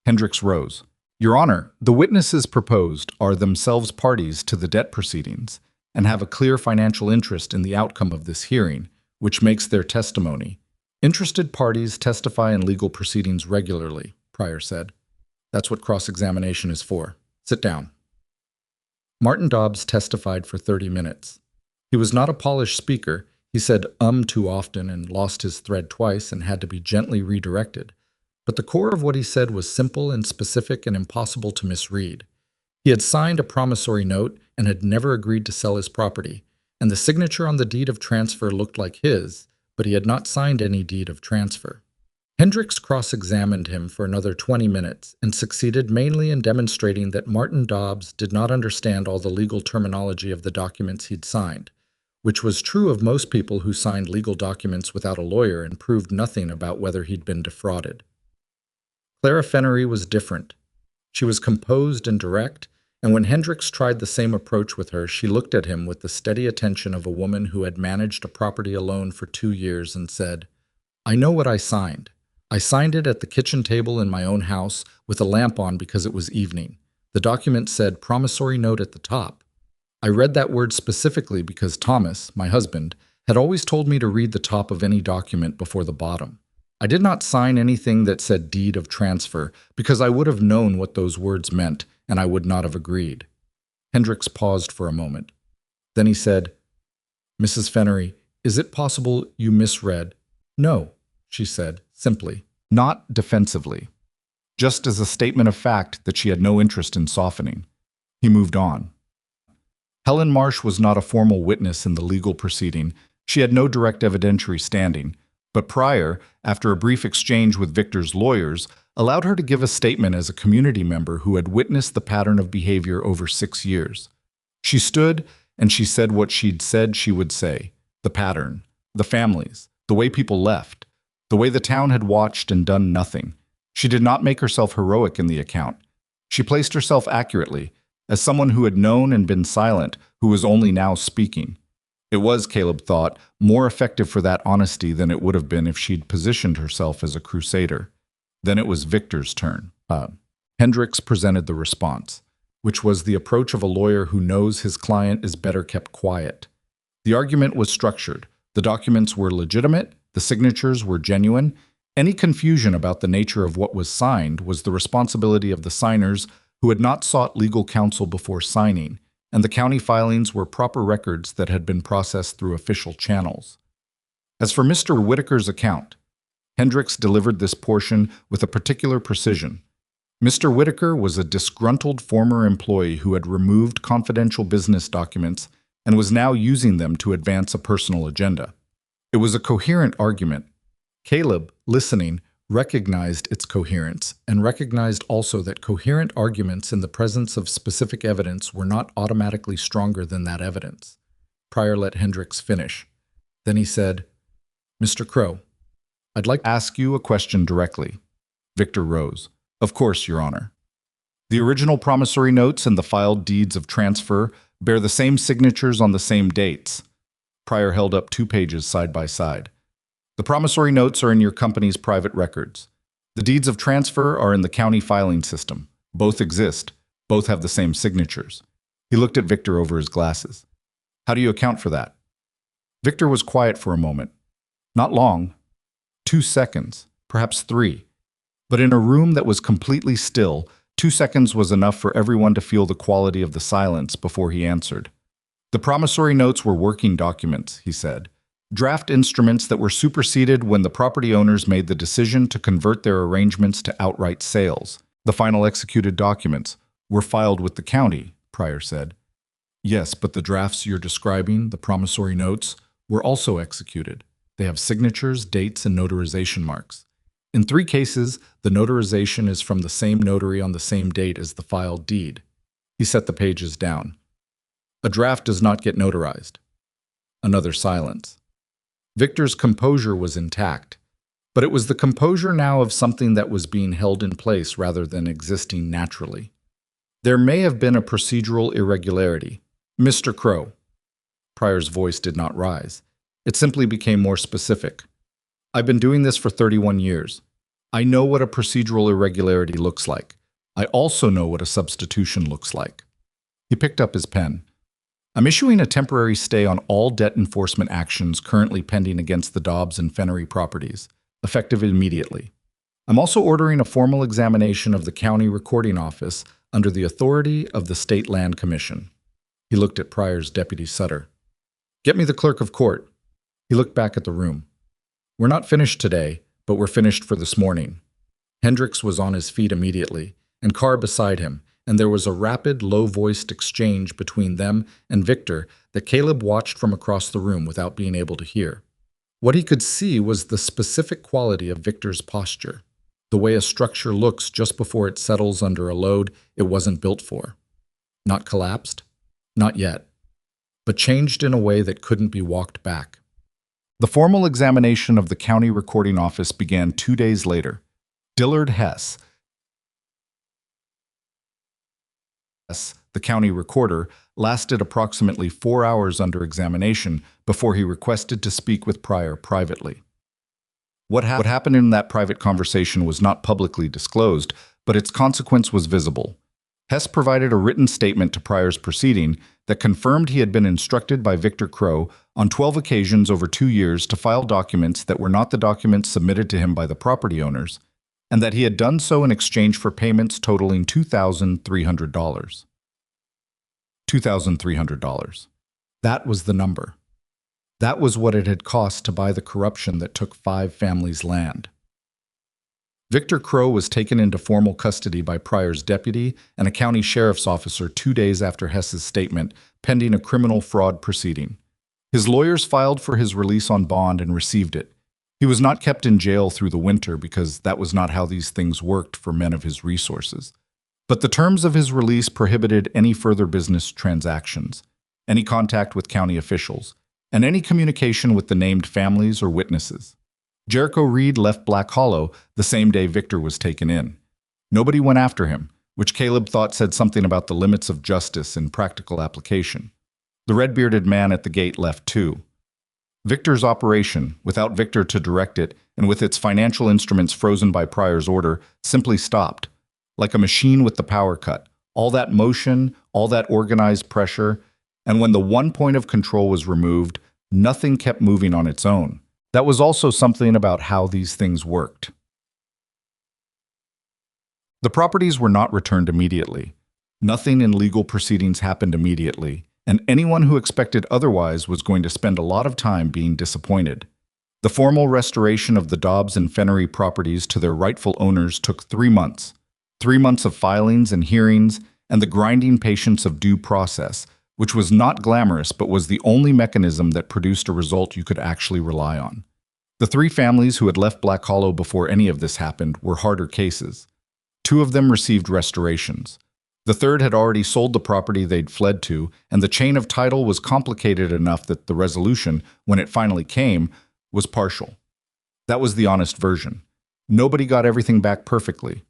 Hendricks rose. Your Honor, the witnesses proposed are themselves parties to the debt proceedings and have a clear financial interest in the outcome of this hearing, which makes their testimony. Interested parties testify in legal proceedings regularly, Pryor said. That's what cross-examination is for. Sit down. Martin Dobbs testified for 30 minutes. He was not a polished speaker. He said too often and lost his thread twice and had to be gently redirected. But the core of what he said was simple and specific and impossible to misread. He had signed a promissory note and had never agreed to sell his property, and the signature on the deed of transfer looked like his, but he had not signed any deed of transfer. Hendricks cross-examined him for another 20 minutes and succeeded mainly in demonstrating that Martin Dobbs did not understand all the legal terminology of the documents he'd signed, which was true of most people who signed legal documents without a lawyer and proved nothing about whether he'd been defrauded. Clara Fennery was different. She was composed and direct, and when Hendricks tried the same approach with her, she looked at him with the steady attention of a woman who had managed a property alone for 2 years and said, "I know what I signed. I signed it at the kitchen table in my own house with a lamp on because it was evening. The document said promissory note at the top. I read that word specifically because Thomas, my husband, had always told me to read the top of any document before the bottom. I did not sign anything that said deed of transfer because I would have known what those words meant and I would not have agreed." Hendricks paused for a moment. Then he said, "Mrs. Fennery, is it possible you misread?" "No," she said, simply, not defensively, just as a statement of fact that she had no interest in softening. He moved on. Helen Marsh was not a formal witness in the legal proceeding. She had no direct evidentiary standing, but Pryor, after a brief exchange with Victor's lawyers, allowed her to give a statement as a community member who had witnessed the pattern of behavior over 6 years. She stood and she said what she'd said she would say: the pattern, the families, the way people left, the way the town had watched and done nothing. She did not make herself heroic in the account. She placed herself accurately, as someone who had known and been silent, who was only now speaking. It was, Caleb thought, more effective for that honesty than it would have been if she'd positioned herself as a crusader. Then it was Victor's turn. Hendricks presented the response, which was the approach of a lawyer who knows his client is better kept quiet. The argument was structured. The documents were legitimate, the signatures were genuine. Any confusion about the nature of what was signed was the responsibility of the signers who had not sought legal counsel before signing, and the county filings were proper records that had been processed through official channels. As for Mr. Whitaker's account, Hendricks delivered this portion with a particular precision. Mr. Whitaker was a disgruntled former employee who had removed confidential business documents and was now using them to advance a personal agenda. It was a coherent argument. Caleb, listening, recognized its coherence and recognized also that coherent arguments in the presence of specific evidence were not automatically stronger than that evidence. Pryor let Hendricks finish. Then he said, "Mr. Crow, I'd like to ask you a question directly." Victor rose. "Of course, Your Honor." The original promissory notes and the filed deeds of transfer bear the same signatures on the same dates. Pryor held up 2 pages side by side. The promissory notes are in your company's private records. The deeds of transfer are in the county filing system. Both exist. Both have the same signatures. He looked at Victor over his glasses. "How do you account for that?" Victor was quiet for a moment. Not long. 2 seconds, perhaps 3. But in a room that was completely still, 2 seconds was enough for everyone to feel the quality of the silence before he answered. "The promissory notes were working documents," he said. "Draft instruments that were superseded when the property owners made the decision to convert their arrangements to outright sales. The final executed documents were filed with the county," Pryor said. "Yes, but the drafts you're describing, the promissory notes, were also executed. They have signatures, dates, and notarization marks. In 3 cases, the notarization is from the same notary on the same date as the filed deed." He set the pages down. "A draft does not get notarized." Another silence. Victor's composure was intact, but it was the composure now of something that was being held in place rather than existing naturally. "There may have been a procedural irregularity. Mr. Crow." Pryor's voice did not rise. It simply became more specific. "I've been doing this for 31 years. I know what a procedural irregularity looks like. I also know what a substitution looks like. He picked up his pen. I'm issuing a temporary stay on all debt enforcement actions currently pending against the Dobbs and Fennery properties, effective immediately. I'm also ordering a formal examination of the county recording office under the authority of the State Land Commission. He looked at Pryor's deputy Sutter. Get me the clerk of court. He looked back at the room. We're not finished today, but we're finished for this morning. Hendricks was on his feet immediately, and Carr beside him, and there was a rapid, low-voiced exchange between them and Victor that Caleb watched from across the room without being able to hear. What he could see was the specific quality of Victor's posture, the way a structure looks just before it settles under a load it wasn't built for. Not collapsed? Not yet. But changed in a way that couldn't be walked back. The formal examination of the county recording office began 2 days later. Dillard Hess, the county recorder, lasted approximately 4 hours under examination before he requested to speak with Pryor privately. What happened in that private conversation was not publicly disclosed, but its consequence was visible. Hess provided a written statement to Pryor's proceeding that confirmed he had been instructed by Victor Crow on 12 occasions over 2 years to file documents that were not the documents submitted to him by the property owners, and that he had done so in exchange for payments totaling $2,300. $2,300. That was the number. That was what it had cost to buy the corruption that took 5 families' land. Victor Crow was taken into formal custody by Pryor's deputy and a county sheriff's officer 2 days after Hess's statement, pending a criminal fraud proceeding. His lawyers filed for his release on bond and received it. He was not kept in jail through the winter because that was not how these things worked for men of his resources. But the terms of his release prohibited any further business transactions, any contact with county officials, and any communication with the named families or witnesses. Jericho Reed left Black Hollow the same day Victor was taken in. Nobody went after him, which Caleb thought said something about the limits of justice in practical application. The red-bearded man at the gate left too. Victor's operation, without Victor to direct it, and with its financial instruments frozen by Pryor's order, simply stopped. Like a machine with the power cut. All that motion, all that organized pressure, and when the one point of control was removed, nothing kept moving on its own. That was also something about how these things worked. The properties were not returned immediately. Nothing in legal proceedings happened immediately, and anyone who expected otherwise was going to spend a lot of time being disappointed. The formal restoration of the Dobbs and Fennery properties to their rightful owners took 3 months. 3 months of filings and hearings, and the grinding patience of due process, which was not glamorous but was the only mechanism that produced a result you could actually rely on. The 3 families who had left Black Hollow before any of this happened were harder cases. 2 of them received restorations. The 3rd had already sold the property they'd fled to, and the chain of title was complicated enough that the resolution, when it finally came, was partial. That was the honest version. Nobody got everything back perfectly.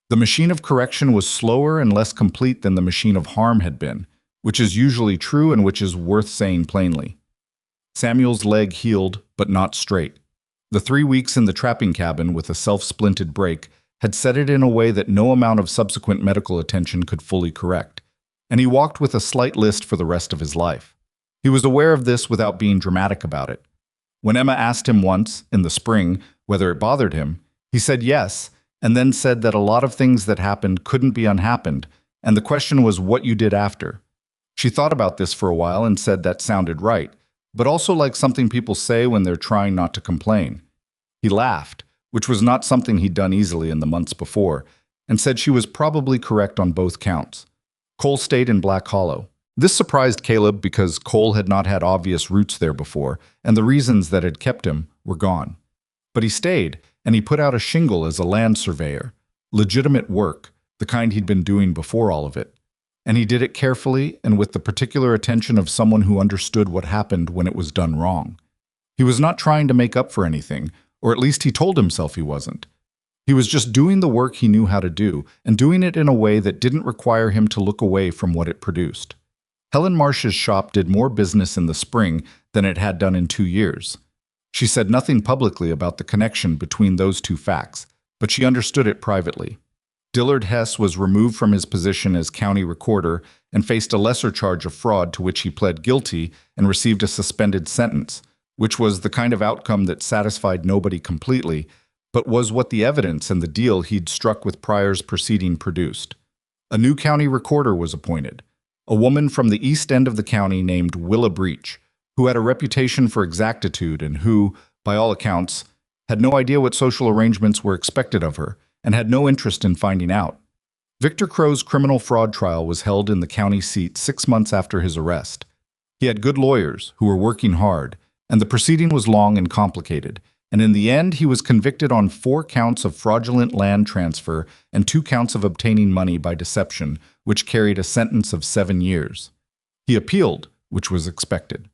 The machine of correction was slower and less complete than the machine of harm had been, which is usually true and which is worth saying plainly. Samuel's leg healed, but not straight. The 3 weeks in the trapping cabin with a self-splinted break had set it in a way that no amount of subsequent medical attention could fully correct, and he walked with a slight list for the rest of his life. He was aware of this without being dramatic about it. When Emma asked him once, in the spring, whether it bothered him, he said yes, and then said that a lot of things that happened couldn't be unhappened, and the question was what you did after. She thought about this for a while and said that sounded right, but also like something people say when they're trying not to complain. He laughed, which was not something he'd done easily in the months before, and said she was probably correct on both counts. Cole stayed in Black Hollow. This surprised Caleb because Cole had not had obvious roots there before, and the reasons that had kept him were gone. But he stayed, and he put out a shingle as a land surveyor. Legitimate work, the kind he'd been doing before all of it. And he did it carefully and with the particular attention of someone who understood what happened when it was done wrong. He was not trying to make up for anything, or at least he told himself he wasn't. He was just doing the work he knew how to do, and doing it in a way that didn't require him to look away from what it produced. Helen Marsh's shop did more business in the spring than it had done in 2 years. She said nothing publicly about the connection between those 2 facts, but she understood it privately. Dillard Hess was removed from his position as county recorder and faced a lesser charge of fraud to which he pled guilty and received a suspended sentence, which was the kind of outcome that satisfied nobody completely, but was what the evidence and the deal he'd struck with Pryor's proceeding produced. A new county recorder was appointed, a woman from the east end of the county named Willa Breach, who had a reputation for exactitude and who, by all accounts, had no idea what social arrangements were expected of her and had no interest in finding out. Victor Crow's criminal fraud trial was held in the county seat 6 months after his arrest. He had good lawyers who were working hard, and the proceeding was long and complicated, and in the end he was convicted on 4 counts of fraudulent land transfer and 2 counts of obtaining money by deception, which carried a sentence of 7 years. He appealed, which was expected.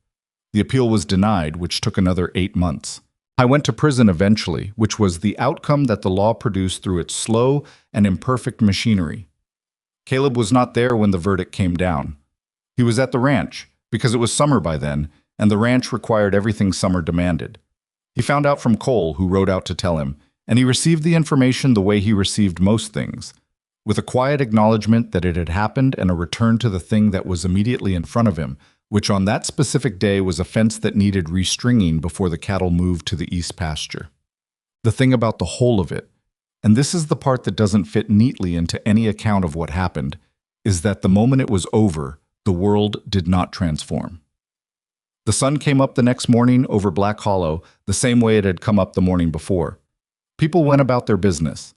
The appeal was denied, which took another 8 months. I went to prison eventually, which was the outcome that the law produced through its slow and imperfect machinery. Caleb was not there when the verdict came down. He was at the ranch, because it was summer by then, and the ranch required everything summer demanded. He found out from Cole, who rode out to tell him, and he received the information the way he received most things, with a quiet acknowledgement that it had happened and a return to the thing that was immediately in front of him, which on that specific day was a fence that needed restringing before the cattle moved to the east pasture. The thing about the whole of it, and this is the part that doesn't fit neatly into any account of what happened, is that the moment it was over, the world did not transform. The sun came up the next morning over Black Hollow the same way it had come up the morning before. People went about their business.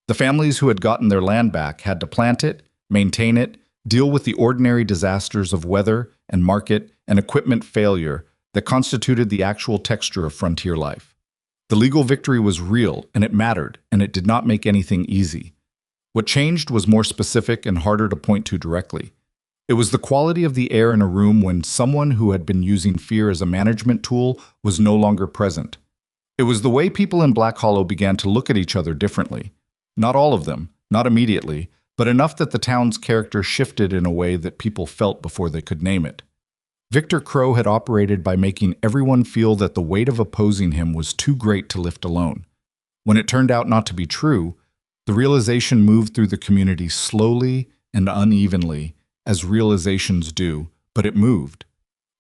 The families who had gotten their land back had to plant it, maintain it, deal with the ordinary disasters of weather and market and equipment failure that constituted the actual texture of frontier life. The legal victory was real, and it mattered, and it did not make anything easy. What changed was more specific and harder to point to directly. It was the quality of the air in a room when someone who had been using fear as a management tool was no longer present. It was the way people in Black Hollow began to look at each other differently. Not all of them, not immediately, but enough that the town's character shifted in a way that people felt before they could name it. Victor Crow had operated by making everyone feel that the weight of opposing him was too great to lift alone. When it turned out not to be true, the realization moved through the community slowly and unevenly, as realizations do, but it moved.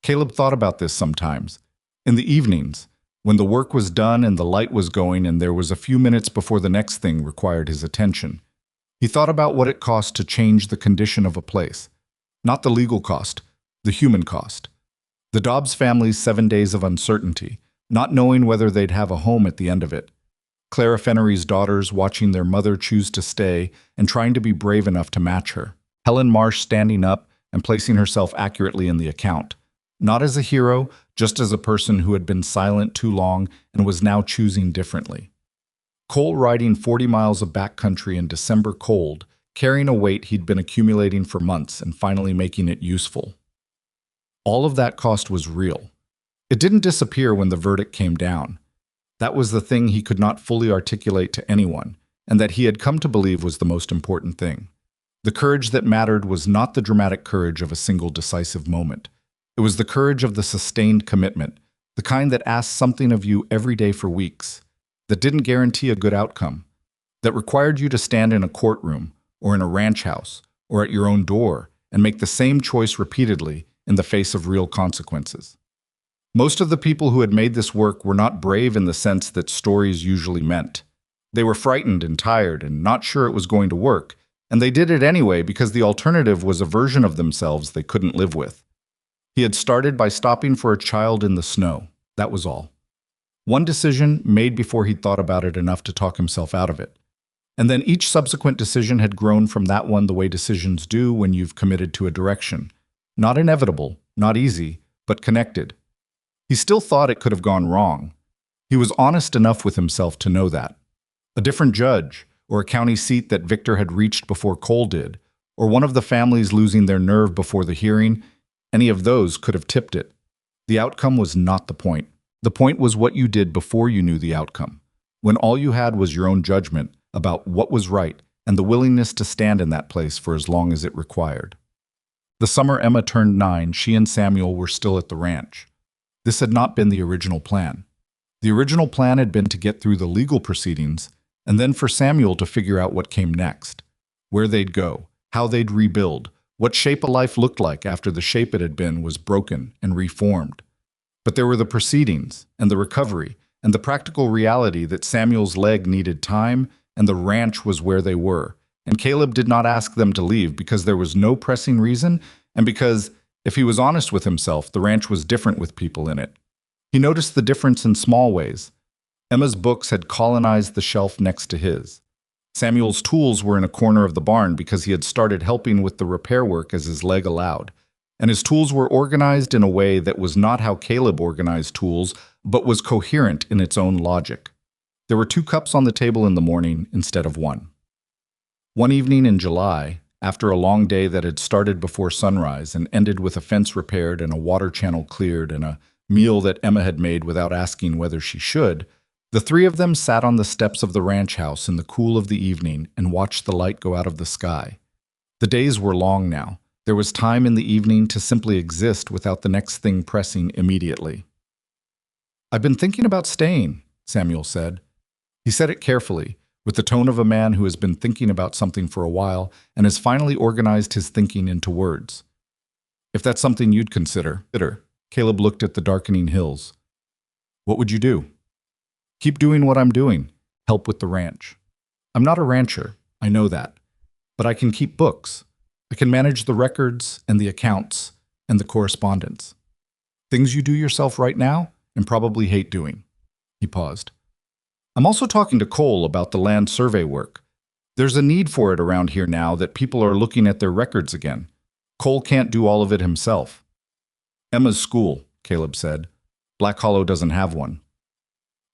Caleb thought about this sometimes. In the evenings, when the work was done and the light was going and there was a few minutes before the next thing required his attention, he thought about what it cost to change the condition of a place. Not the legal cost, the human cost. The Dobbs family's 7 days of uncertainty, not knowing whether they'd have a home at the end of it. Clara Fennery's daughters watching their mother choose to stay and trying to be brave enough to match her. Helen Marsh standing up and placing herself accurately in the account. Not as a hero, just as a person who had been silent too long and was now choosing differently. Cole riding 40 miles of backcountry in December cold, carrying a weight he'd been accumulating for months and finally making it useful. All of that cost was real. It didn't disappear when the verdict came down. That was the thing he could not fully articulate to anyone, and that he had come to believe was the most important thing. The courage that mattered was not the dramatic courage of a single decisive moment. It was the courage of the sustained commitment, the kind that asked something of you every day for weeks, that didn't guarantee a good outcome, that required you to stand in a courtroom or in a ranch house or at your own door and make the same choice repeatedly in the face of real consequences. Most of the people who had made this work were not brave in the sense that stories usually meant. They were frightened and tired and not sure it was going to work, and they did it anyway because the alternative was a version of themselves they couldn't live with. He had started by stopping for a child in the snow. That was all. One decision made before he'd thought about it enough to talk himself out of it. And then each subsequent decision had grown from that one the way decisions do when you've committed to a direction. Not inevitable, not easy, but connected. He still thought it could have gone wrong. He was honest enough with himself to know that. A different judge, or a county seat that Victor had reached before Cole did, or one of the families losing their nerve before the hearing, any of those could have tipped it. The outcome was not the point. The point was what you did before you knew the outcome, when all you had was your own judgment about what was right and the willingness to stand in that place for as long as it required. The summer Emma turned 9, she and Samuel were still at the ranch. This had not been the original plan. The original plan had been to get through the legal proceedings and then for Samuel to figure out what came next. where they'd go, how they'd rebuild, what shape a life looked like after the shape it had been was broken and reformed. But there were the proceedings, and the recovery, and the practical reality that Samuel's leg needed time, and the ranch was where they were. And Caleb did not ask them to leave because there was no pressing reason, and because, if he was honest with himself, the ranch was different with people in it. He noticed the difference in small ways. Emma's books had colonized the shelf next to his. Samuel's tools were in a corner of the barn because he had started helping with the repair work as his leg allowed. And his tools were organized in a way that was not how Caleb organized tools, but was coherent in its own logic. There were 2 cups on the table in the morning instead of 1. One evening in July, after a long day that had started before sunrise and ended with a fence repaired and a water channel cleared and a meal that Emma had made without asking whether she should, the 3 of them sat on the steps of the ranch house in the cool of the evening and watched the light go out of the sky. The days were long now. There was time in the evening to simply exist without the next thing pressing immediately. "I've been thinking about staying," Samuel said. He said it carefully, with the tone of a man who has been thinking about something for a while and has finally organized his thinking into words. "If that's something you'd consider." Caleb looked at the darkening hills. "What would you do?" "Keep doing what I'm doing. Help with the ranch. I'm not a rancher, I know that. But I can keep books. I can manage the records and the accounts and the correspondence. Things you do yourself right now and probably hate doing." He paused. "I'm also talking to Cole about the land survey work. There's a need for it around here now that people are looking at their records again. Cole can't do all of it himself." "Emma's school," Caleb said. "Black Hollow doesn't have one."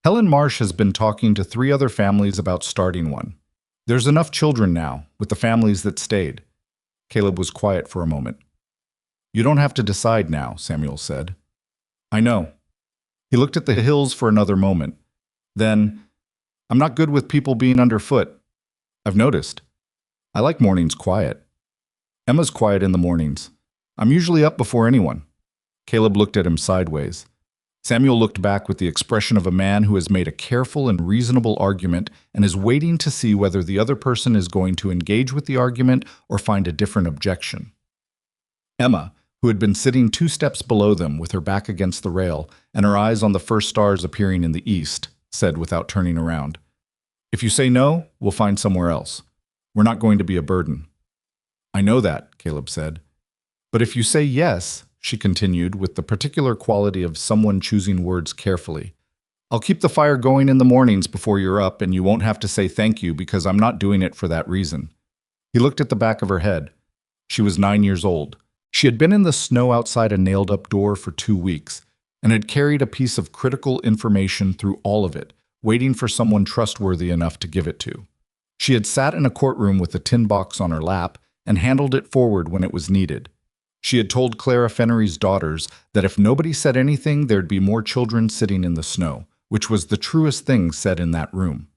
"Helen Marsh has been talking to 3 other families about starting one. There's enough children now, with the families that stayed." Caleb was quiet for a moment. "You don't have to decide now," Samuel said. "I know." He looked at the hills for another moment. Then, "I'm not good with people being underfoot. I've noticed. I like mornings quiet. Emma's quiet in the mornings. I'm usually up before anyone." Caleb looked at him sideways. Samuel looked back with the expression of a man who has made a careful and reasonable argument and is waiting to see whether the other person is going to engage with the argument or find a different objection. Emma, who had been sitting 2 steps below them with her back against the rail and her eyes on the first stars appearing in the east, said without turning around, "If you say no, we'll find somewhere else. We're not going to be a burden." "I know that," Caleb said. "But if you say yes," she continued with the particular quality of someone choosing words carefully, "I'll keep the fire going in the mornings before you're up, and you won't have to say thank you because I'm not doing it for that reason." He looked at the back of her head. She was 9 years old. She had been in the snow outside a nailed-up door for 2 weeks and had carried a piece of critical information through all of it, waiting for someone trustworthy enough to give it to. She had sat in a courtroom with a tin box on her lap and handled it forward when it was needed. She had told Clara Fennery's daughters that if nobody said anything, there'd be more children sitting in the snow, which was the truest thing said in that room.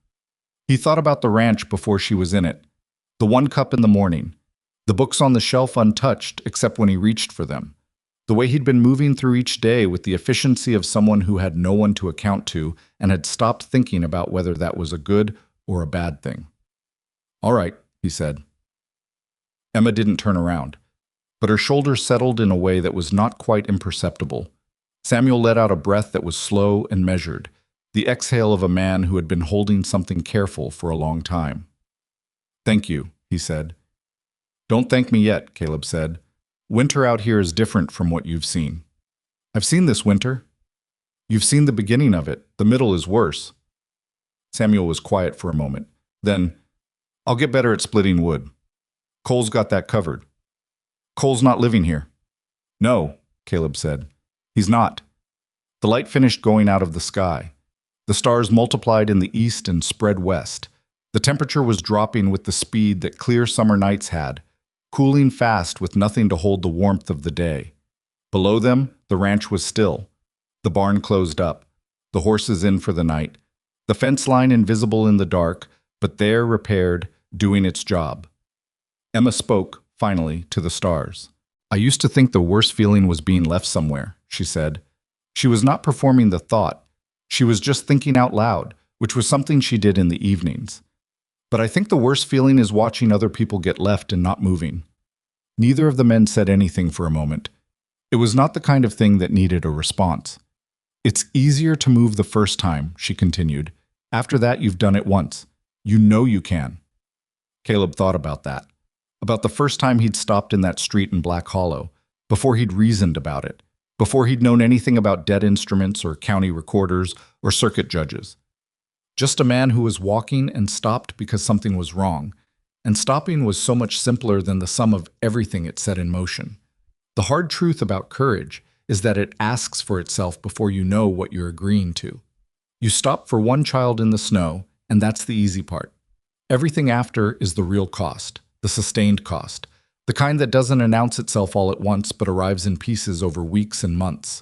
He thought about the ranch before she was in it. The 1 cup in the morning. The books on the shelf untouched except when he reached for them. The way he'd been moving through each day with the efficiency of someone who had no one to account to and had stopped thinking about whether that was a good or a bad thing. "All right," he said. Emma didn't turn around, but her shoulders settled in a way that was not quite imperceptible. Samuel let out a breath that was slow and measured, the exhale of a man who had been holding something careful for a long time. "Thank you," he said. "Don't thank me yet," Caleb said. "Winter out here is different from what you've seen." "I've seen this winter." "You've seen the beginning of it. The middle is worse." Samuel was quiet for a moment. Then, "I'll get better at splitting wood. Cole's got that covered." "Cole's not living here." "No," Caleb said. "He's not." The light finished going out of the sky. The stars multiplied in the east and spread west. The temperature was dropping with the speed that clear summer nights had, cooling fast with nothing to hold the warmth of the day. Below them, the ranch was still. The barn closed up, the horses in for the night, the fence line invisible in the dark, but there repaired, doing its job. Emma spoke, finally, to the stars. "I used to think the worst feeling was being left somewhere," she said. She was not performing the thought. She was just thinking out loud, which was something she did in the evenings. But I think the worst feeling is watching other people get left and not moving. Neither of the men said anything for a moment. It was not the kind of thing that needed a response. It's easier to move the first time, she continued. After that, you've done it once. You know you can. Caleb thought about that. About the first time he'd stopped in that street in Black Hollow, before he'd reasoned about it, before he'd known anything about debt instruments or county recorders or circuit judges. Just a man who was walking and stopped because something was wrong, and stopping was so much simpler than the sum of everything it set in motion. The hard truth about courage is that it asks for itself before you know what you're agreeing to. You stop for one child in the snow, and that's the easy part. Everything after is the real cost, the sustained cost, the kind that doesn't announce itself all at once but arrives in pieces over weeks and months.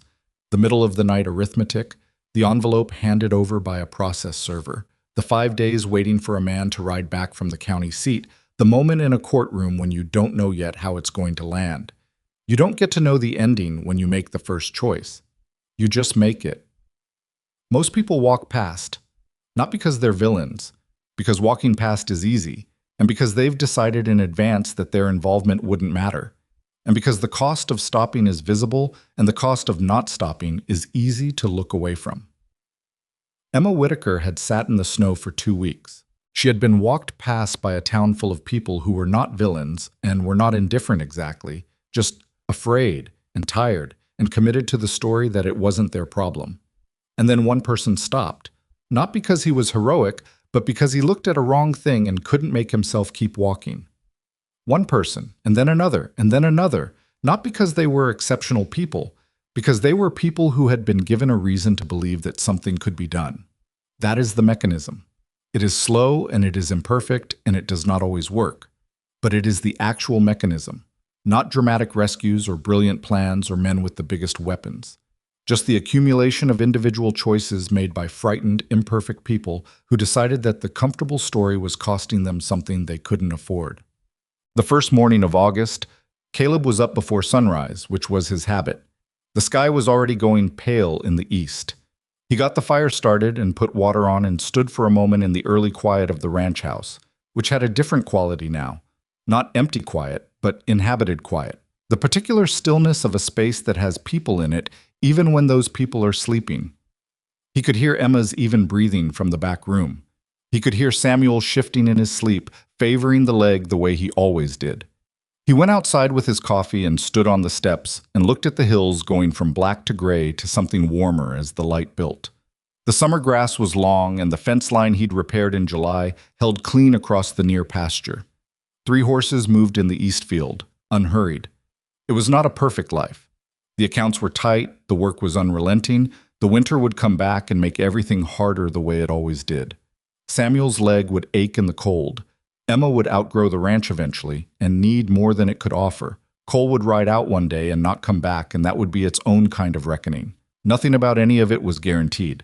The middle-of-the-night arithmetic, the envelope handed over by a process server, the 5 days waiting for a man to ride back from the county seat, the moment in a courtroom when you don't know yet how it's going to land. You don't get to know the ending when you make the first choice. You just make it. Most people walk past, not because they're villains, because walking past is easy, and because they've decided in advance that their involvement wouldn't matter, and because the cost of stopping is visible and the cost of not stopping is easy to look away from. Emma Whitaker had sat in the snow for 2 weeks. She had been walked past by a town full of people who were not villains and were not indifferent exactly, just afraid and tired and committed to the story that it wasn't their problem. And then one person stopped, not because he was heroic, but because he looked at a wrong thing and couldn't make himself keep walking. One person, and then another, not because they were exceptional people, because they were people who had been given a reason to believe that something could be done. That is the mechanism. It is slow and it is imperfect and it does not always work, but it is the actual mechanism, not dramatic rescues or brilliant plans or men with the biggest weapons. Just the accumulation of individual choices made by frightened, imperfect people who decided that the comfortable story was costing them something they couldn't afford. The first morning of August, Caleb was up before sunrise, which was his habit. The sky was already going pale in the east. He got the fire started and put water on and stood for a moment in the early quiet of the ranch house, which had a different quality now. Not empty quiet, but inhabited quiet. The particular stillness of a space that has people in it, even when those people are sleeping. He could hear Emma's even breathing from the back room. He could hear Samuel shifting in his sleep, favoring the leg the way he always did. He went outside with his coffee and stood on the steps and looked at the hills going from black to gray to something warmer as the light built. The summer grass was long and the fence line he'd repaired in July held clean across the near pasture. 3 horses moved in the east field, unhurried. It was not a perfect life. The accounts were tight, the work was unrelenting, the winter would come back and make everything harder the way it always did. Samuel's leg would ache in the cold. Emma would outgrow the ranch eventually and need more than it could offer. Cole would ride out one day and not come back, and that would be its own kind of reckoning. Nothing about any of it was guaranteed.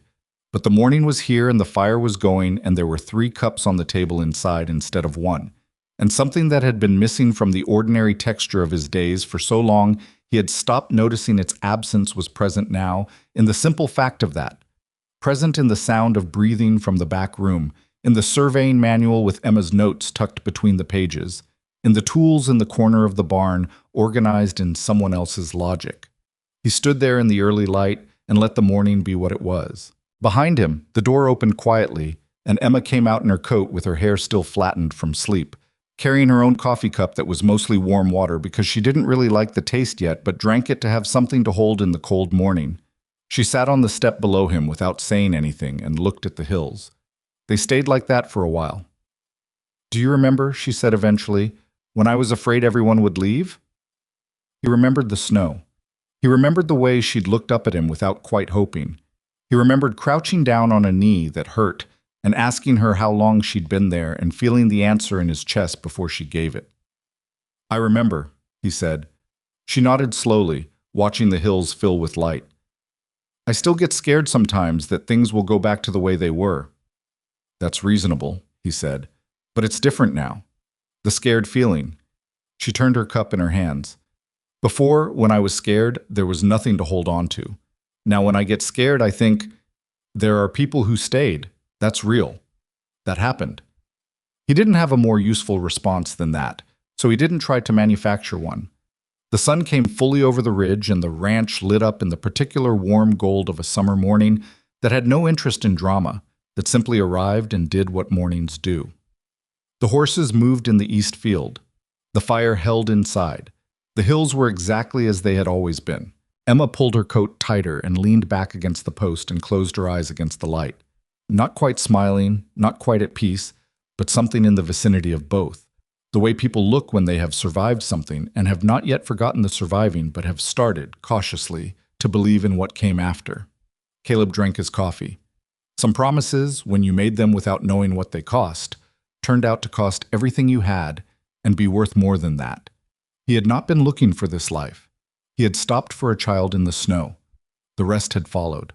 But the morning was here and the fire was going, and there were 3 cups on the table inside instead of 1. And something that had been missing from the ordinary texture of his days for so long he had stopped noticing its absence was present now in the simple fact of that. Present in the sound of breathing from the back room, in the surveying manual with Emma's notes tucked between the pages, in the tools in the corner of the barn organized in someone else's logic. He stood there in the early light and let the morning be what it was. Behind him, the door opened quietly, and Emma came out in her coat with her hair still flattened from sleep, carrying her own coffee cup that was mostly warm water because she didn't really like the taste yet but drank it to have something to hold in the cold morning. She sat on the step below him without saying anything and looked at the hills. They stayed like that for a while. "Do you remember," she said eventually, "when I was afraid everyone would leave?" He remembered the snow. He remembered the way she'd looked up at him without quite hoping. He remembered crouching down on a knee that hurt and asking her how long she'd been there and feeling the answer in his chest before she gave it. "I remember," he said. She nodded slowly, watching the hills fill with light. "I still get scared sometimes that things will go back to the way they were." "That's reasonable," he said. "But it's different now. The scared feeling." She turned her cup in her hands. "Before, when I was scared, there was nothing to hold on to. Now when I get scared, I think, there are people who stayed. That's real. That happened." He didn't have a more useful response than that, so he didn't try to manufacture one. The sun came fully over the ridge, and the ranch lit up in the particular warm gold of a summer morning that had no interest in drama, that simply arrived and did what mornings do. The horses moved in the east field. The fire held inside. The hills were exactly as they had always been. Emma pulled her coat tighter and leaned back against the post and closed her eyes against the light. Not quite smiling, not quite at peace, but something in the vicinity of both. The way people look when they have survived something and have not yet forgotten the surviving but have started, cautiously, to believe in what came after. Caleb drank his coffee. Some promises, when you made them without knowing what they cost, turned out to cost everything you had and be worth more than that. He had not been looking for this life. He had stopped for a child in the snow. The rest had followed.